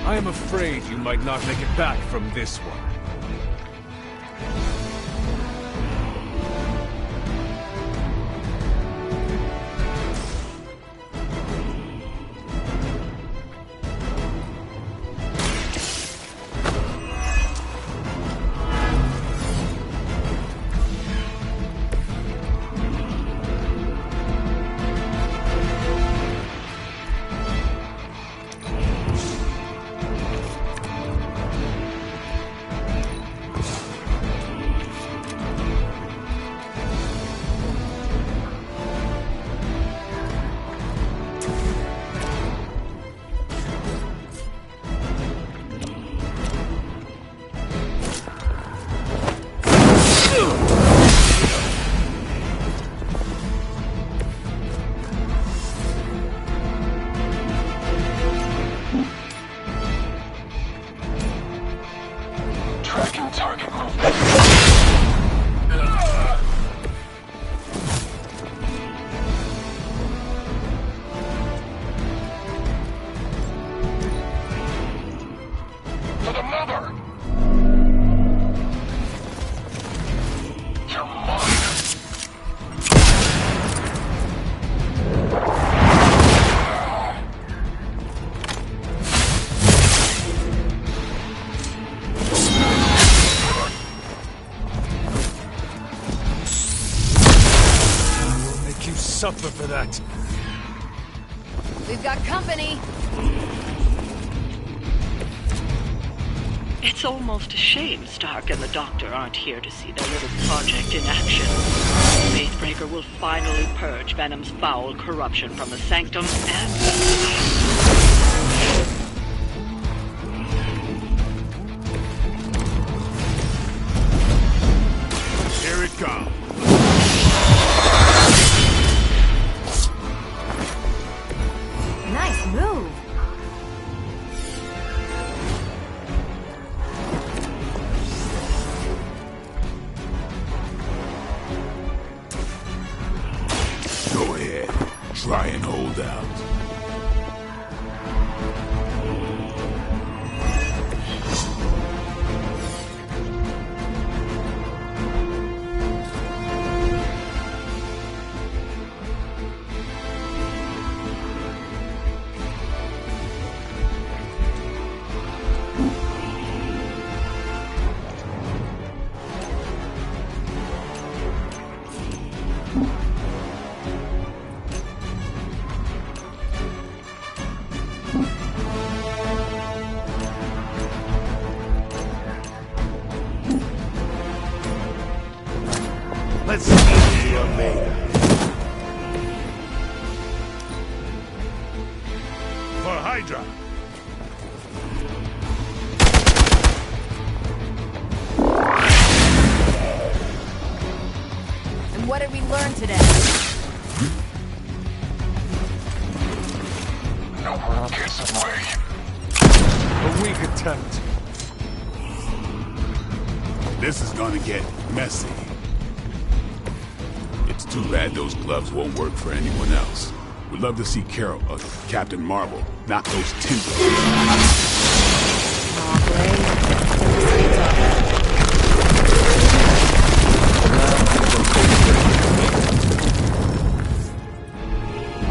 I am afraid you might not make it back from this one. suffer for that. We've got company. It's almost a shame Stark and the Doctor aren't here to see their little project in action. Faithbreaker will finally purge Venom's foul corruption from the Sanctum and... Here it comes. Nice move. Go ahead. Try and hold out. Let's see what you're made of. For Hydra. And what did we learn today? No one gets away. A weak attempt. This is gonna get messy. It's too bad those gloves won't work for anyone else. We'd love to see Carol, Captain Marvel, knock those timbers.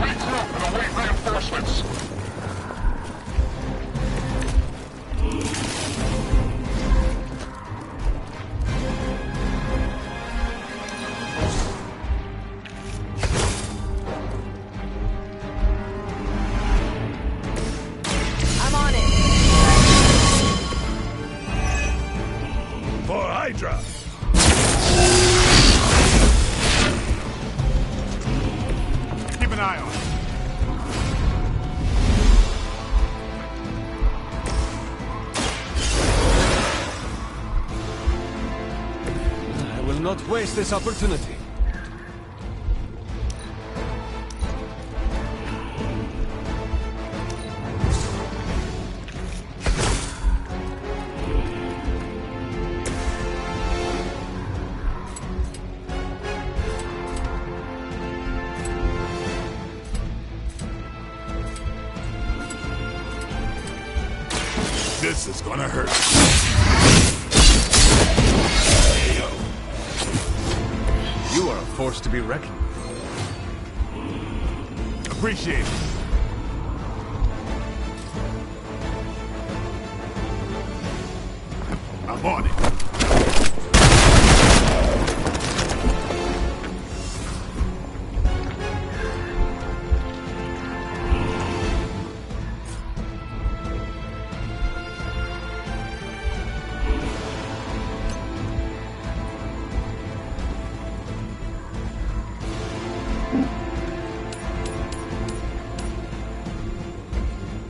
Regroup and await reinforcements. I'm on it. For Hydra. Keep an eye on it. I will not waste this opportunity. This is gonna hurt. You are a force to be reckoned with. Appreciate it. I'm on it.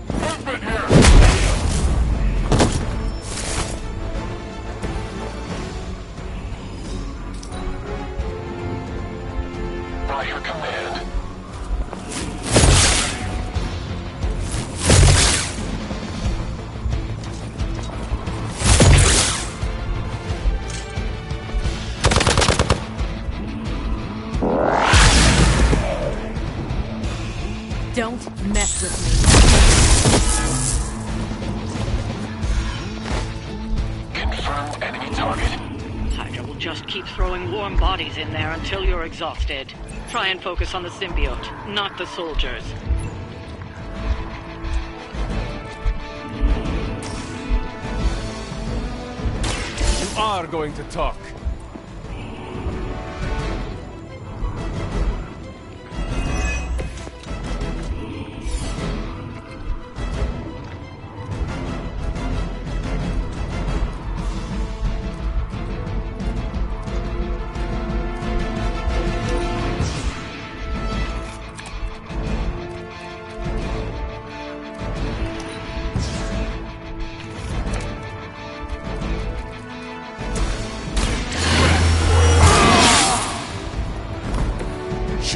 Movement here. By your command. Don't mess with me. Confirmed enemy target. Hydra will just keep throwing warm bodies in there until you're exhausted. Try and focus on the symbiote, not the soldiers. You are going to talk.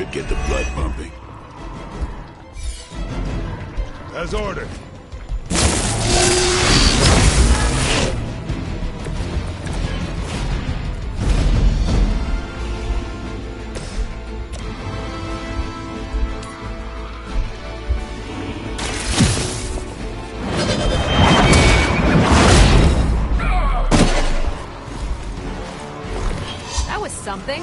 should get the blood pumping. As ordered. That was something.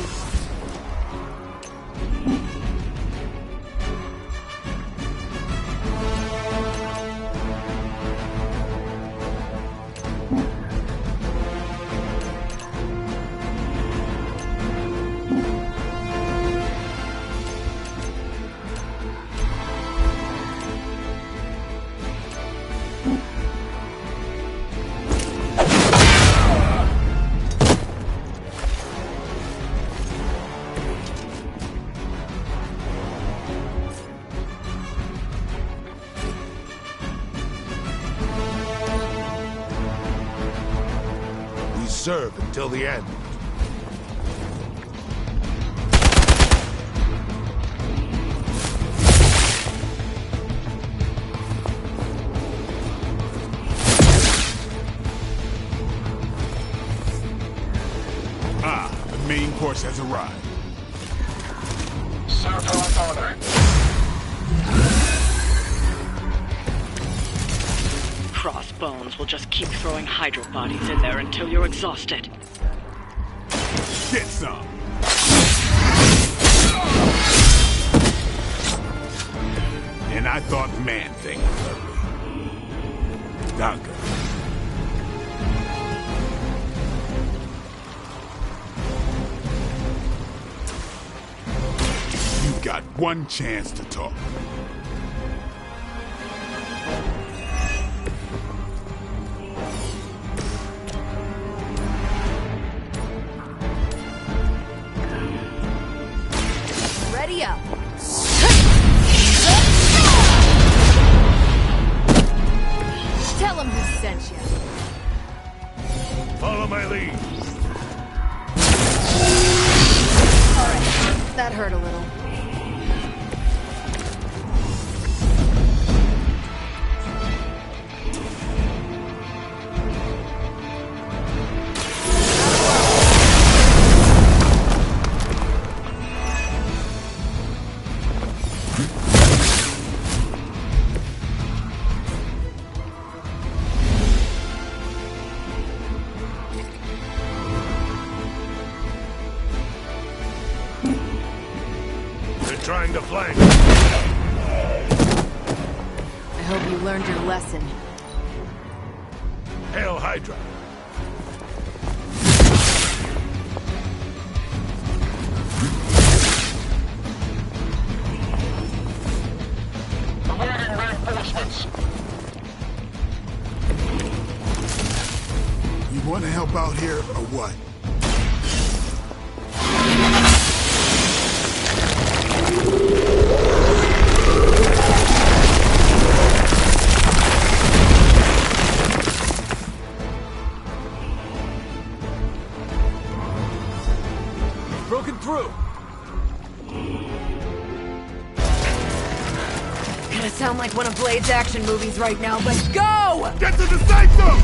Serve until the end. The main course has arrived. Serve with honor. Crossbones will just keep throwing Hydra bodies in there until you're exhausted. Get some. And I thought Man-Thing was ugly. Danke. You've got one chance to talk. Ready up. Tell him who sent you. Follow my lead. Alright, that hurt a little. Trying to flank. I hope you learned your lesson. Hail Hydra. Awaiting reinforcements. You want to help out here or what? Broken through. Gonna sound like one of Blade's action movies right now, but go! Get to the sanctum!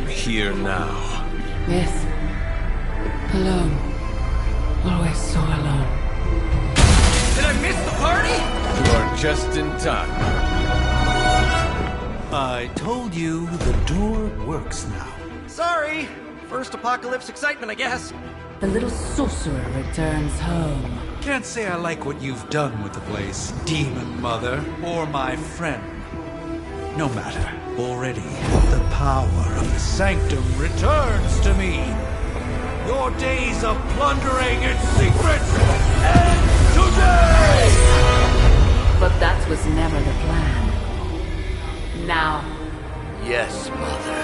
Here now. Yes. Alone. Always so alone. Did I miss the party? You are just in time. I told you the door works now. Sorry! First apocalypse excitement, I guess. The little sorcerer returns home. Can't say I like what you've done with the place, Demon Mother, or my friend. No matter. Already, the power of the Sanctum returns to me. Your days of plundering its secrets end today! But that was never the plan. Now. Yes, Mother.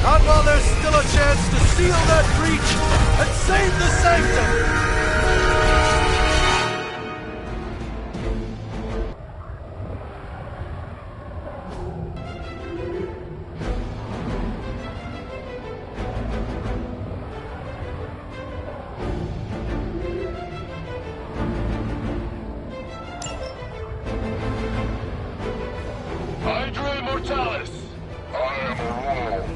Not while there's still a chance to seal that breach and save the Sanctum! Hydra Immortalis! I am Aurora.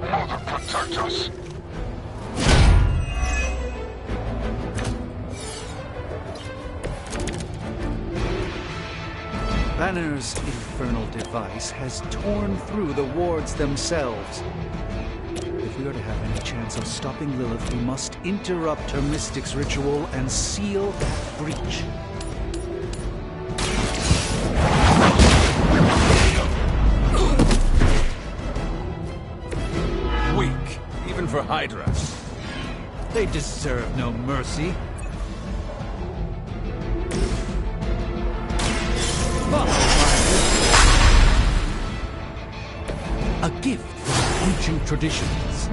Mother, protect us! Banner's infernal device has torn through the wards themselves. If we are to have any chance of stopping Lilith, we must interrupt her mystic's ritual and seal that breach. Weak, even for Hydra. They deserve no mercy. A gift from ancient traditions.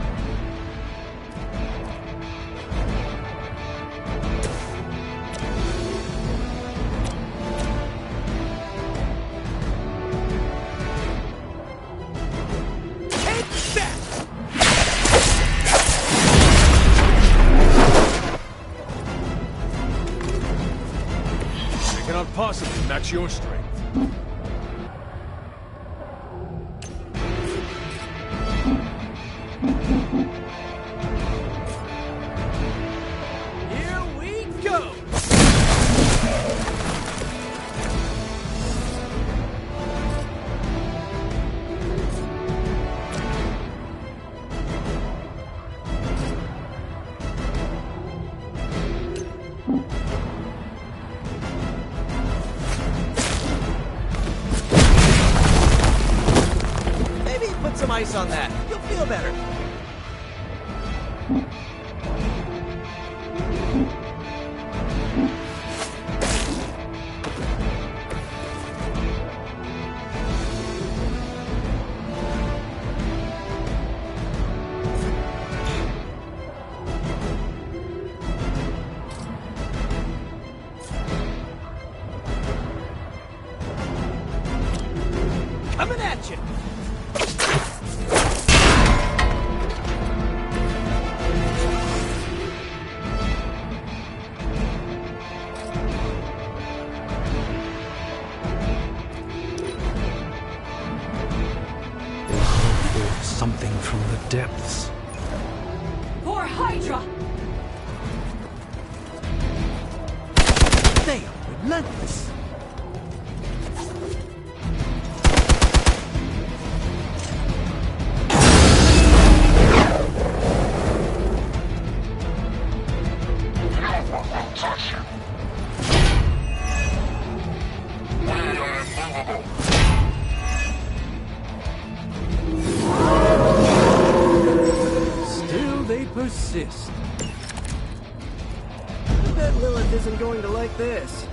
They cannot possibly match your strength. Here we go! Maybe put some ice on that. You'll feel better. Coming at you! Something from the depths. For Hydra! They are relentless. Touch you. We are immovable. Still they persist. I bet Lilith isn't going to like this.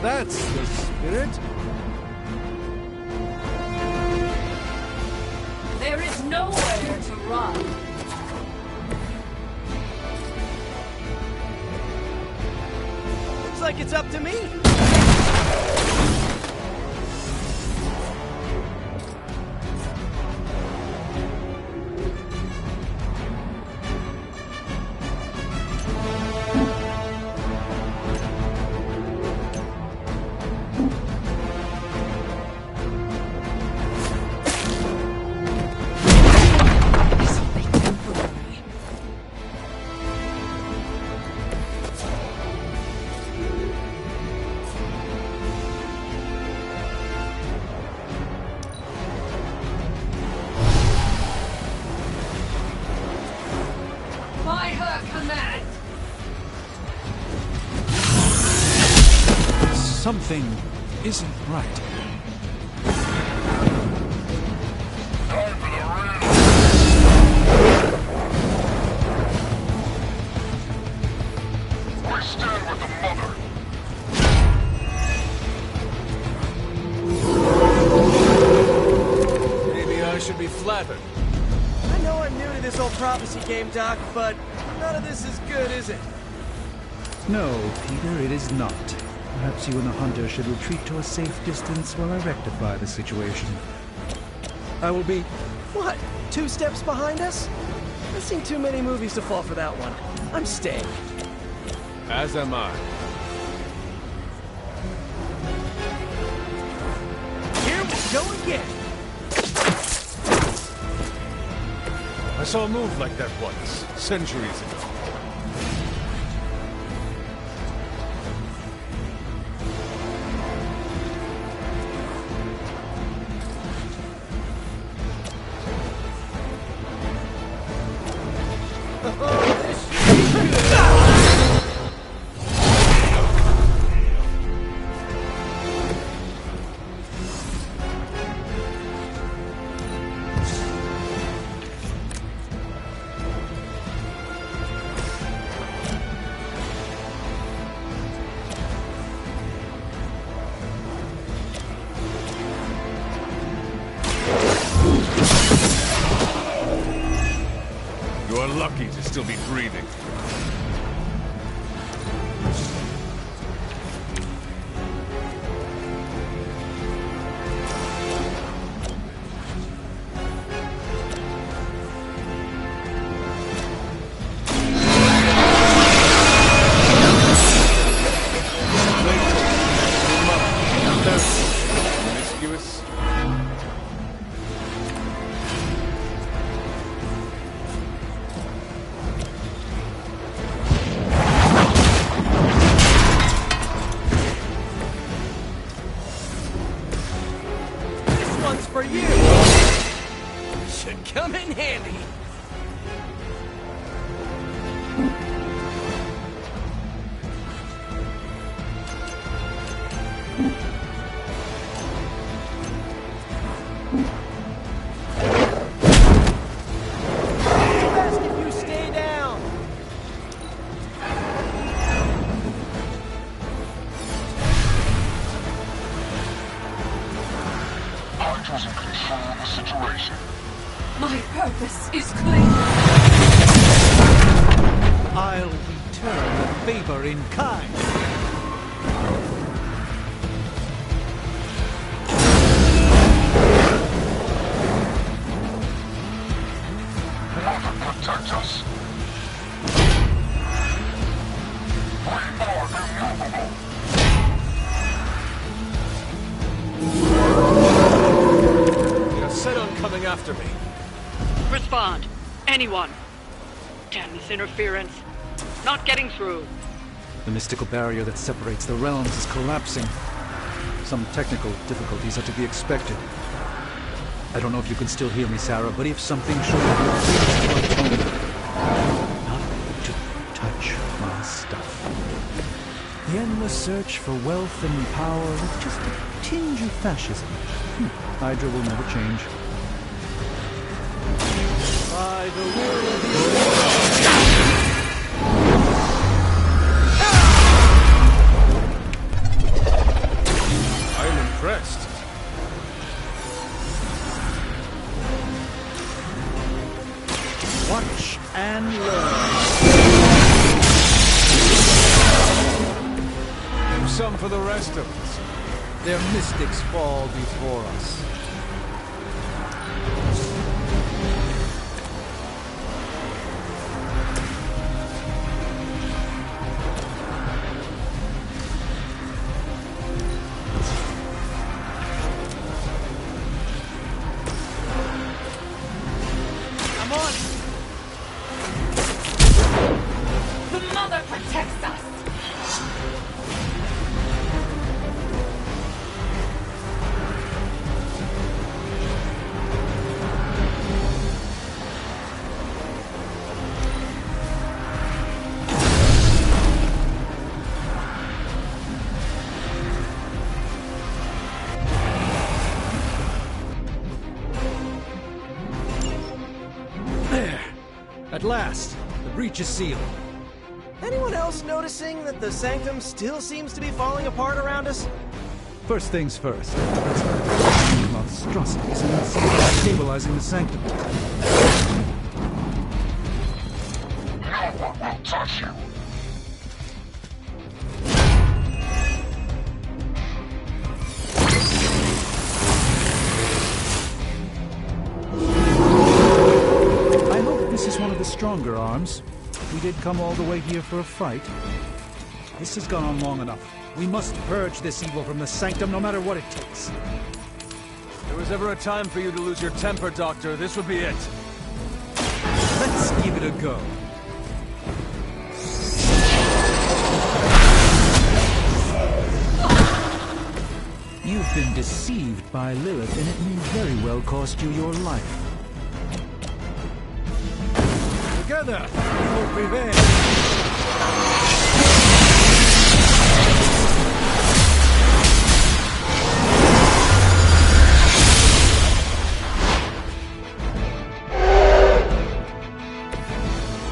That's the spirit. There is nowhere to run. Looks like it's up to me. By her command. Something isn't right. We stand with the mother. Maybe I should be flattered. I know I'm new to this old prophecy game, Doc, but none of this is good, is it? No, Peter, it is not. Perhaps you and the hunter should retreat to a safe distance while I rectify the situation. I will be... What? 2 steps behind us? I've seen too many movies to fall for that one. I'm staying. As am I. Here we go again. I saw a move like that once, centuries ago. You are lucky to still be breathing. Promiscuous. This one's for you. Should come in handy. Best if you stay down. Hydra's in control of the situation. My purpose is clear. I'll return the favor in kind. Mother, protect us. We are immovable. They are set on coming after me. Respond. Anyone. Damn this interference. Not getting through. The mystical barrier that separates the realms is collapsing. Some technical difficulties are to be expected. I don't know if you can still hear me, Sarah, but if something should happen, not to touch my stuff. The endless search for wealth and power with just a tinge of fascism. Hydra will never change. By the will of the and learn. Some for the rest of us. Their mystics fall before us. I'm on! The Mother protects us! At last, the breach is sealed. Anyone else noticing that the Sanctum still seems to be falling apart around us? First things first. Let's start with monstrosities and then see about stabilizing the Sanctum. No one will touch you. This is one of the stronger arms. We did come all the way here for a fight. This has gone on long enough. We must purge this evil from the Sanctum, no matter what it takes. If there was ever a time for you to lose your temper, Doctor, this would be it. Let's give it a go. You've been deceived by Lilith, and it may very well cost you your life. Together, we will prevail.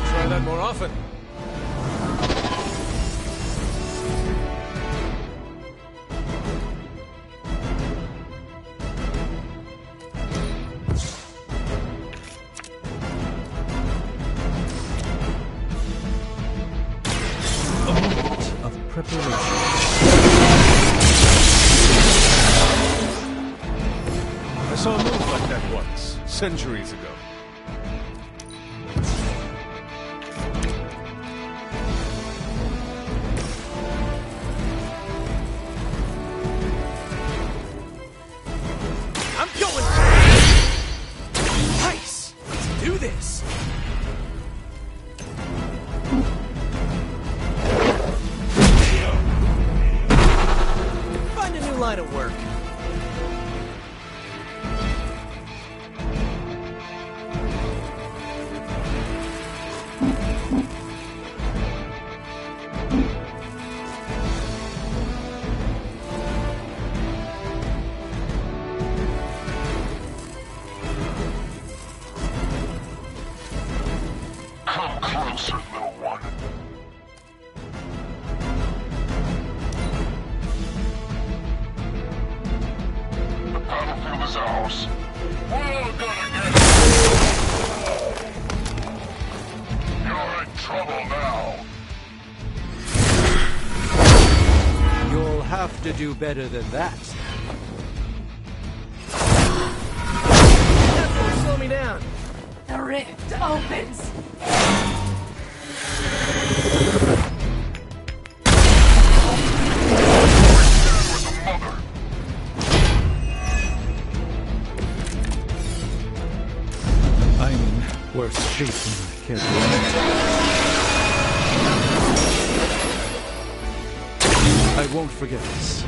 Try that more often. I saw a move like that once, centuries ago. I'm going! Nice! Let's do this! Find a new line of work. Come closer, little one. The battlefield is ours. We're gonna get it. You're in trouble now. You'll have to do better than that. That's gonna slow me down. The rift opens! I'm in worse shape than I care to admit. I won't forget this.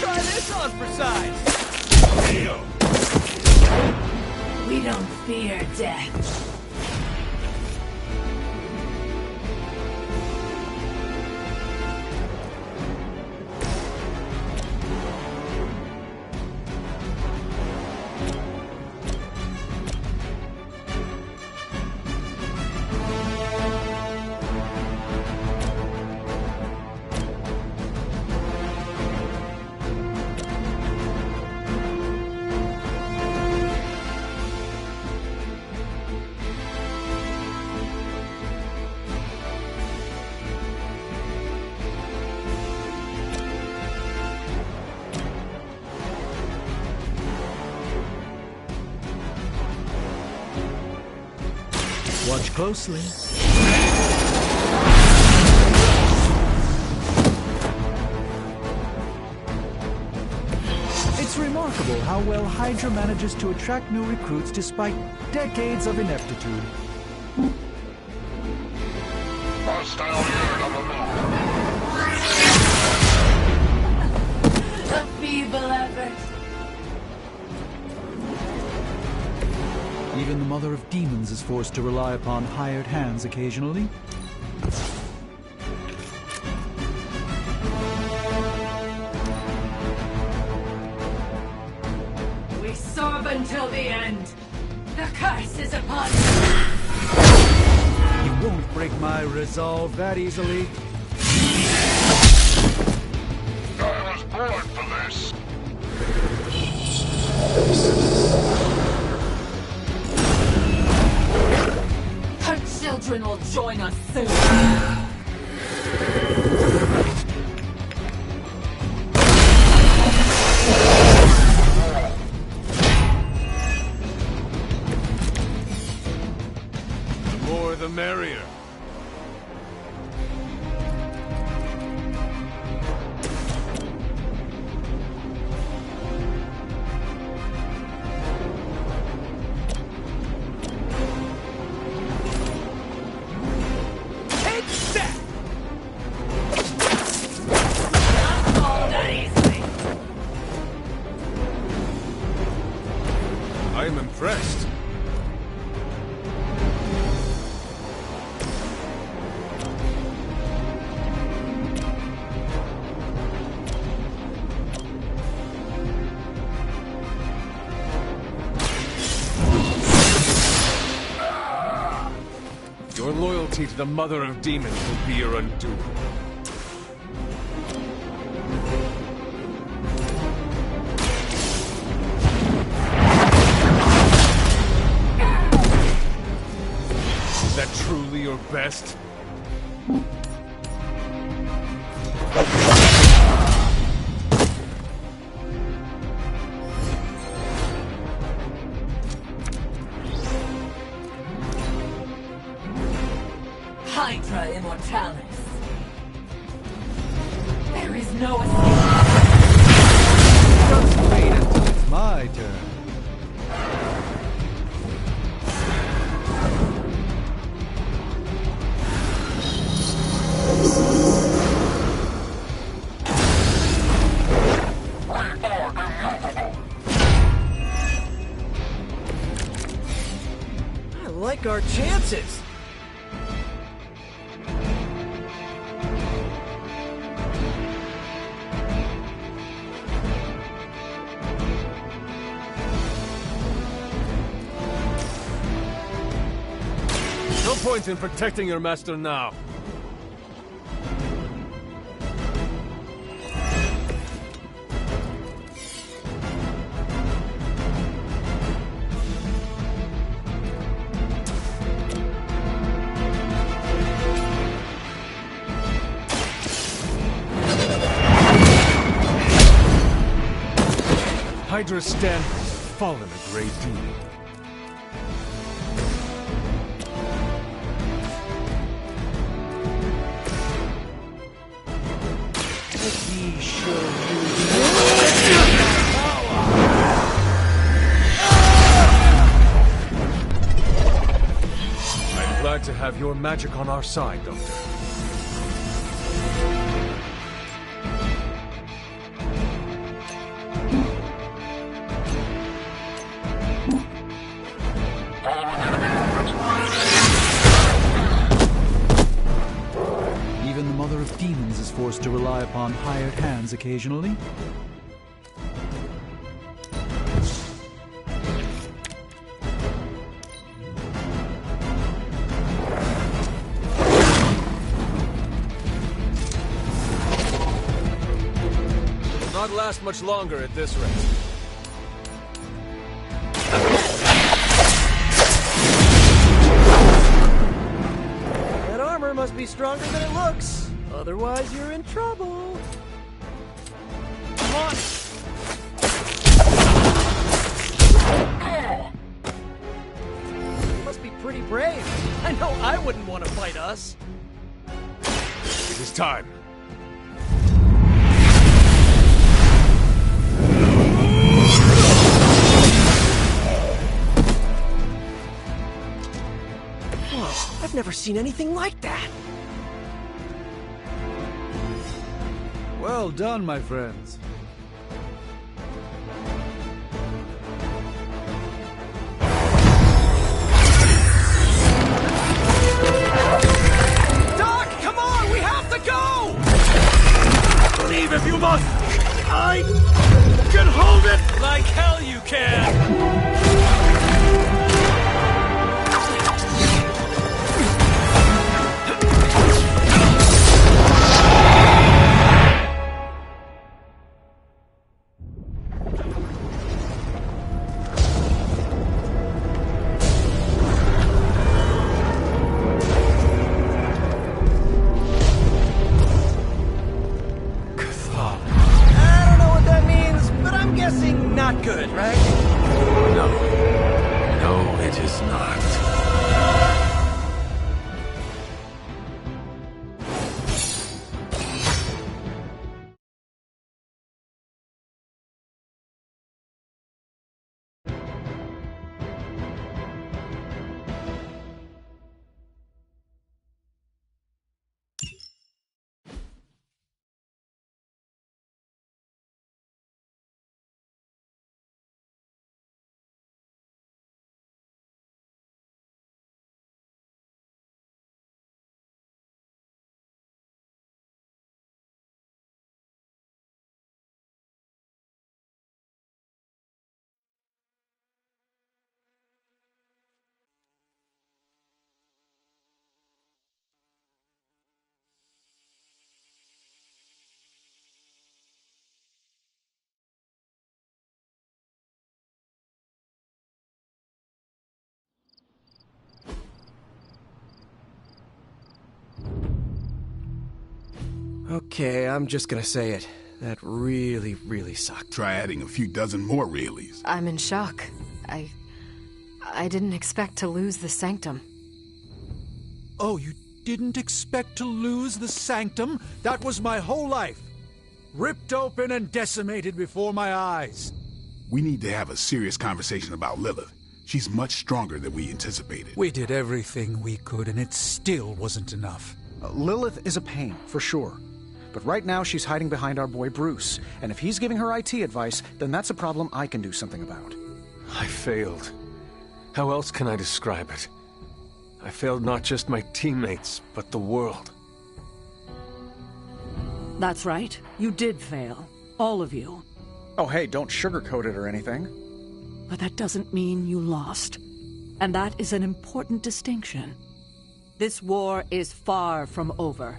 Try this on for size! We don't fear death. Watch closely. It's remarkable how well Hydra manages to attract new recruits despite decades of ineptitude. A feeble effort. Even the Mother of Demons is forced to rely upon hired hands occasionally. We serve until the end. The curse is upon us. You won't break my resolve that easily. I was born for this. Her children will join us soon. The more the merrier. Take that! Not all that easily. I am impressed. Your loyalty to the Mother of Demons will be your undoing. Is that truly your best? Hydra Immortalis. There is no escape. Just wait until it's my turn. I like our chances. No point in protecting your master now. Hydra's stand has fallen a great deal. Let me show you. I'm glad to have your magic on our side, Doctor. Even the Mother of Demons is forced to rely upon hired hands occasionally. Will not last much longer at this rate. That armor must be stronger than it looks. Otherwise, you're in trouble. Come on! Must be pretty brave. wouldn't want to fight us. It is time. Whoa, I've never seen anything like that. Well done, my friends. Doc, come on! We have to go! Leave if you must! I can hold it! Like hell you can! Not good, right? No. No, it is not. Okay, I'm just gonna say it. That really, really sucked. Try adding a few dozen more reallys. I'm in shock. I didn't expect to lose the Sanctum. Oh, you didn't expect to lose the Sanctum? That was my whole life. Ripped open and decimated before my eyes. We need to have a serious conversation about Lilith. She's much stronger than we anticipated. We did everything we could, and it still wasn't enough. Lilith is a pain, for sure. But right now she's hiding behind our boy Bruce, and if he's giving her IT advice, then that's a problem I can do something about. I failed. How else can I describe it? I failed not just my teammates, but the world. That's right. You did fail. All of you. Oh hey, don't sugarcoat it or anything. But that doesn't mean you lost. And that is an important distinction. This war is far from over.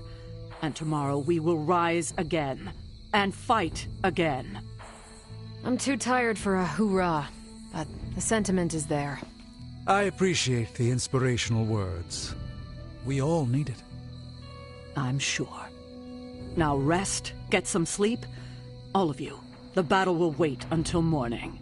And tomorrow we will rise again. And fight again. I'm too tired for a hoorah, but the sentiment is there. I appreciate the inspirational words. We all need it. I'm sure. Now rest, get some sleep. All of you. The battle will wait until morning.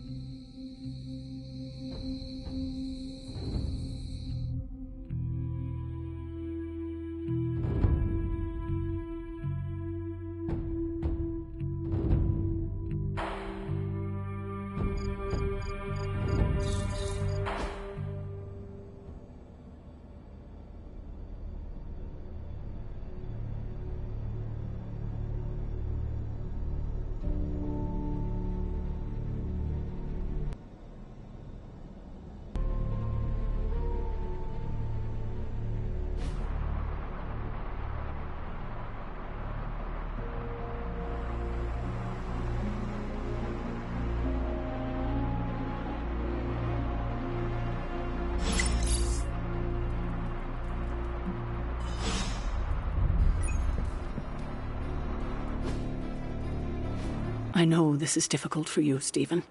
I know this is difficult for you, Stephen,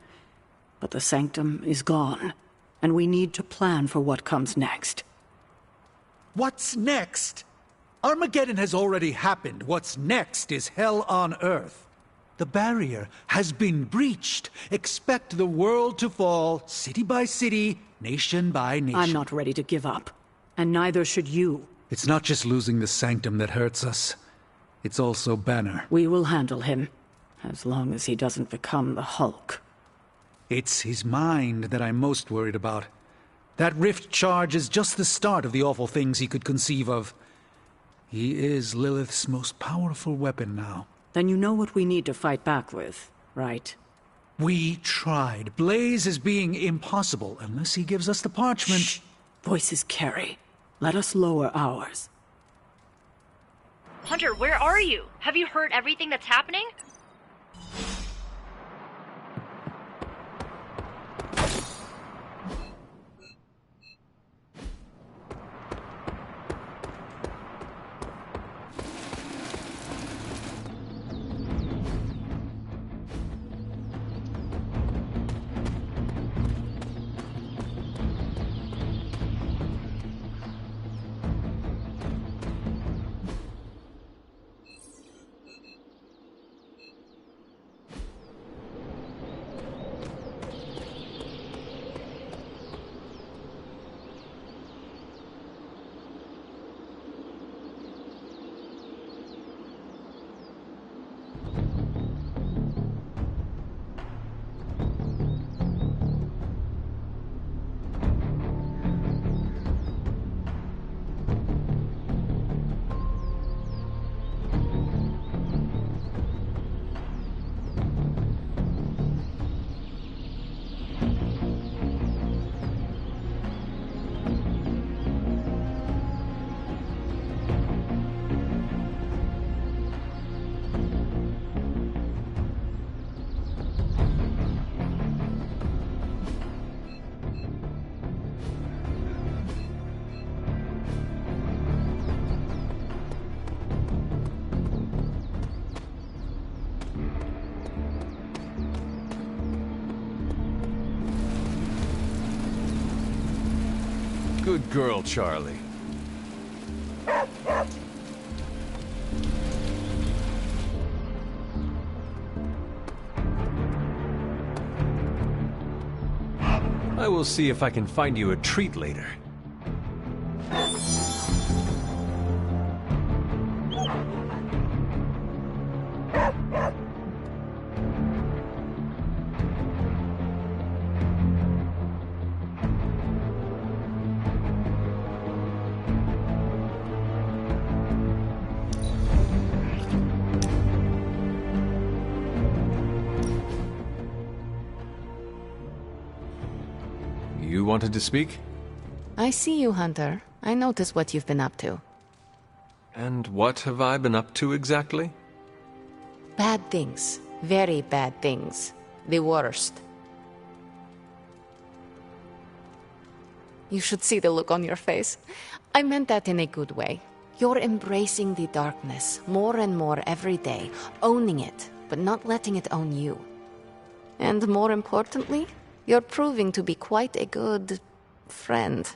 but the Sanctum is gone, and we need to plan for what comes next. What's next? Armageddon has already happened. What's next is hell on Earth. The barrier has been breached. Expect the world to fall, city by city, nation by nation. I'm not ready to give up. And neither should you. It's not just losing the Sanctum that hurts us. It's also Banner. We will handle him, as long as he doesn't become the Hulk. It's his mind that I'm most worried about. That rift charge is just the start of the awful things he could conceive of. He is Lilith's most powerful weapon now. Then you know what we need to fight back with, right? We tried. Blaze is being impossible unless he gives us the parchment. Shh. Voices carry. Let us lower ours. Hunter, where are you? Have you heard everything that's happening? Good girl, Charlie. I will see if I can find you a treat later. You wanted to speak? I see you, Hunter. I notice what you've been up to. And what have I been up to exactly? Bad things. Very bad things. The worst. You should see the look on your face. I meant that in a good way. You're embracing the darkness more and more every day, owning it, but not letting it own you. And more importantly, you're proving to be quite a good friend.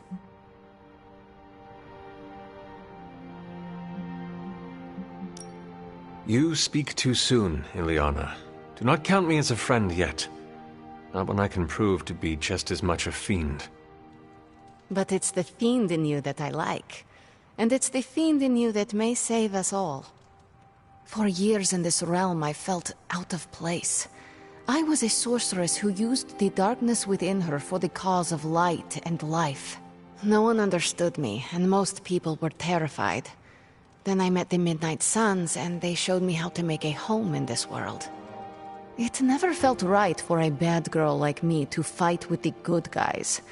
You speak too soon, Illyana. Do not count me as a friend yet. Not when I can prove to be just as much a fiend. But it's the fiend in you that I like. And it's the fiend in you that may save us all. For years in this realm, I felt out of place. I was a sorceress who used the darkness within her for the cause of light and life. No one understood me, and most people were terrified. Then I met the Midnight Suns, and they showed me how to make a home in this world. It never felt right for a bad girl like me to fight with the good guys.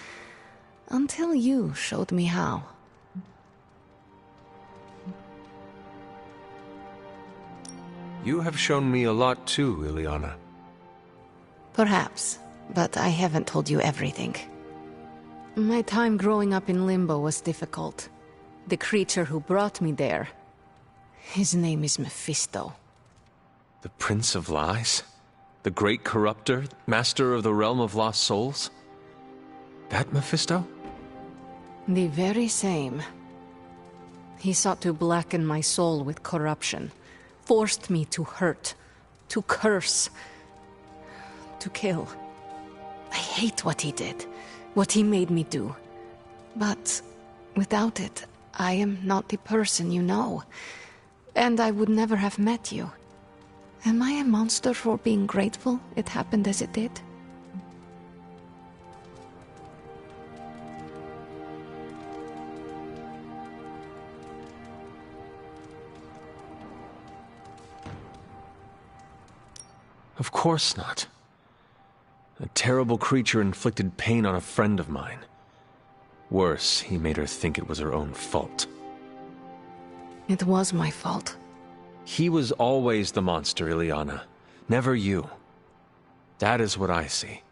Until you showed me how. You have shown me a lot too, Illyana. Perhaps, but I haven't told you everything. My time growing up in Limbo was difficult. The creature who brought me there, his name is Mephisto. The Prince of Lies? The Great Corruptor? Master of the Realm of Lost Souls? That Mephisto? The very same. He sought to blacken my soul with corruption, forced me to hurt, to curse, to kill. I hate what he did, what he made me do. But Without it, I am not the person you know. And I would never have met you. Am I a monster for being grateful it happened as it did? Of course not. A terrible creature inflicted pain on a friend of mine. Worse, he made her think it was her own fault. It was my fault. He was always the monster, Illyana. Never you. That is what I see.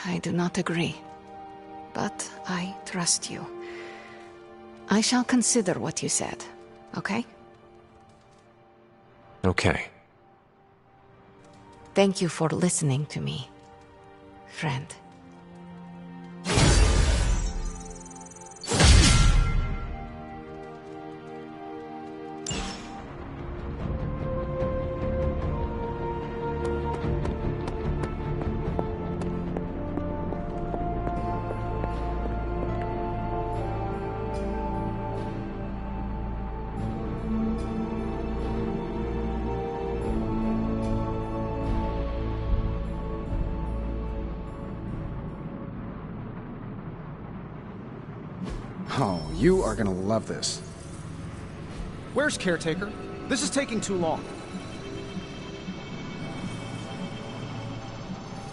I do not agree. But I trust you. I shall consider what you said, okay? Okay. Thank you for listening to me, friend. Oh, you are gonna love this. Where's Caretaker? This is taking too long.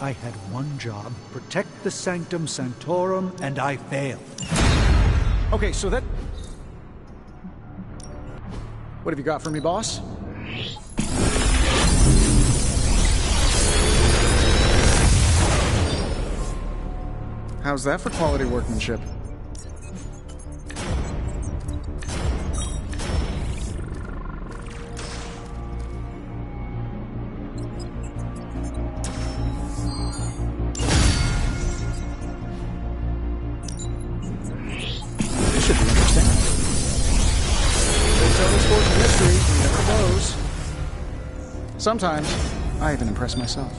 I had one job, protect the Sanctum Sanctorum, and I failed. Okay, so that... What have you got for me, boss? How's that for quality workmanship? Sometimes, I even impress myself.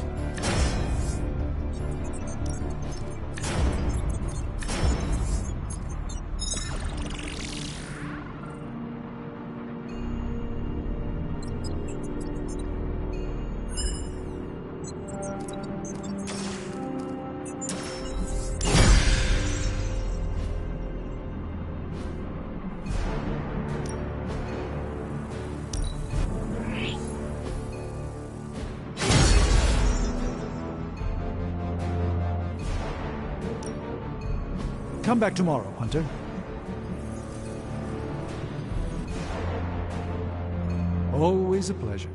Come back tomorrow, Hunter. Always a pleasure.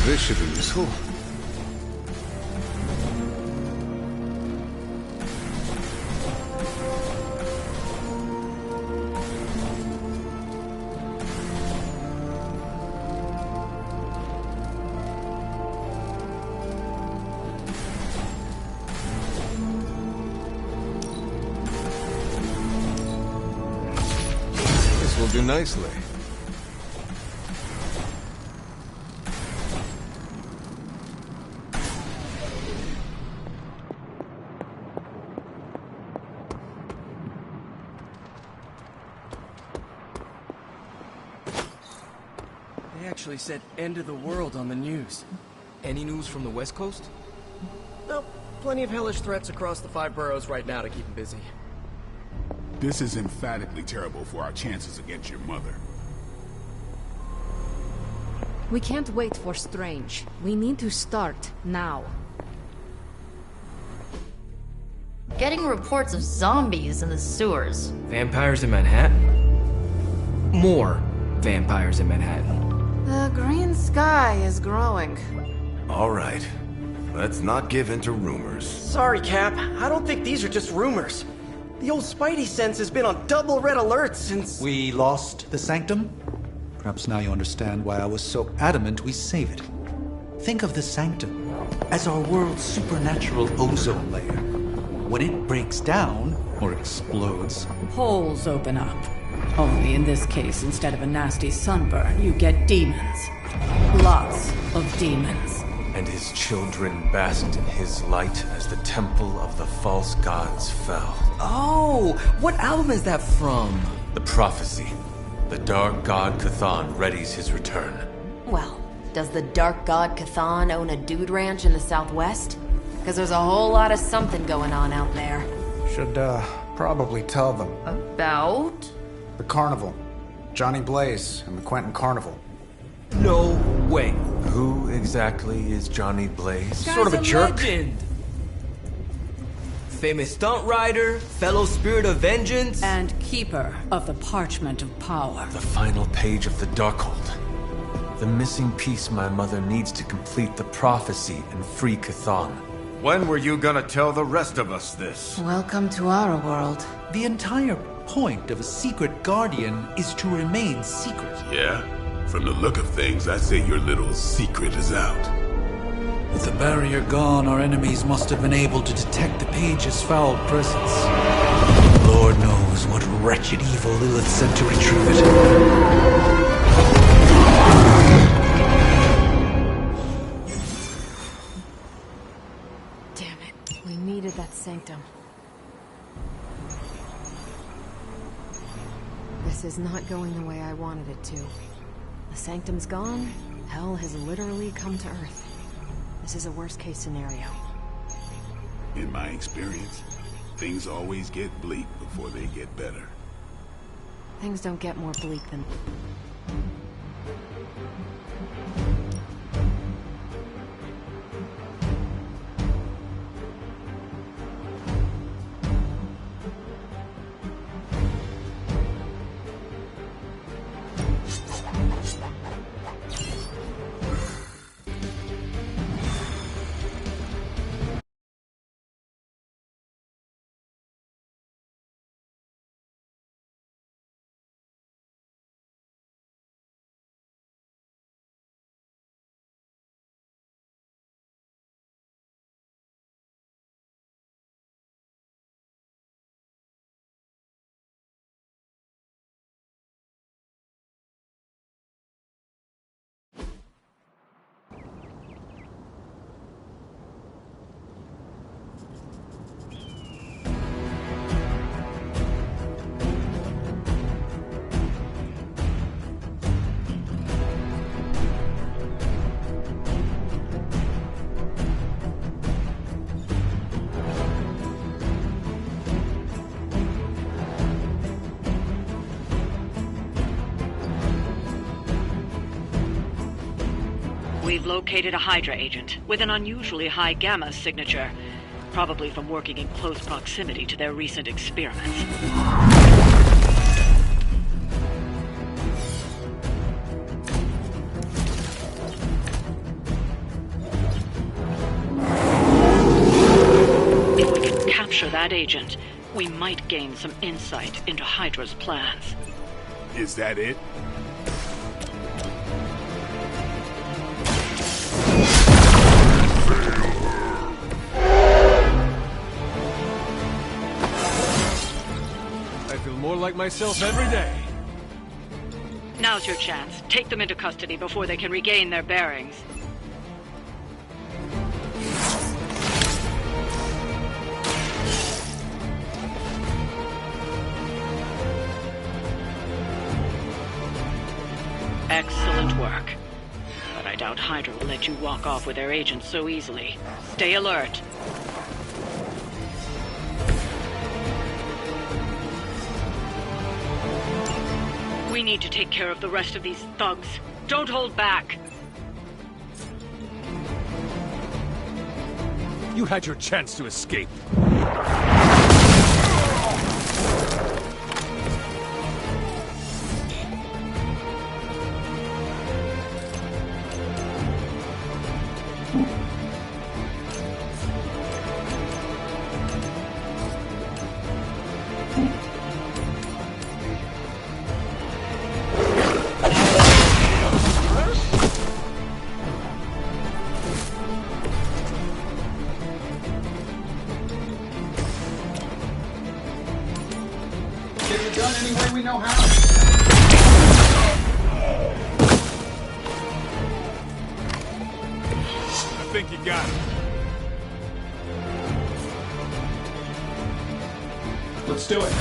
This should be useful. Will do nicely. They actually said end of the world on the news. Any news from the West Coast? Nope. Plenty of hellish threats across the 5 boroughs right now to keep them busy. This is emphatically terrible for our chances against your mother. We can't wait for Strange. We need to start now. Getting reports of zombies in the sewers. Vampires in Manhattan? More vampires in Manhattan. The green sky is growing. All right. Let's not give in to rumors. Sorry, Cap. I don't think these are just rumors. The old Spidey sense has been on double red alert since... We lost the Sanctum? Perhaps now you understand why I was so adamant we save it. Think of the Sanctum as our world's supernatural ozone layer. When it breaks down, or explodes... Holes open up. Only in this case, instead of a nasty sunburn, you get demons. Lots of demons. And his children basked in his light as the temple of the false gods fell. Oh, what album is that from? The prophecy. The dark god Cthon readies his return. Well, does the dark god Cthon own a dude ranch in the southwest? Because there's a whole lot of something going on out there. Should, probably tell them. About? The carnival. Johnny Blaze and the Quentin Carnival. No way. Who exactly is Johnny Blaze? Sort of a jerk. Legend. Famous stunt rider, fellow spirit of vengeance, And keeper of the Parchment of Power. The final page of the Darkhold. The missing piece my mother needs to complete the prophecy and free Cthon. When were you gonna tell the rest of us this? Welcome to our world. The entire point of a secret guardian is to remain secret. Yeah? From the look of things, I'd say your little secret is out. With the barrier gone, our enemies must have been able to detect the page's foul presence. Lord knows what wretched evil Lilith sent to retrieve it. Damn it. We needed that sanctum. This is not going the way I wanted it to. The sanctum's gone. Hell has literally come to Earth. This is a worst-case scenario. In my experience, things always get bleak before they get better. Things don't get more bleak than... We've located a Hydra agent with an unusually high gamma signature, probably from working in close proximity to their recent experiments. If we can capture that agent, we might gain some insight into Hydra's plans. Is that it? I feel more like myself every day. Now's your chance. Take them into custody before they can regain their bearings. Excellent work. But I doubt Hydra will let you walk off with their agents so easily. Stay alert. We need to take care of the rest of these thugs. Don't hold back. You had your chance to escape. gun any way we know how. I think you got it. Let's do it.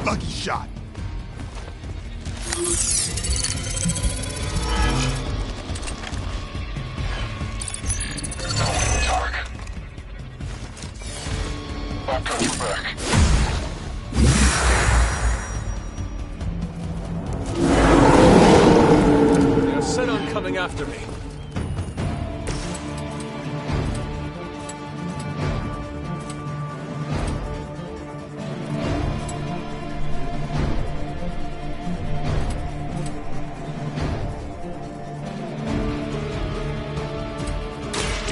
Lucky shot. Dark. I've got your back. They're set on coming after me.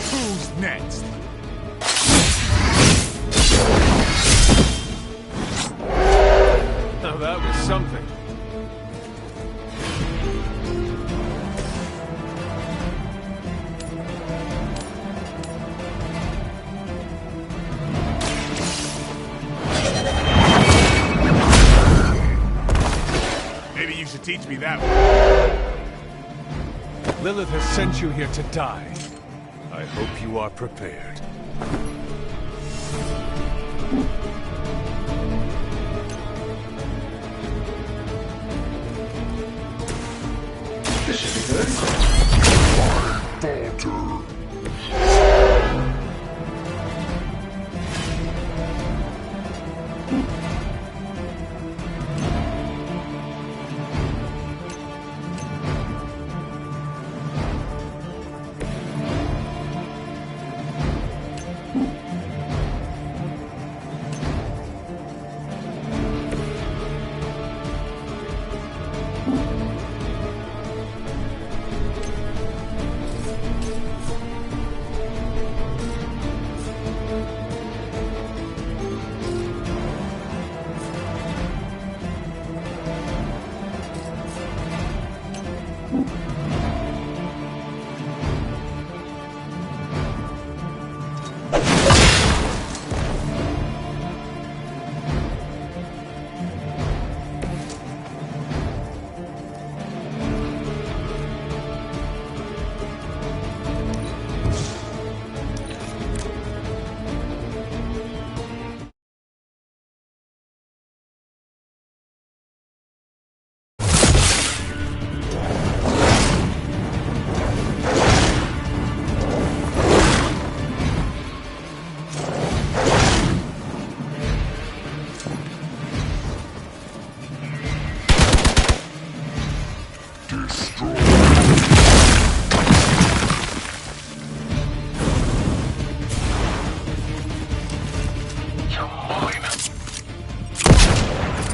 Who's next? Now that was something. Maybe you should teach me that one. Lilith has sent you here to die. I hope you are prepared. This should be good. Falter.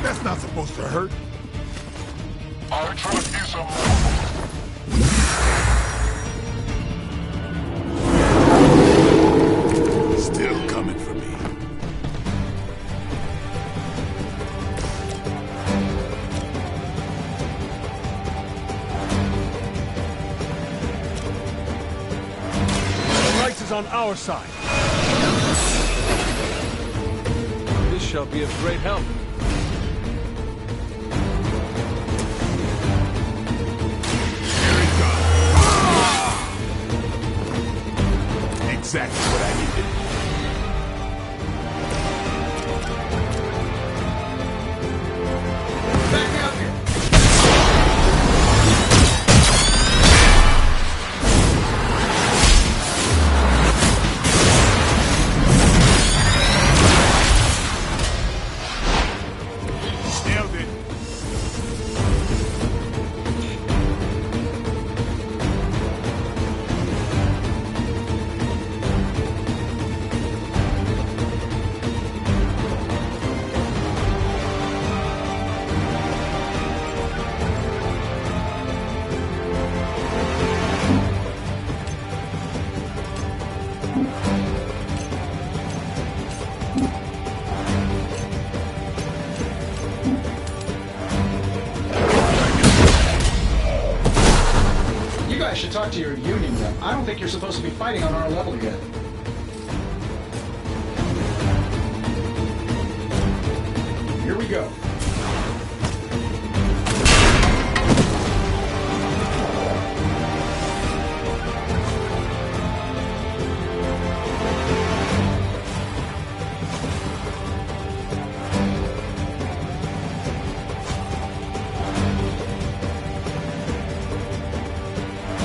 That's not supposed to hurt. Our truck is a Still coming for me. The light is on our side. This shall be of great help. Exactly what I needed. Back up here. Nailed it. I should talk to your union rep. I don't think you're supposed to be fighting on our level yet. Here we go.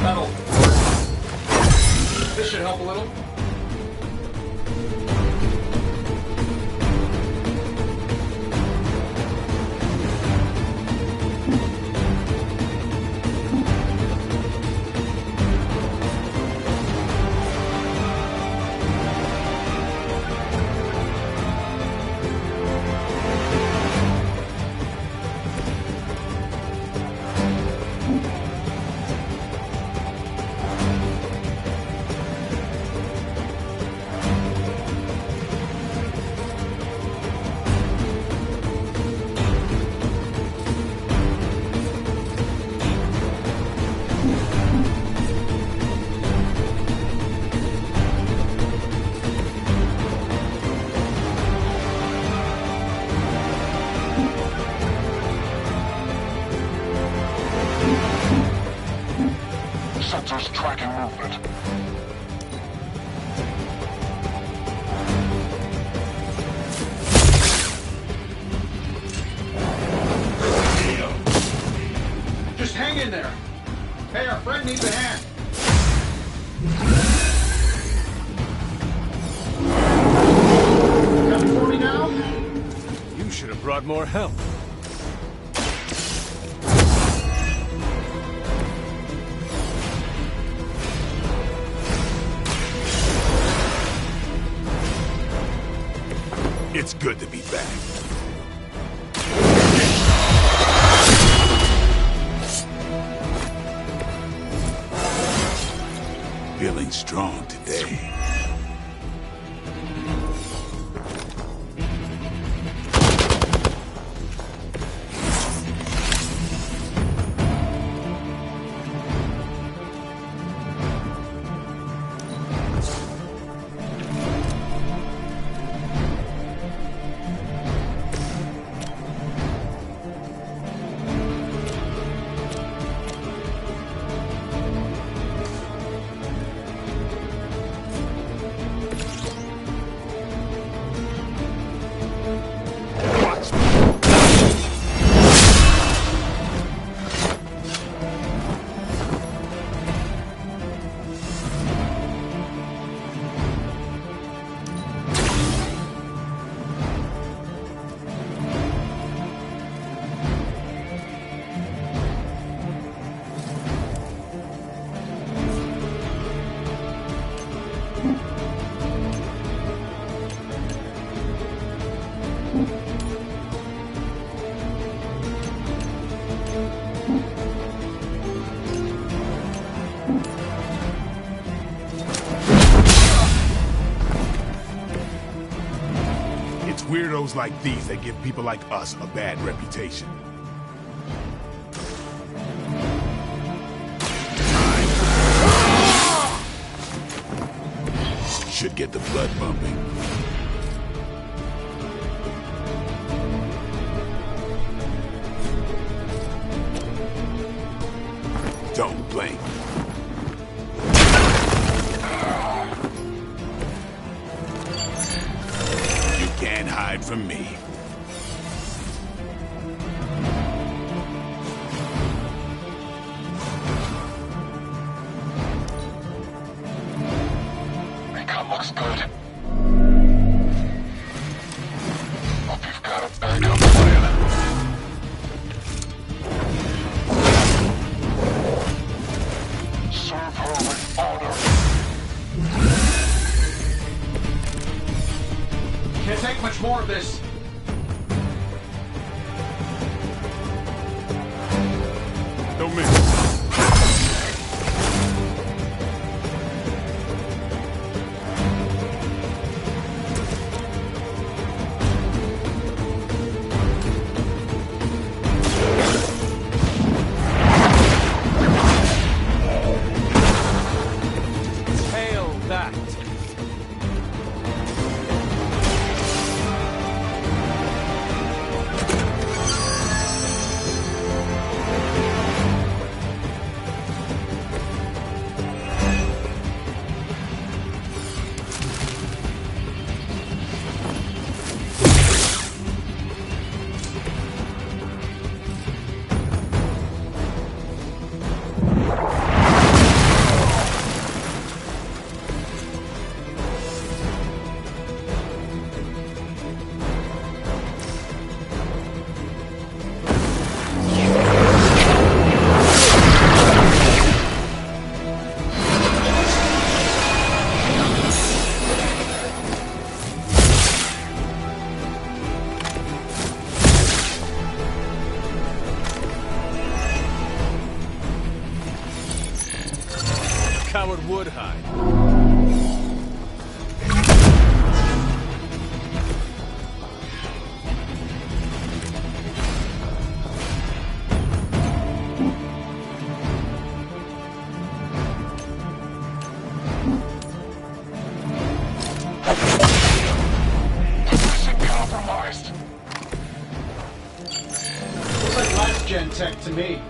Metal. This should help a little. Sensors tracking movement. Just hang in there. Hey, our friend needs a hand. Coming for me now? You should have brought more help. It's good to be back. Feeling strong today. Weirdos like these that give people like us a bad reputation. Should get the blood pumping. Don't blink. Can't hide from me. Recon looks good. Hope you've got a backup plan. Serve her with honor. Can't take much more of this. Don't miss. coward would hide. Gen tech to me.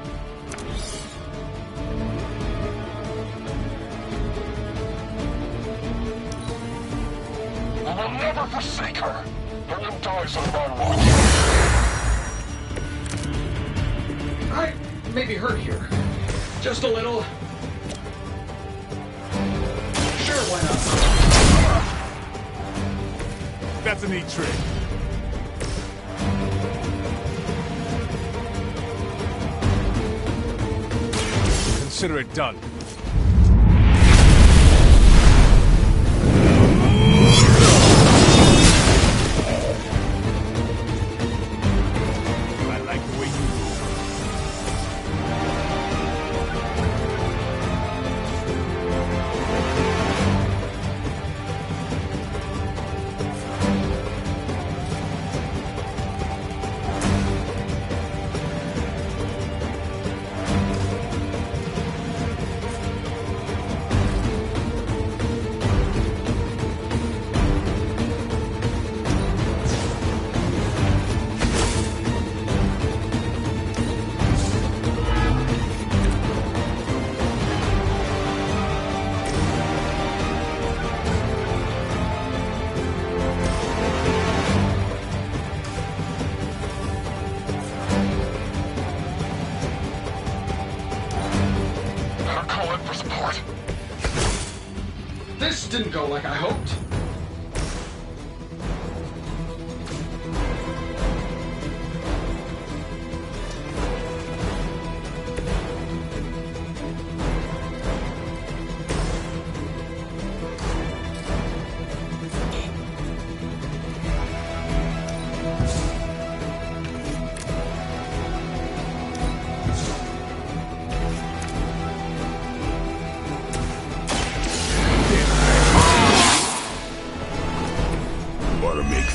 I will never forsake her. No one dies on my watch. I may be hurt here. Just a little. Sure, why not? That's a neat trick. Consider it done. I like the way you move. This didn't go like I hoped.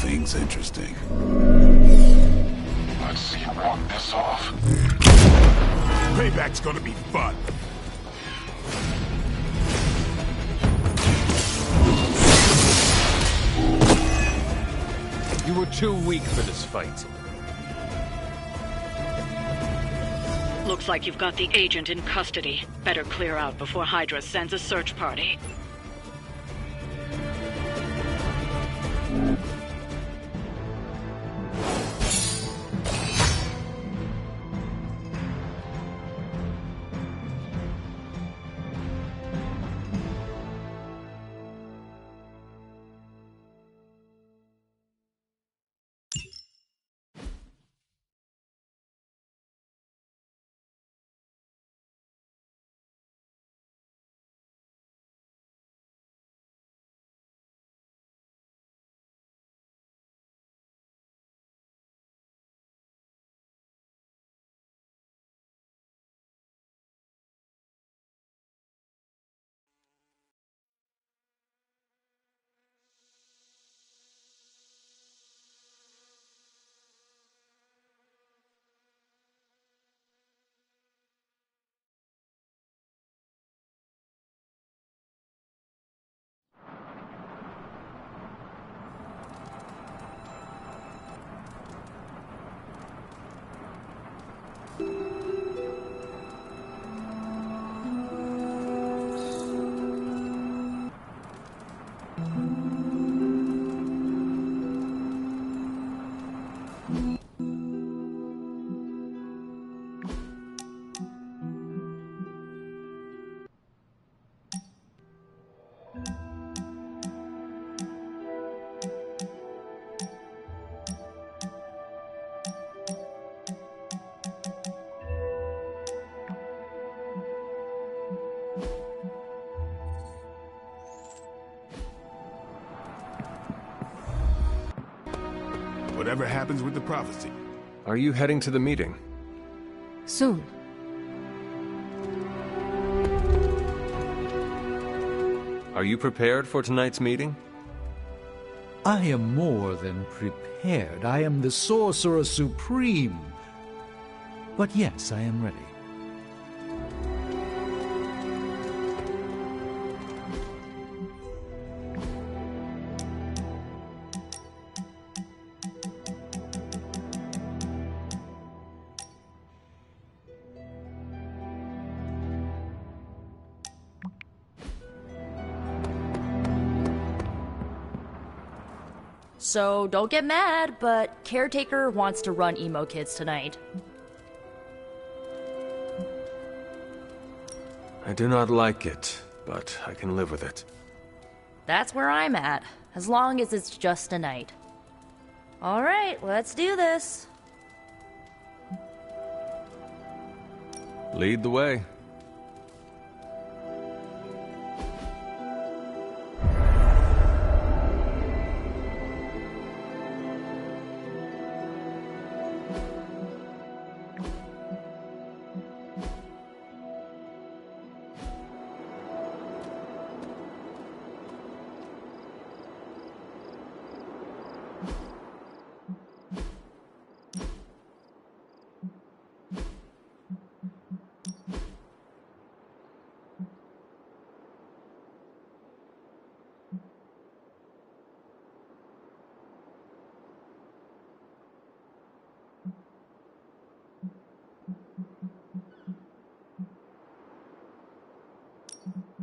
Things interesting. Let's see you walk this off. Payback's gonna be fun. You were too weak for this fight. Looks like you've got the agent in custody. Better clear out before Hydra sends a search party. Whatever happens with the prophecy. Are you heading to the meeting? Soon. Are you prepared for tonight's meeting? I am more than prepared. I am the Sorcerer Supreme. But yes, I am ready. So don't get mad, but Caretaker wants to run Emo Kids tonight. I do not like it, but I can live with it. That's where I'm at, as long as it's just a night. Alright, let's do this. Lead the way.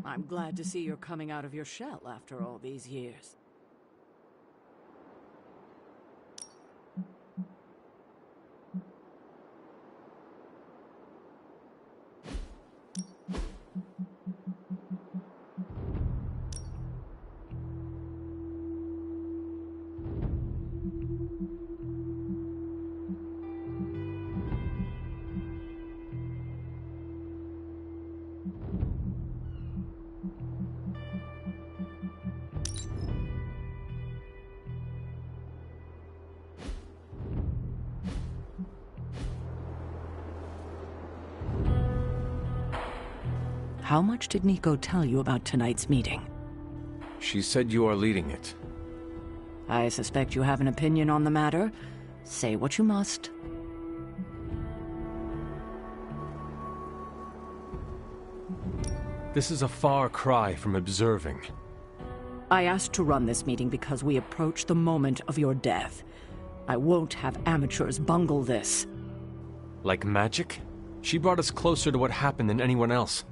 I'm glad to see you're coming out of your shell after all these years. How much did Nico tell you about tonight's meeting? She said you are leading it. I suspect you have an opinion on the matter. Say what you must. This is a far cry from observing. I asked to run this meeting because we approach the moment of your death. I won't have amateurs bungle this. Like magic? She brought us closer to what happened than anyone else.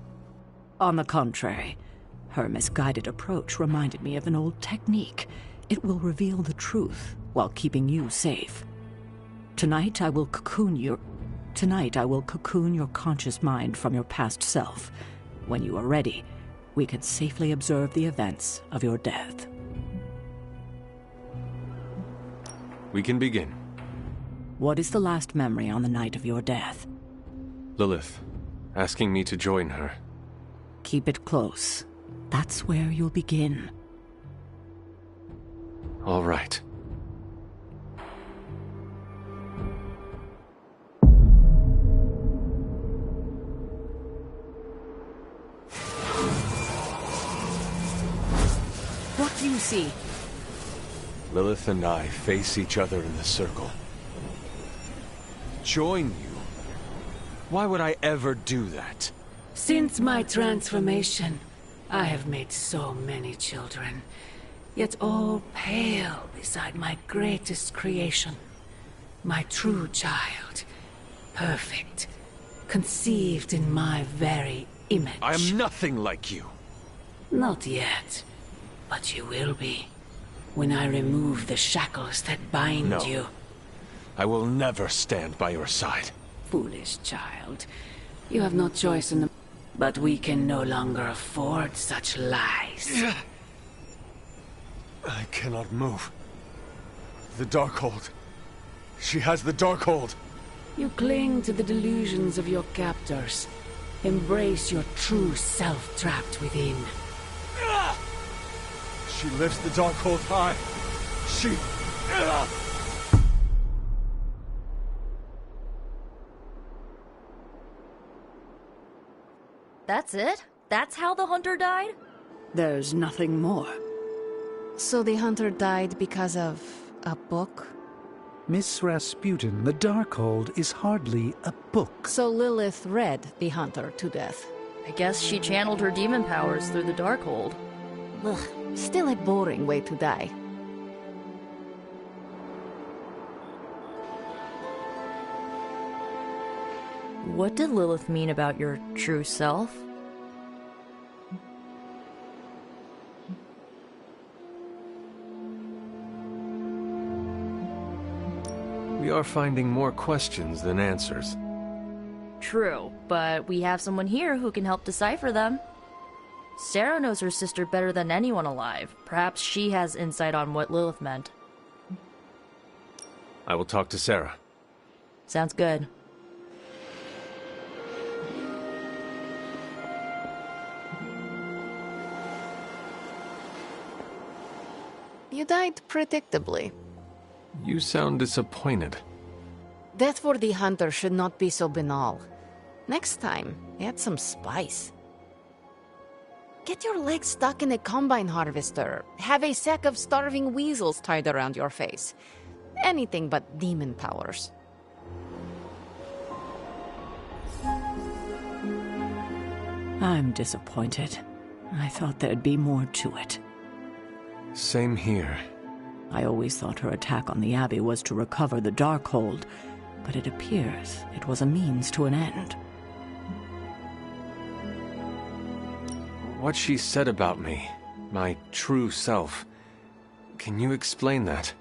On the contrary, her misguided approach reminded me of an old technique. It will reveal the truth while keeping you safe. Tonight I will cocoon your conscious mind from your past self. When you are ready, we can safely observe the events of your death. We can begin. What is the last memory on the night of your death? Lilith, asking me to join her. Keep it close. That's where you'll begin. All right. What do you see? Lilith and I face each other in the circle. Join you? Why would I ever do that? Since my transformation, I have made so many children, yet all pale beside my greatest creation. My true child, perfect, conceived in my very image. I am nothing like you. Not yet, but you will be, when I remove the shackles that bind you. I will never stand by your side. Foolish child, you have no choice in the... But we can no longer afford such lies. I cannot move. The Darkhold. She has the Darkhold. You cling to the delusions of your captors. Embrace your true self trapped within. She lifts the Darkhold high. She... That's it? That's how the hunter died? There's nothing more. So the hunter died because of a book? Miss Rasputin, the Darkhold is hardly a book. So Lilith read the hunter to death. I guess she channeled her demon powers through the Darkhold. Ugh, still a boring way to die. What did Lilith mean about your true self? We are finding more questions than answers. True, but we have someone here who can help decipher them. Sarah knows her sister better than anyone alive. Perhaps she has insight on what Lilith meant. I will talk to Sarah. Sounds good. You died predictably. You sound disappointed. Death for the hunter should not be so banal. Next time, add some spice. Get your legs stuck in a combine harvester. Have a sack of starving weasels tied around your face. Anything but demon powers. I'm disappointed. I thought there'd be more to it. Same here. I always thought her attack on the Abbey was to recover the Darkhold, but it appears it was a means to an end. What she said about me, my true self, can you explain that?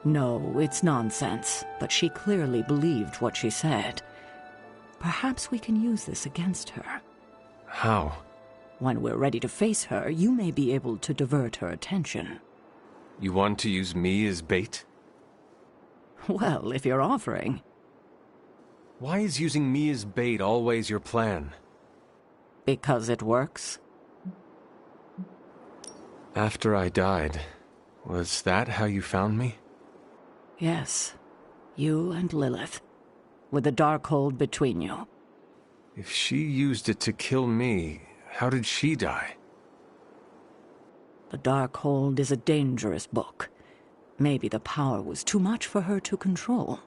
No, it's nonsense, but she clearly believed what she said. Perhaps we can use this against her. How? When we're ready to face her, you may be able to divert her attention. You want to use me as bait? Well, if you're offering. Why is using me as bait always your plan? Because it works. After I died, was that how you found me? Yes. You and Lilith. With the Darkhold between you. If she used it to kill me, how did she die? The Darkhold is a dangerous book. Maybe the power was too much for her to control.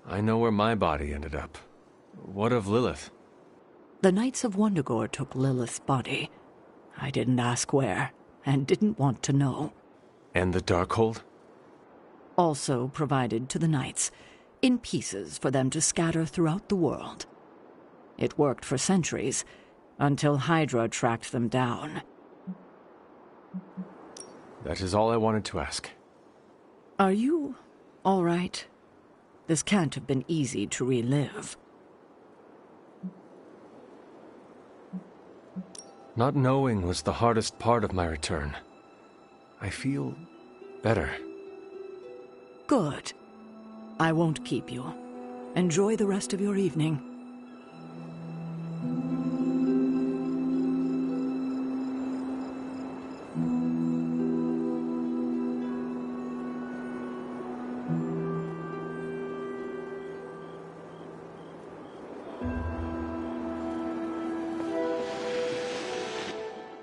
I know where my body ended up. What of Lilith? The Knights of Wundagore took Lilith's body. I didn't ask where, and didn't want to know. And the Darkhold? Also provided to the Knights, in pieces for them to scatter throughout the world. It worked for centuries, until Hydra tracked them down. That is all I wanted to ask. Are you all right? This can't have been easy to relive. Not knowing was the hardest part of my return. I feel better. Good. I won't keep you. Enjoy the rest of your evening.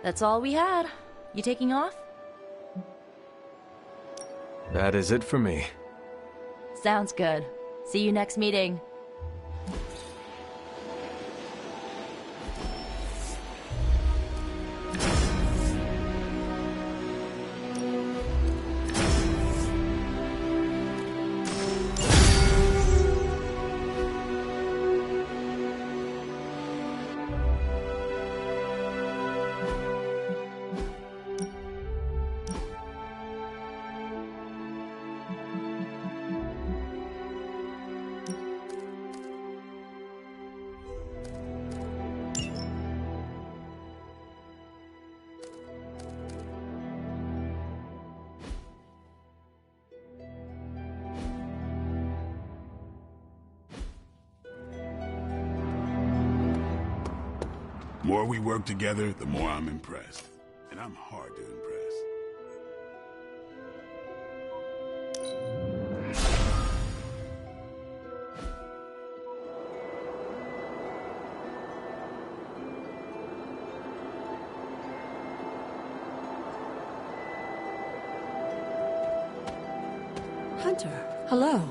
That's all we had. You taking off? That is it for me. Sounds good. See you next meeting. The more we work together, the more I'm impressed. And I'm hard to impress. Hunter, hello.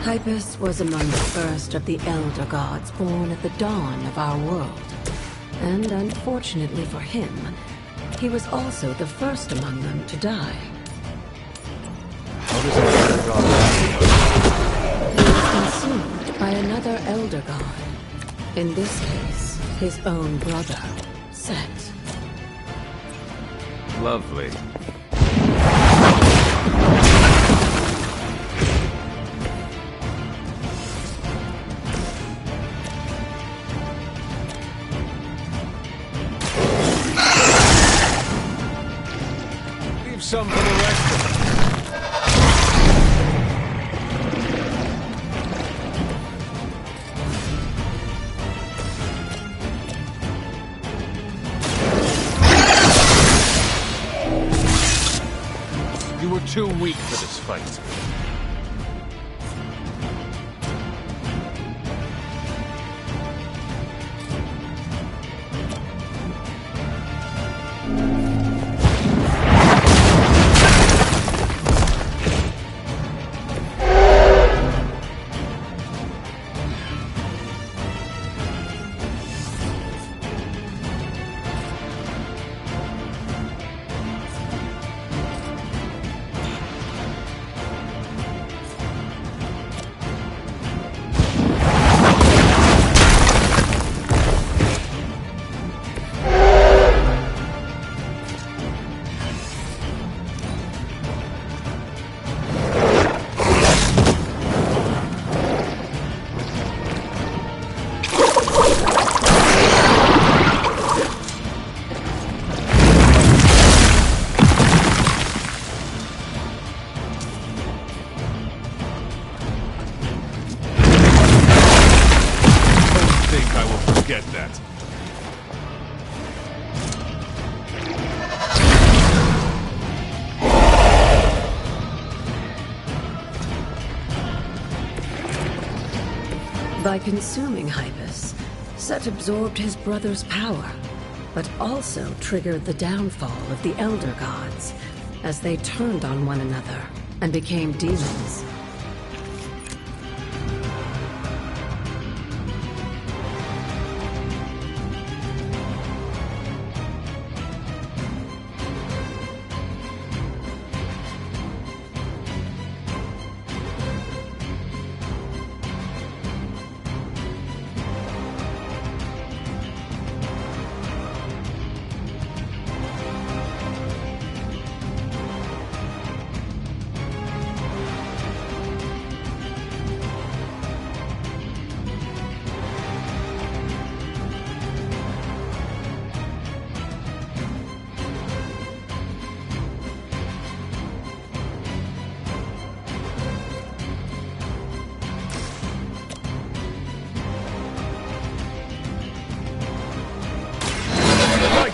Hypus was among the first of the Elder Gods born at the dawn of our world. And unfortunately for him, he was also the first among them to die. How does an Elder God He was consumed by another Elder God. In this case, his own brother, Set. Lovely. Some for the rest of us. You were too weak for this fight. By consuming Hypus, Set absorbed his brother's power, but also triggered the downfall of the Elder Gods as they turned on one another and became demons.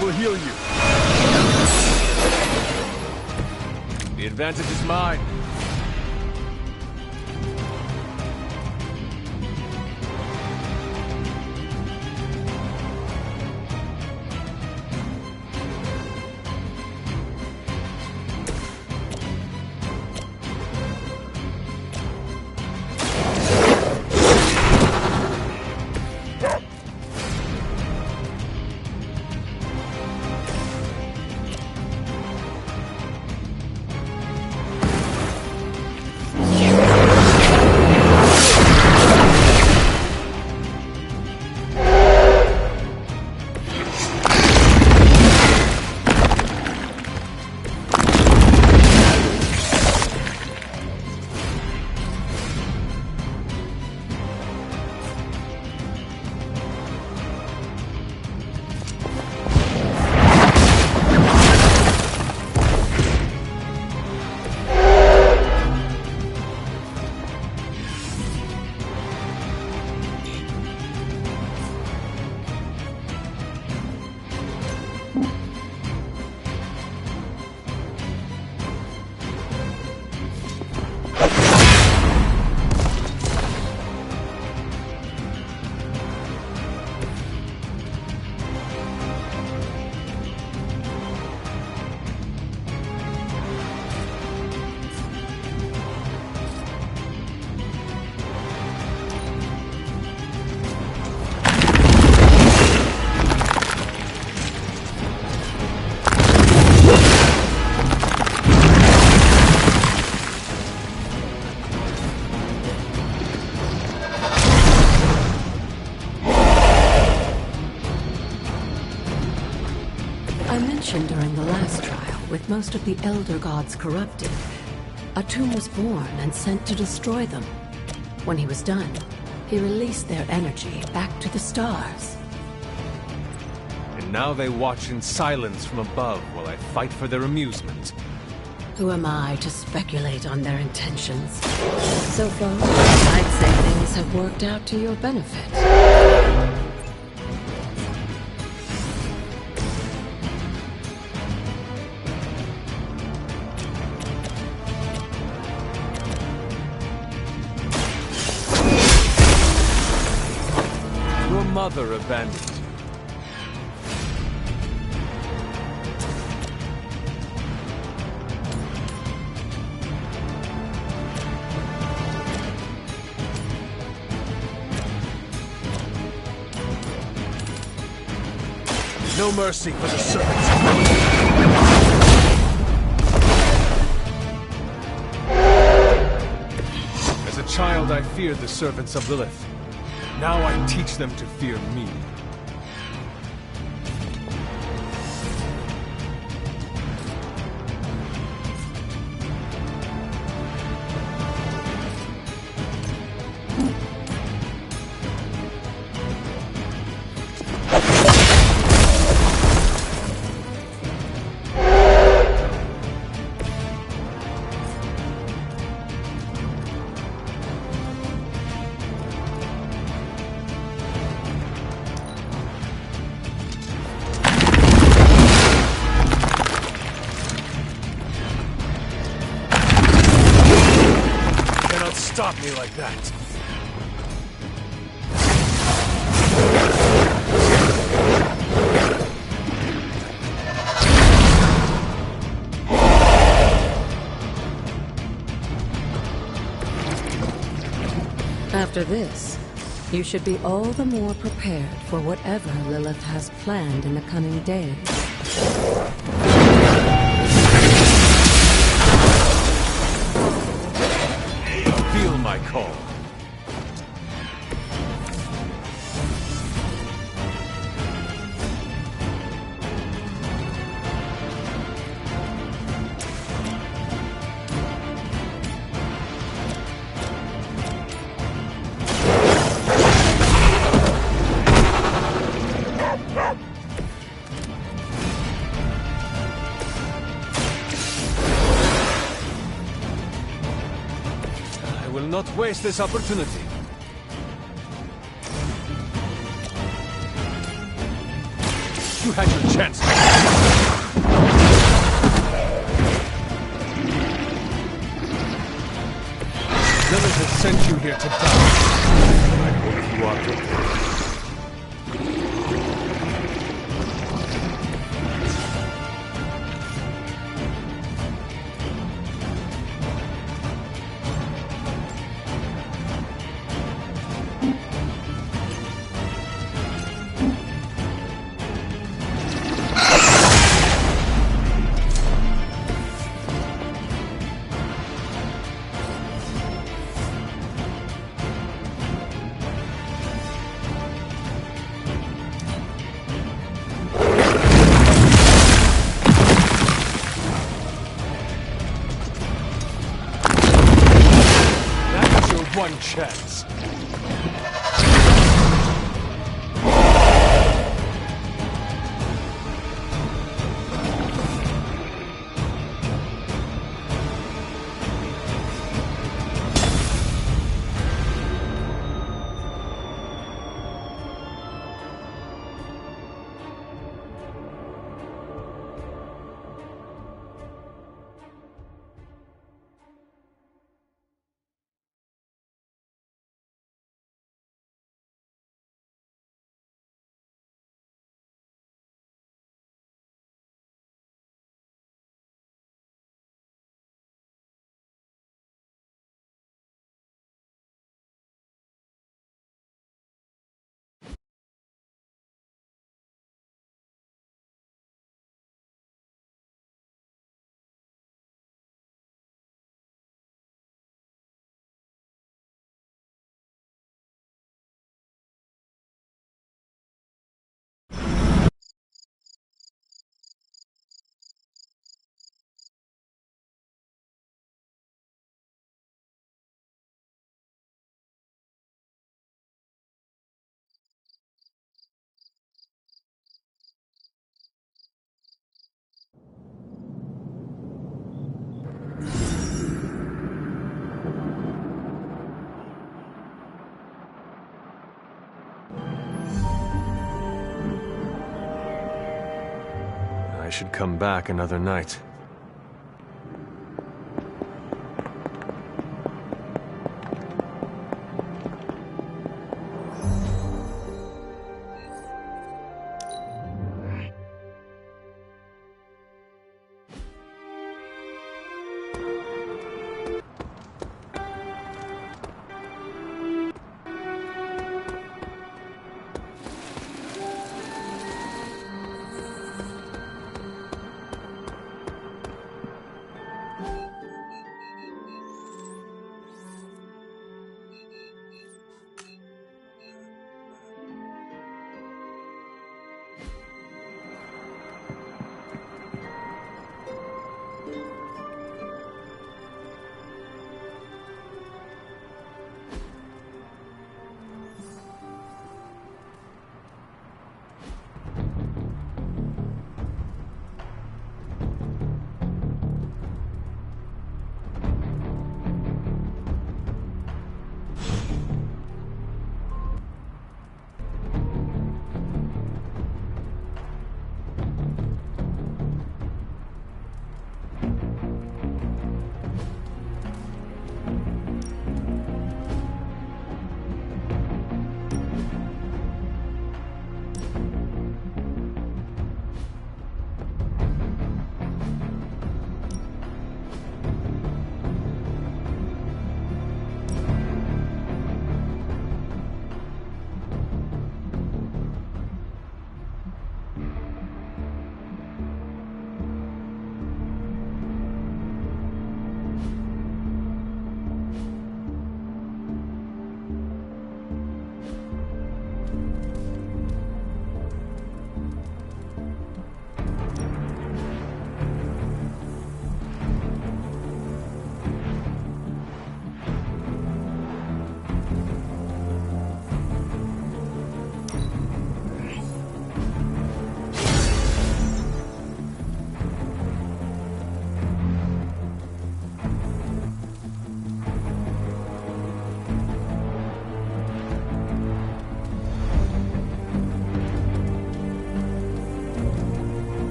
Will heal you. The advantage is mine. I mentioned during the last trial, with most of the Elder Gods corrupted, Atum was born and sent to destroy them. When he was done, he released their energy back to the stars. And now they watch in silence from above while I fight for their amusement. Who am I to speculate on their intentions? So far, I'd say things have worked out to your benefit. Your mother abandoned you. No mercy for the servants. As a child, I feared the servants of Lilith. Now I teach them to fear me. Stop me like that. After this, you should be all the more prepared for whatever Lilith has planned in the coming days. Feel my call. Not waste this opportunity. You had your chance. Lilith has sent you here to die. I hope you are prepared. One chance. I should come back another night.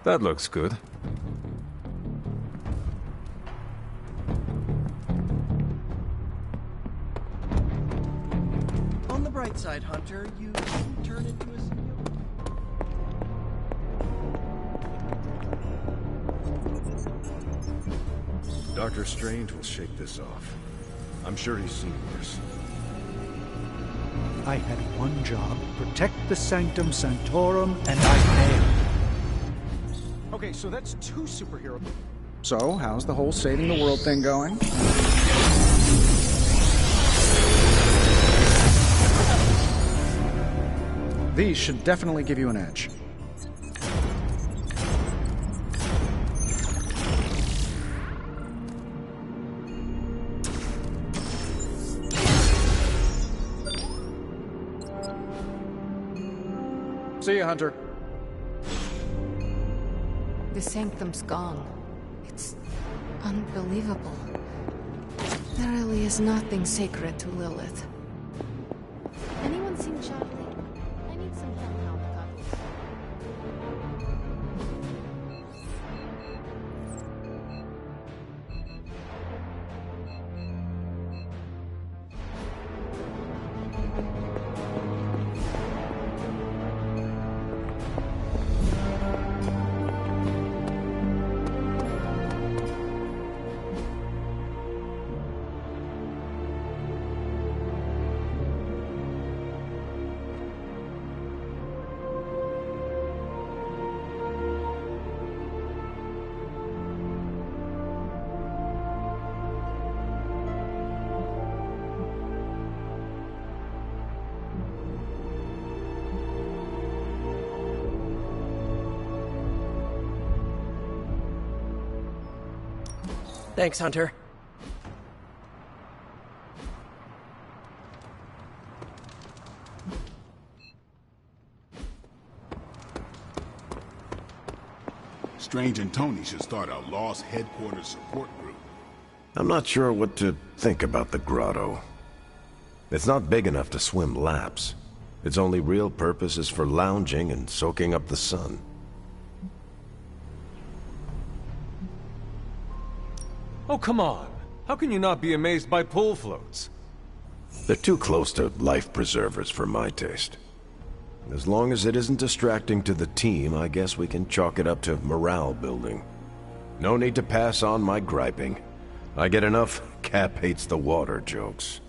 That looks good. On the bright side, Hunter, you didn't turn into a symbiote. Doctor Strange will shake this off. I'm sure he's seen worse. I had one job, protect the Sanctum Sanctorum, and I failed. Okay, so that's 2 superheroes. So, how's the whole saving the world thing going? These should definitely give you an edge. See you, Hunter. The Sanctum's gone. It's unbelievable. There really is nothing sacred to Lilith. Anyone seen Charlie? I need some help now, Cuddles. Thanks, Hunter. Strange and Tony should start a Lost Headquarters support group. I'm not sure what to think about the grotto. It's not big enough to swim laps. Its only real purpose is for lounging and soaking up the sun. Oh, come on. How can you not be amazed by pull floats? They're too close to life preservers for my taste. As long as it isn't distracting to the team, I guess we can chalk it up to morale building. No need to pass on my griping. I get enough Cap hates the water jokes.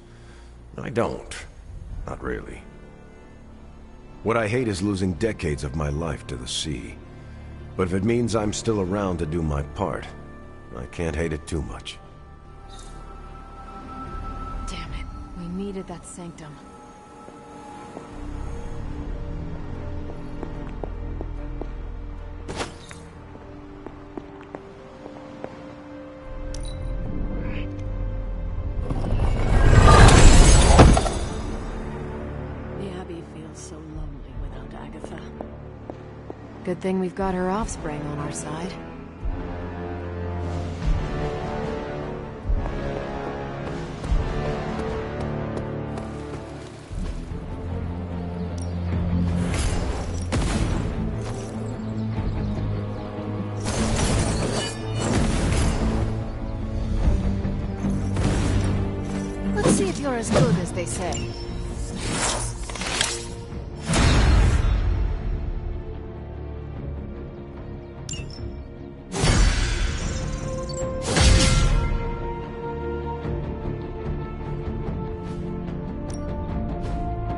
I don't. Not really. What I hate is losing decades of my life to the sea. But if it means I'm still around to do my part, I can't hate it too much. Damn it. We needed that sanctum. The Abbey feels so lonely without Agatha. Good thing we've got her offspring on our side. Let's see if you're as good as they say.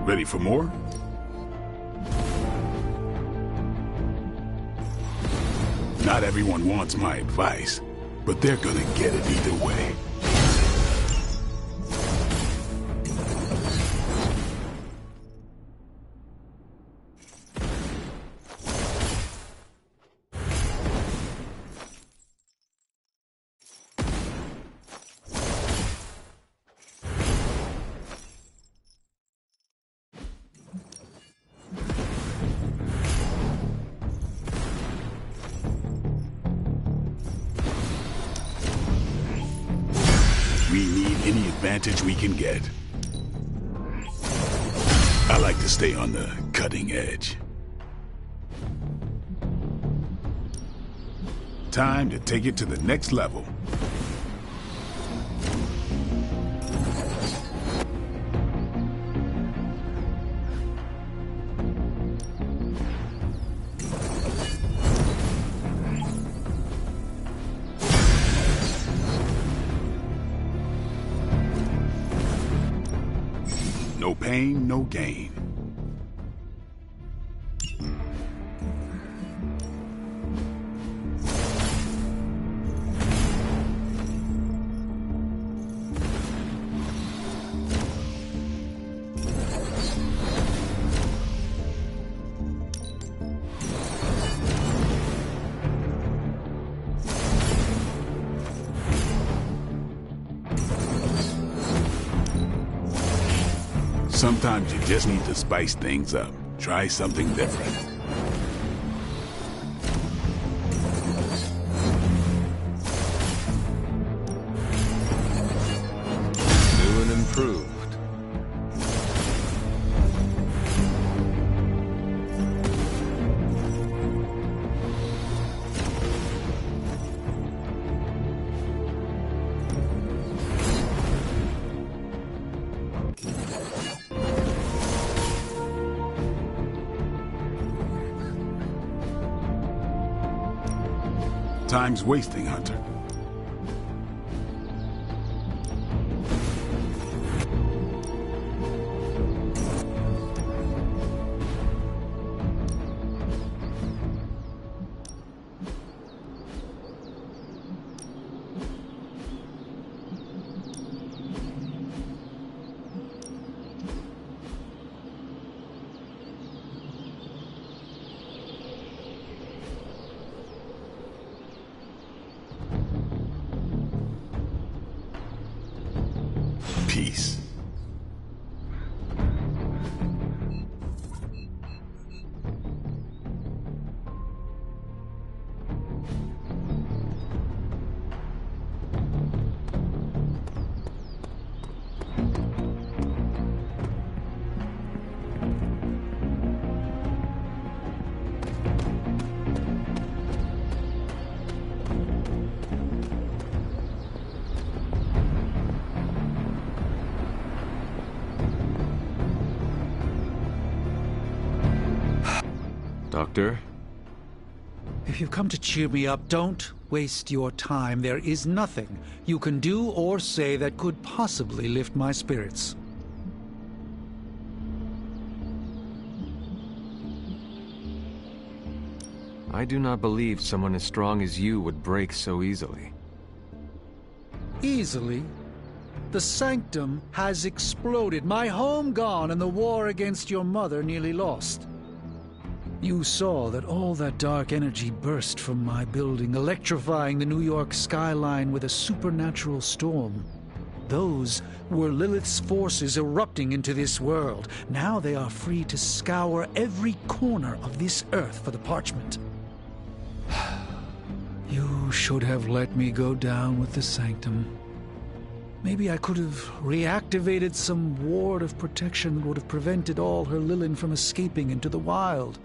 Ready for more? Not everyone wants my advice, but they're gonna get it either way. We need any advantage we can get. I like to stay on the cutting edge. time to take it to the next level. No pain, no gain. Sometimes you just need to spice things up. Try something different. New and improved. Time's wasting, Hunter. Peace. Doctor? If you've come to cheer me up, don't waste your time. There is nothing you can do or say that could possibly lift my spirits. I do not believe someone as strong as you would break so easily. Easily? The Sanctum has exploded, my home gone, and the war against your mother nearly lost. You saw that all that dark energy burst from my building, electrifying the New York skyline with a supernatural storm. Those were Lilith's forces erupting into this world. Now they are free to scour every corner of this earth for the parchment. You should have let me go down with the Sanctum. Maybe I could have reactivated some ward of protection that would have prevented all her Lilin from escaping into the wild.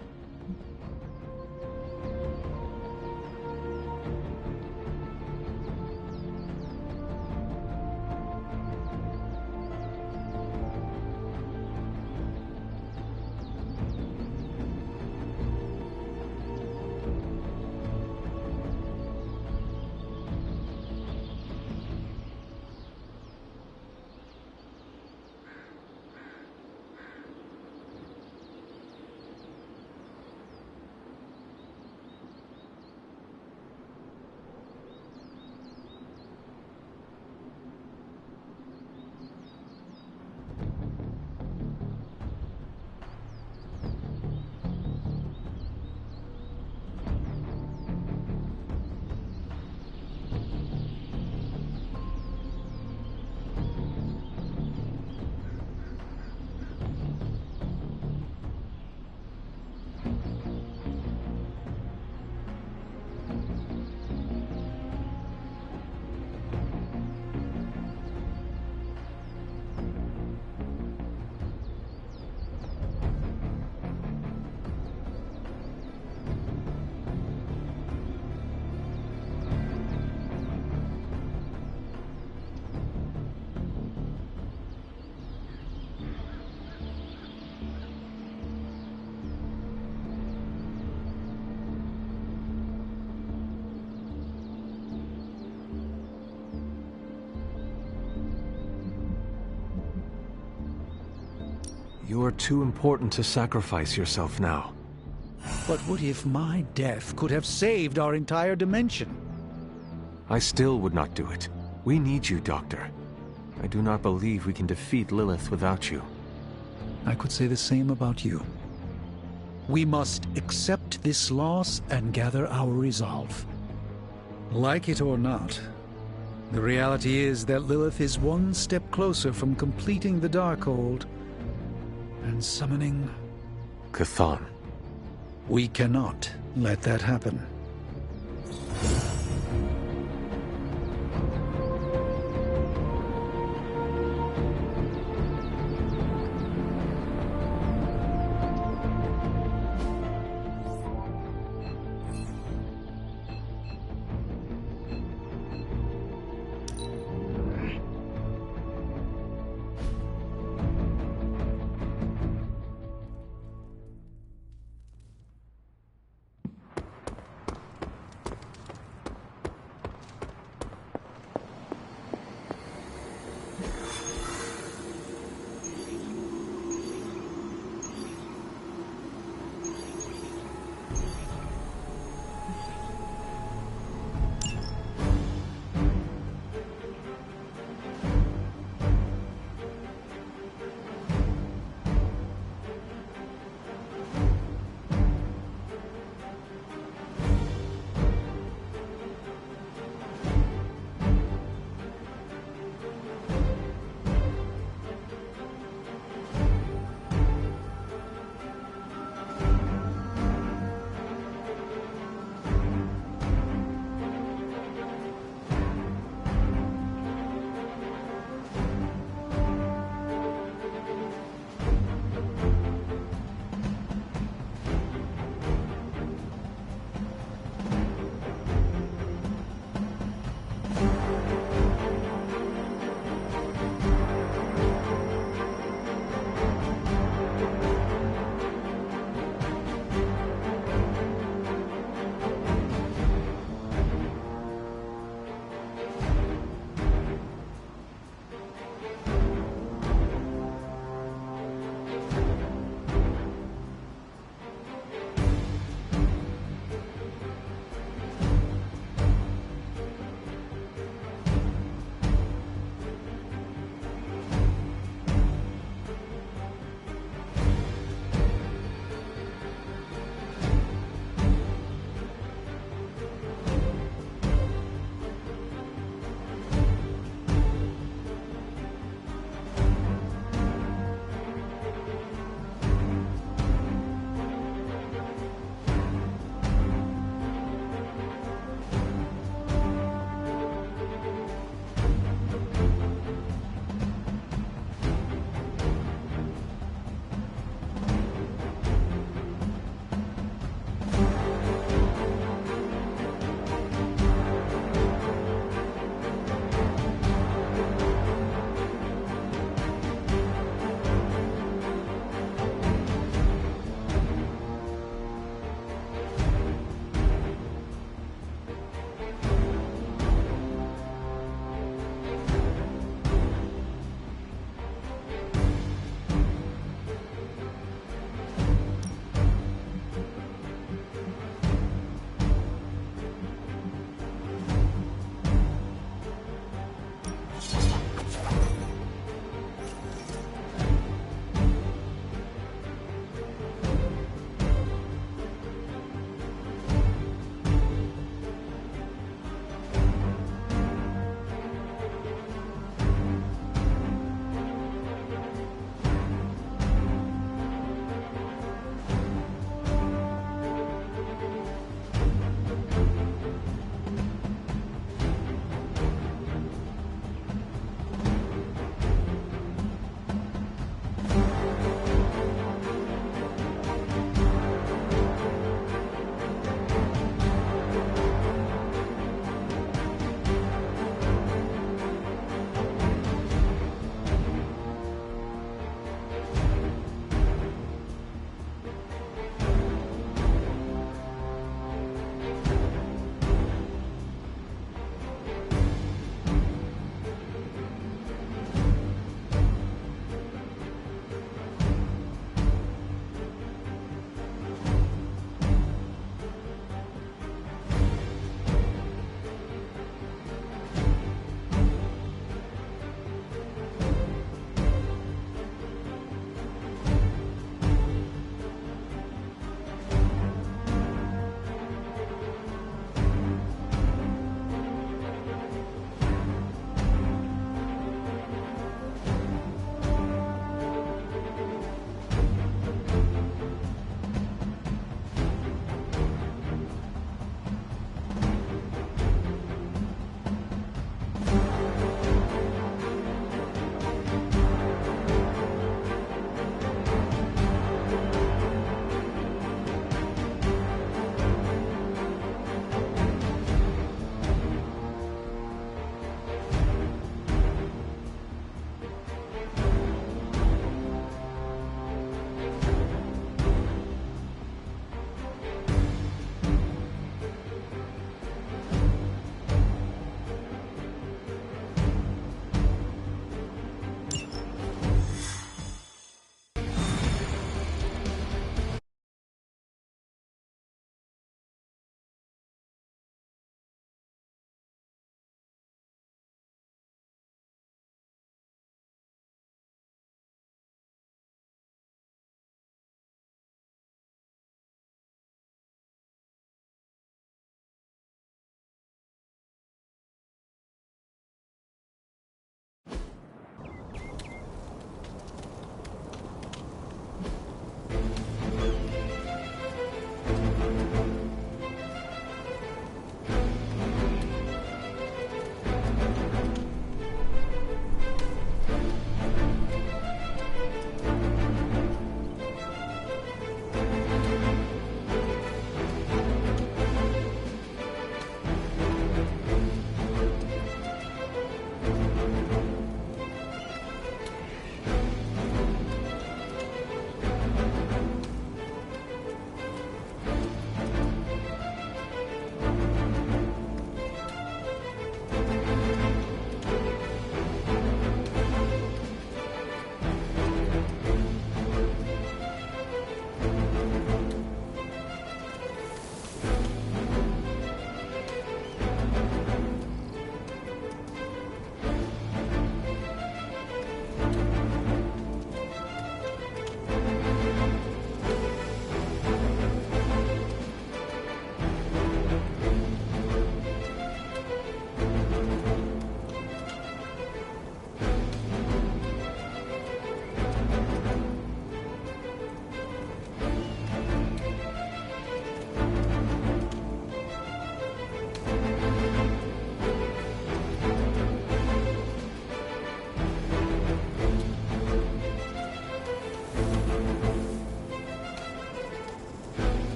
You're too important to sacrifice yourself now. But what if my death could have saved our entire dimension? I still would not do it. We need you, Doctor. I do not believe we can defeat Lilith without you. I could say the same about you. We must accept this loss and gather our resolve. Like it or not, the reality is that Lilith is one step closer from completing the Darkhold and summoning Chthon. We cannot let that happen.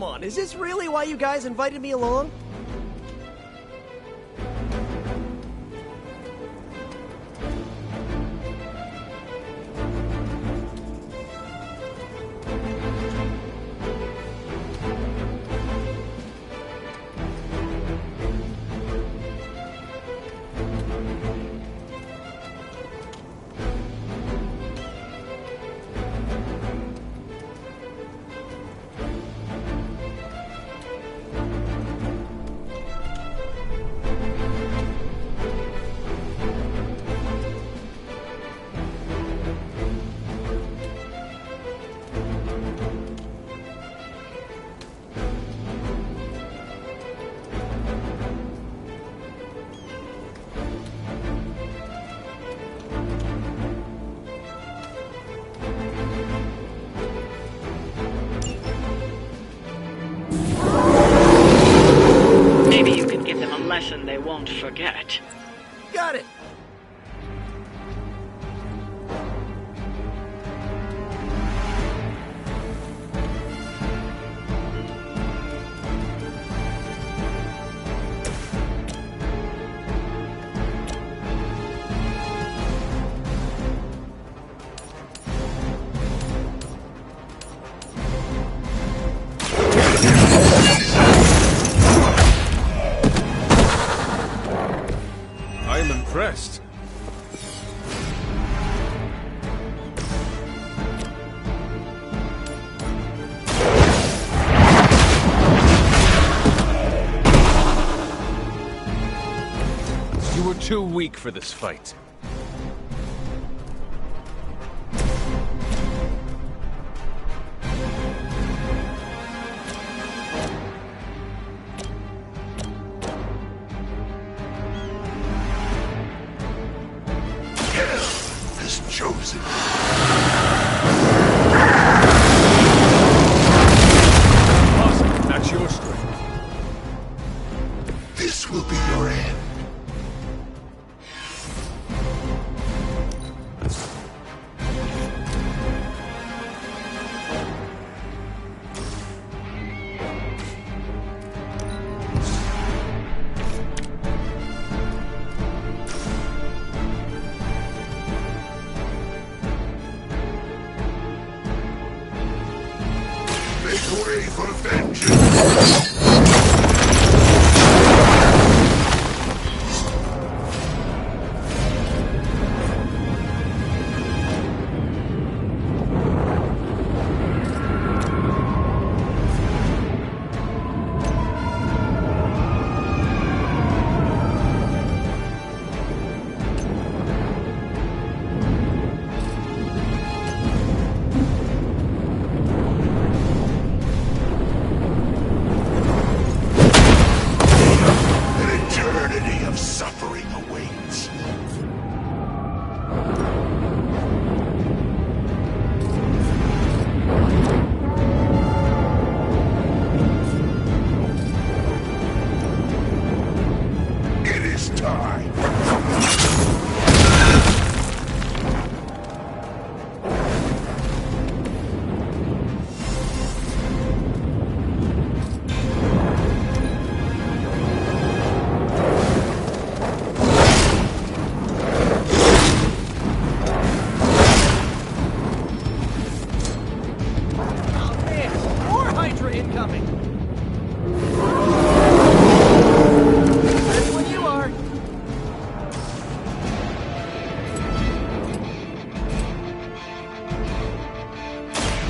Come on, is this really why you guys invited me along? Maybe you can give them a lesson they won't forget. Got it. I'm impressed. You were too weak for this fight. Has chosen. Awesome. That's your strength. This will be your end. Make way for vengeance! An eternity of suffering awaits. It is time. Oh man, more Hydra incoming! Ready when you are.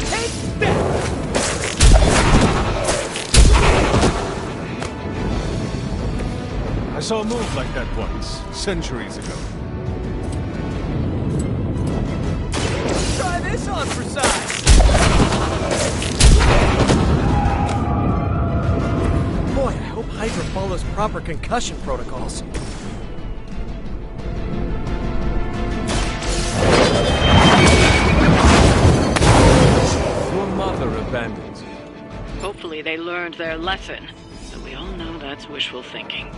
Take that! I saw a move like that once, centuries ago. Try this on for size! Boy, I hope Hydra follows proper concussion protocols. Your mother abandoned you. Hopefully they learned their lesson, but we all know that's wishful thinking.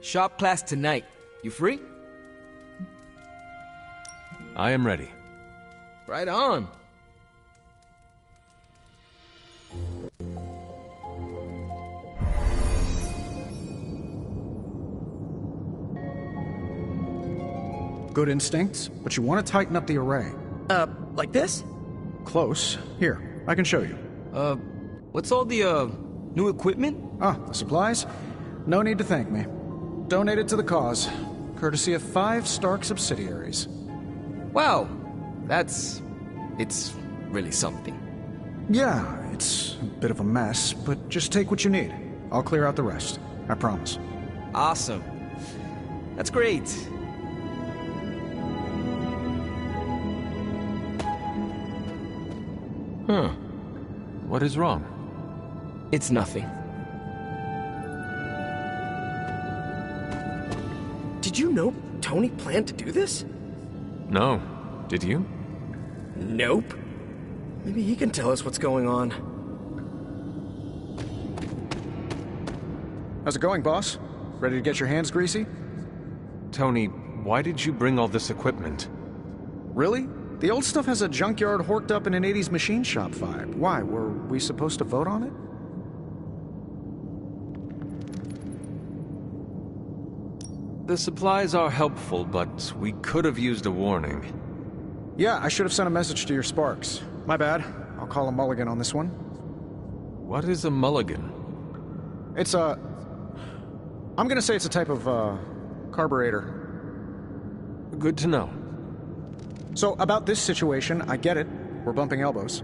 Shop class tonight. You free? I am ready. Right on. Good instincts, but you want to tighten up the array. Like this? Close. Here, I can show you. What's all the, new equipment? Ah, the supplies? No need to thank me. Donated to the cause, courtesy of 5 Stark subsidiaries. Wow. It's really something. Yeah, it's a bit of a mess, but just take what you need. I'll clear out the rest. I promise. Awesome. That's great. Huh. What is wrong? It's nothing. Did you know Tony planned to do this? No. Did you? Nope. Maybe he can tell us what's going on. How's it going, boss? Ready to get your hands greasy? Tony, why did you bring all this equipment? Really? The old stuff has a junkyard horked up in an 80s machine shop vibe. Why? Were we supposed to vote on it? The supplies are helpful, but we could have used a warning. Yeah, I should have sent a message to your Sparks. My bad. I'll call a mulligan on this one. What is a mulligan? It's a... I'm gonna say it's a type of, carburetor. Good to know. So, about this situation, I get it. We're bumping elbows.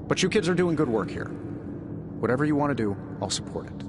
But you kids are doing good work here. Whatever you want to do, I'll support it.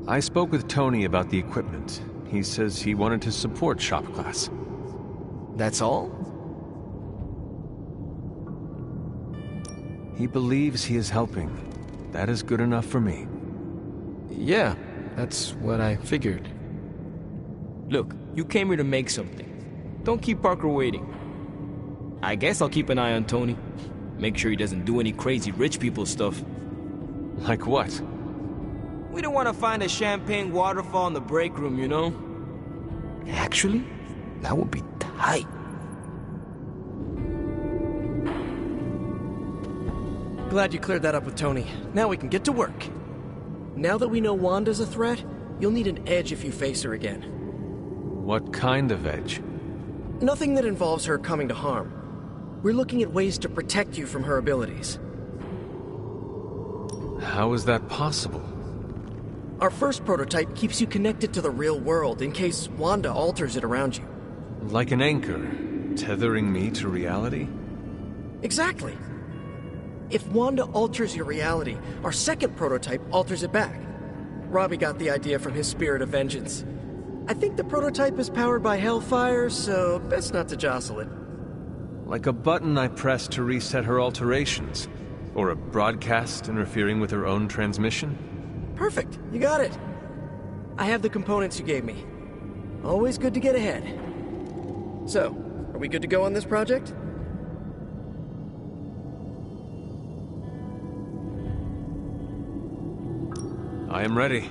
I spoke with Tony about the equipment. He says he wanted to support shop class. That's all? He believes he is helping. That is good enough for me. Yeah, that's what I figured. Look, you came here to make something. Don't keep Parker waiting. I guess I'll keep an eye on Tony. Make sure he doesn't do any crazy rich people stuff. Like what? We don't want to find a champagne waterfall in the break room, you know? Actually, that would be tight. Glad you cleared that up with Tony. Now we can get to work. Now that we know Wanda's a threat, you'll need an edge if you face her again. What kind of edge? Nothing that involves her coming to harm. We're looking at ways to protect you from her abilities. How is that possible? Our first prototype keeps you connected to the real world in case Wanda alters it around you. Like an anchor, tethering me to reality? Exactly. If Wanda alters your reality, our second prototype alters it back. Robbie got the idea from his spirit of vengeance. I think the prototype is powered by Hellfire, so best not to jostle it. Like a button I press to reset her alterations? Or a broadcast interfering with her own transmission? Perfect, you got it. I have the components you gave me. Always good to get ahead. So, are we good to go on this project? I am ready.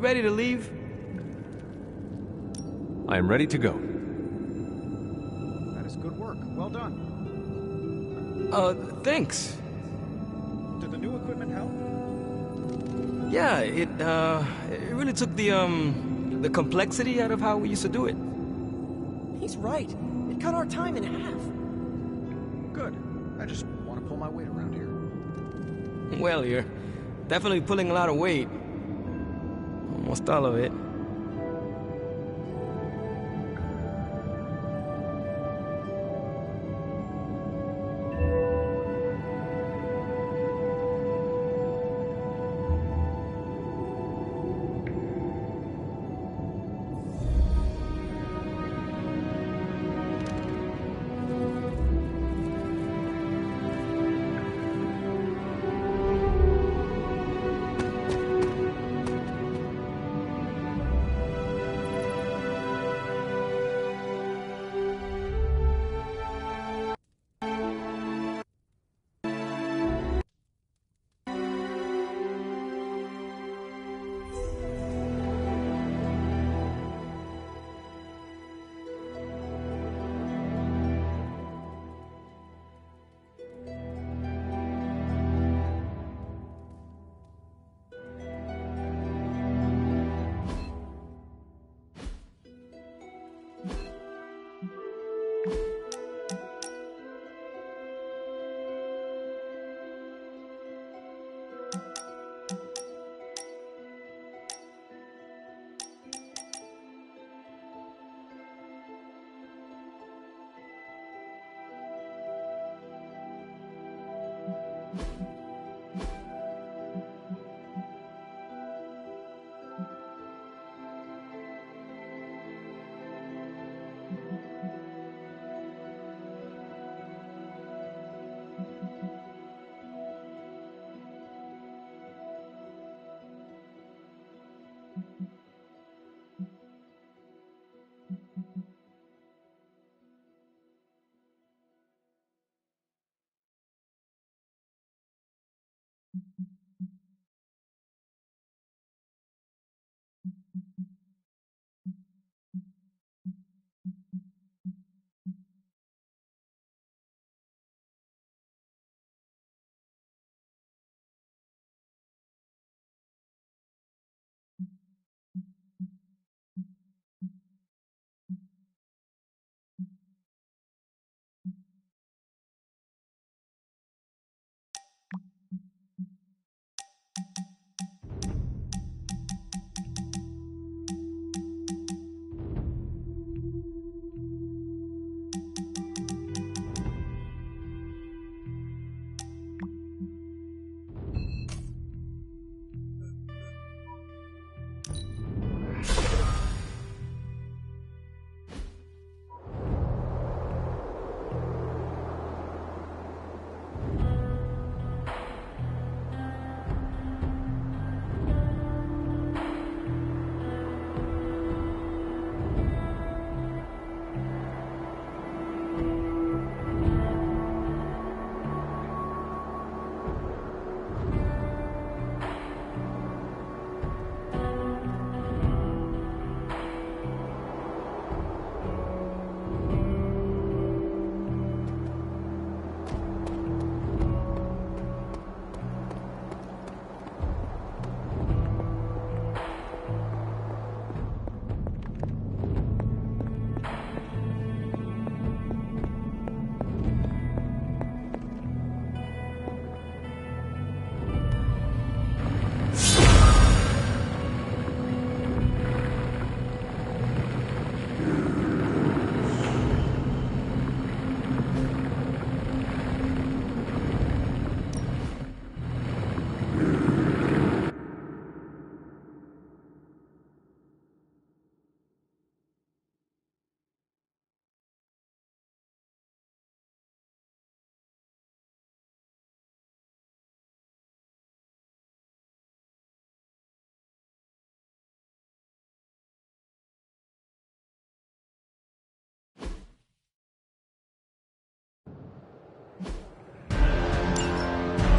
ready to leave? I am ready to go. That is good work. Well done. Thanks. Did the new equipment help? Yeah, it really took the complexity out of how we used to do it. He's right. It cut our time in half. Good. I just want to pull my weight around here. Well, you're definitely pulling a lot of weight. Almost all of it.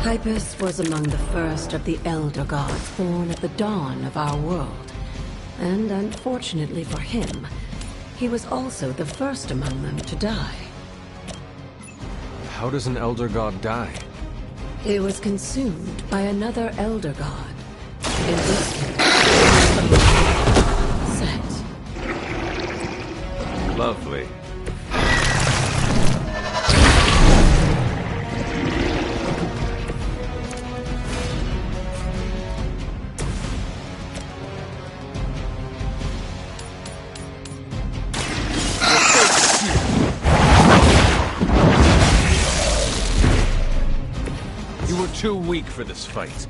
Hypus was among the first of the Elder Gods born at the dawn of our world. And unfortunately for him, he was also the first among them to die. How does an Elder God die? He was consumed by another Elder God. In this case, Set. Lovely. You were too weak for this fight.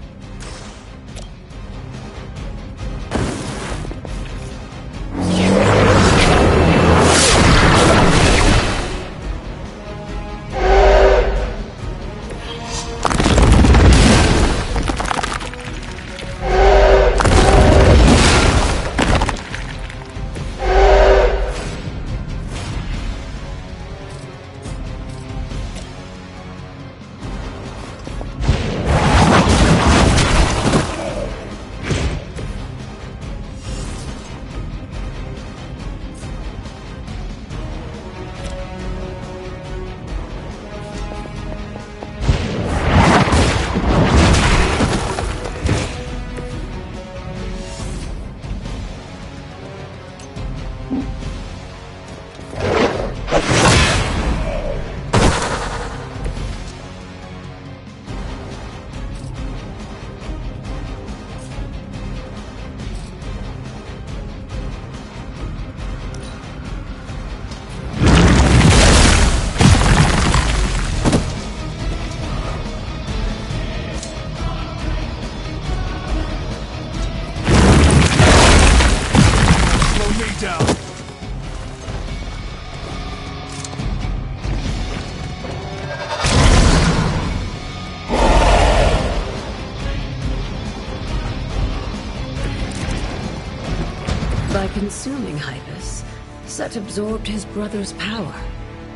By consuming Hypus, Set absorbed his brother's power,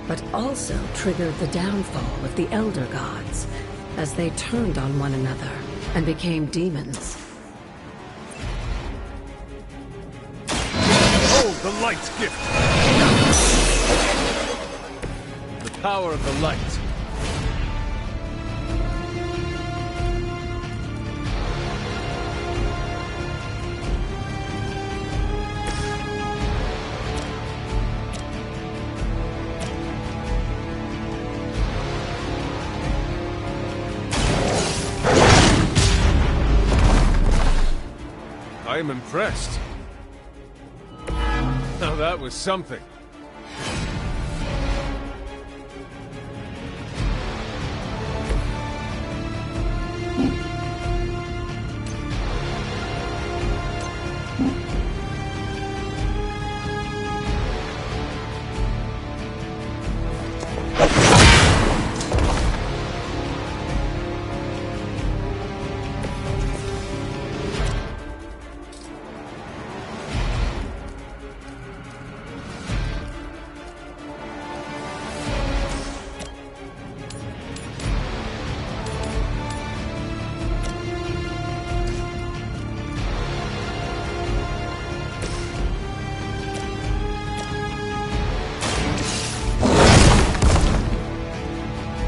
but also triggered the downfall of the Elder Gods, as they turned on one another and became demons. Hold the light's gift! The power of the light. I am impressed. Now that was something.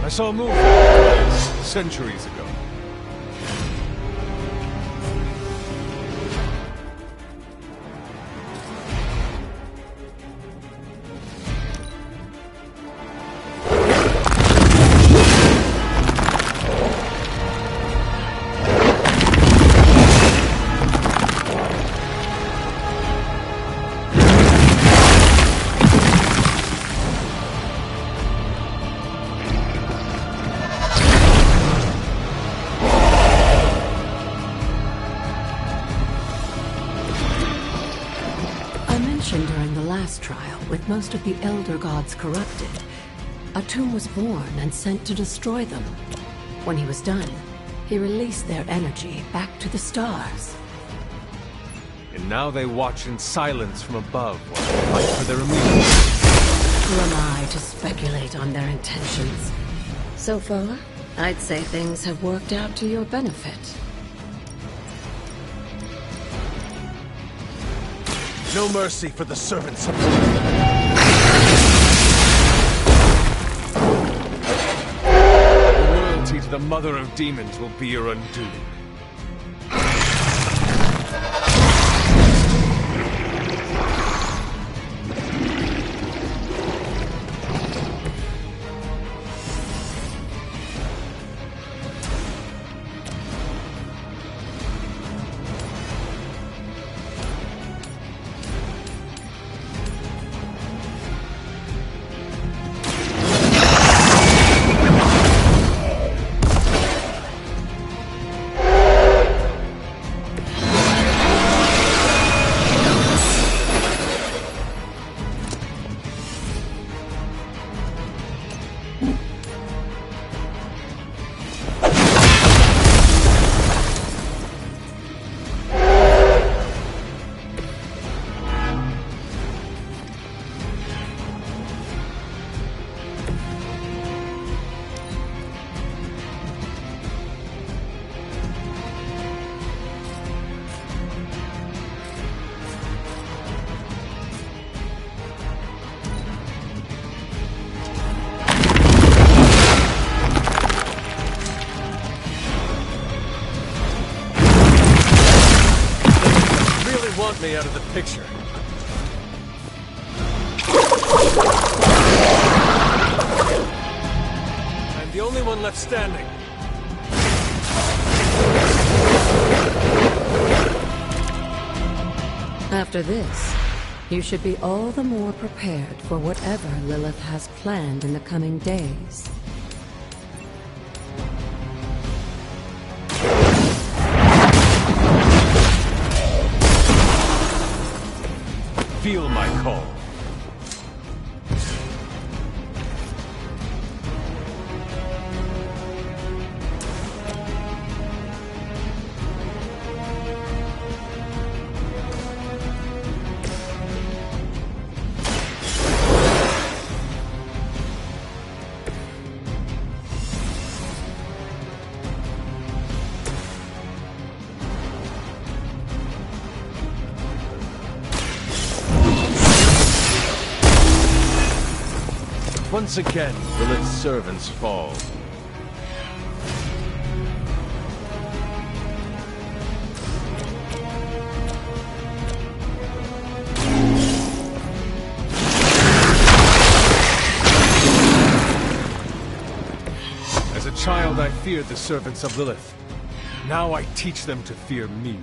I saw a movie centuries ago. During the last trial, with most of the Elder Gods corrupted, Atum was born and sent to destroy them. When he was done, he released their energy back to the stars. And now they watch in silence from above while they fight for their immunity. Who am I to speculate on their intentions? So far, I'd say things have worked out to your benefit. No mercy for the servants of loyalty to the Mother of Demons will be your undoing. Me out of the picture. I'm the only one left standing. After this, you should be all the more prepared for whatever Lilith has planned in the coming days. Feel my call. Once again, Lilith's servants fall. As a child, I feared the servants of Lilith. Now I teach them to fear me.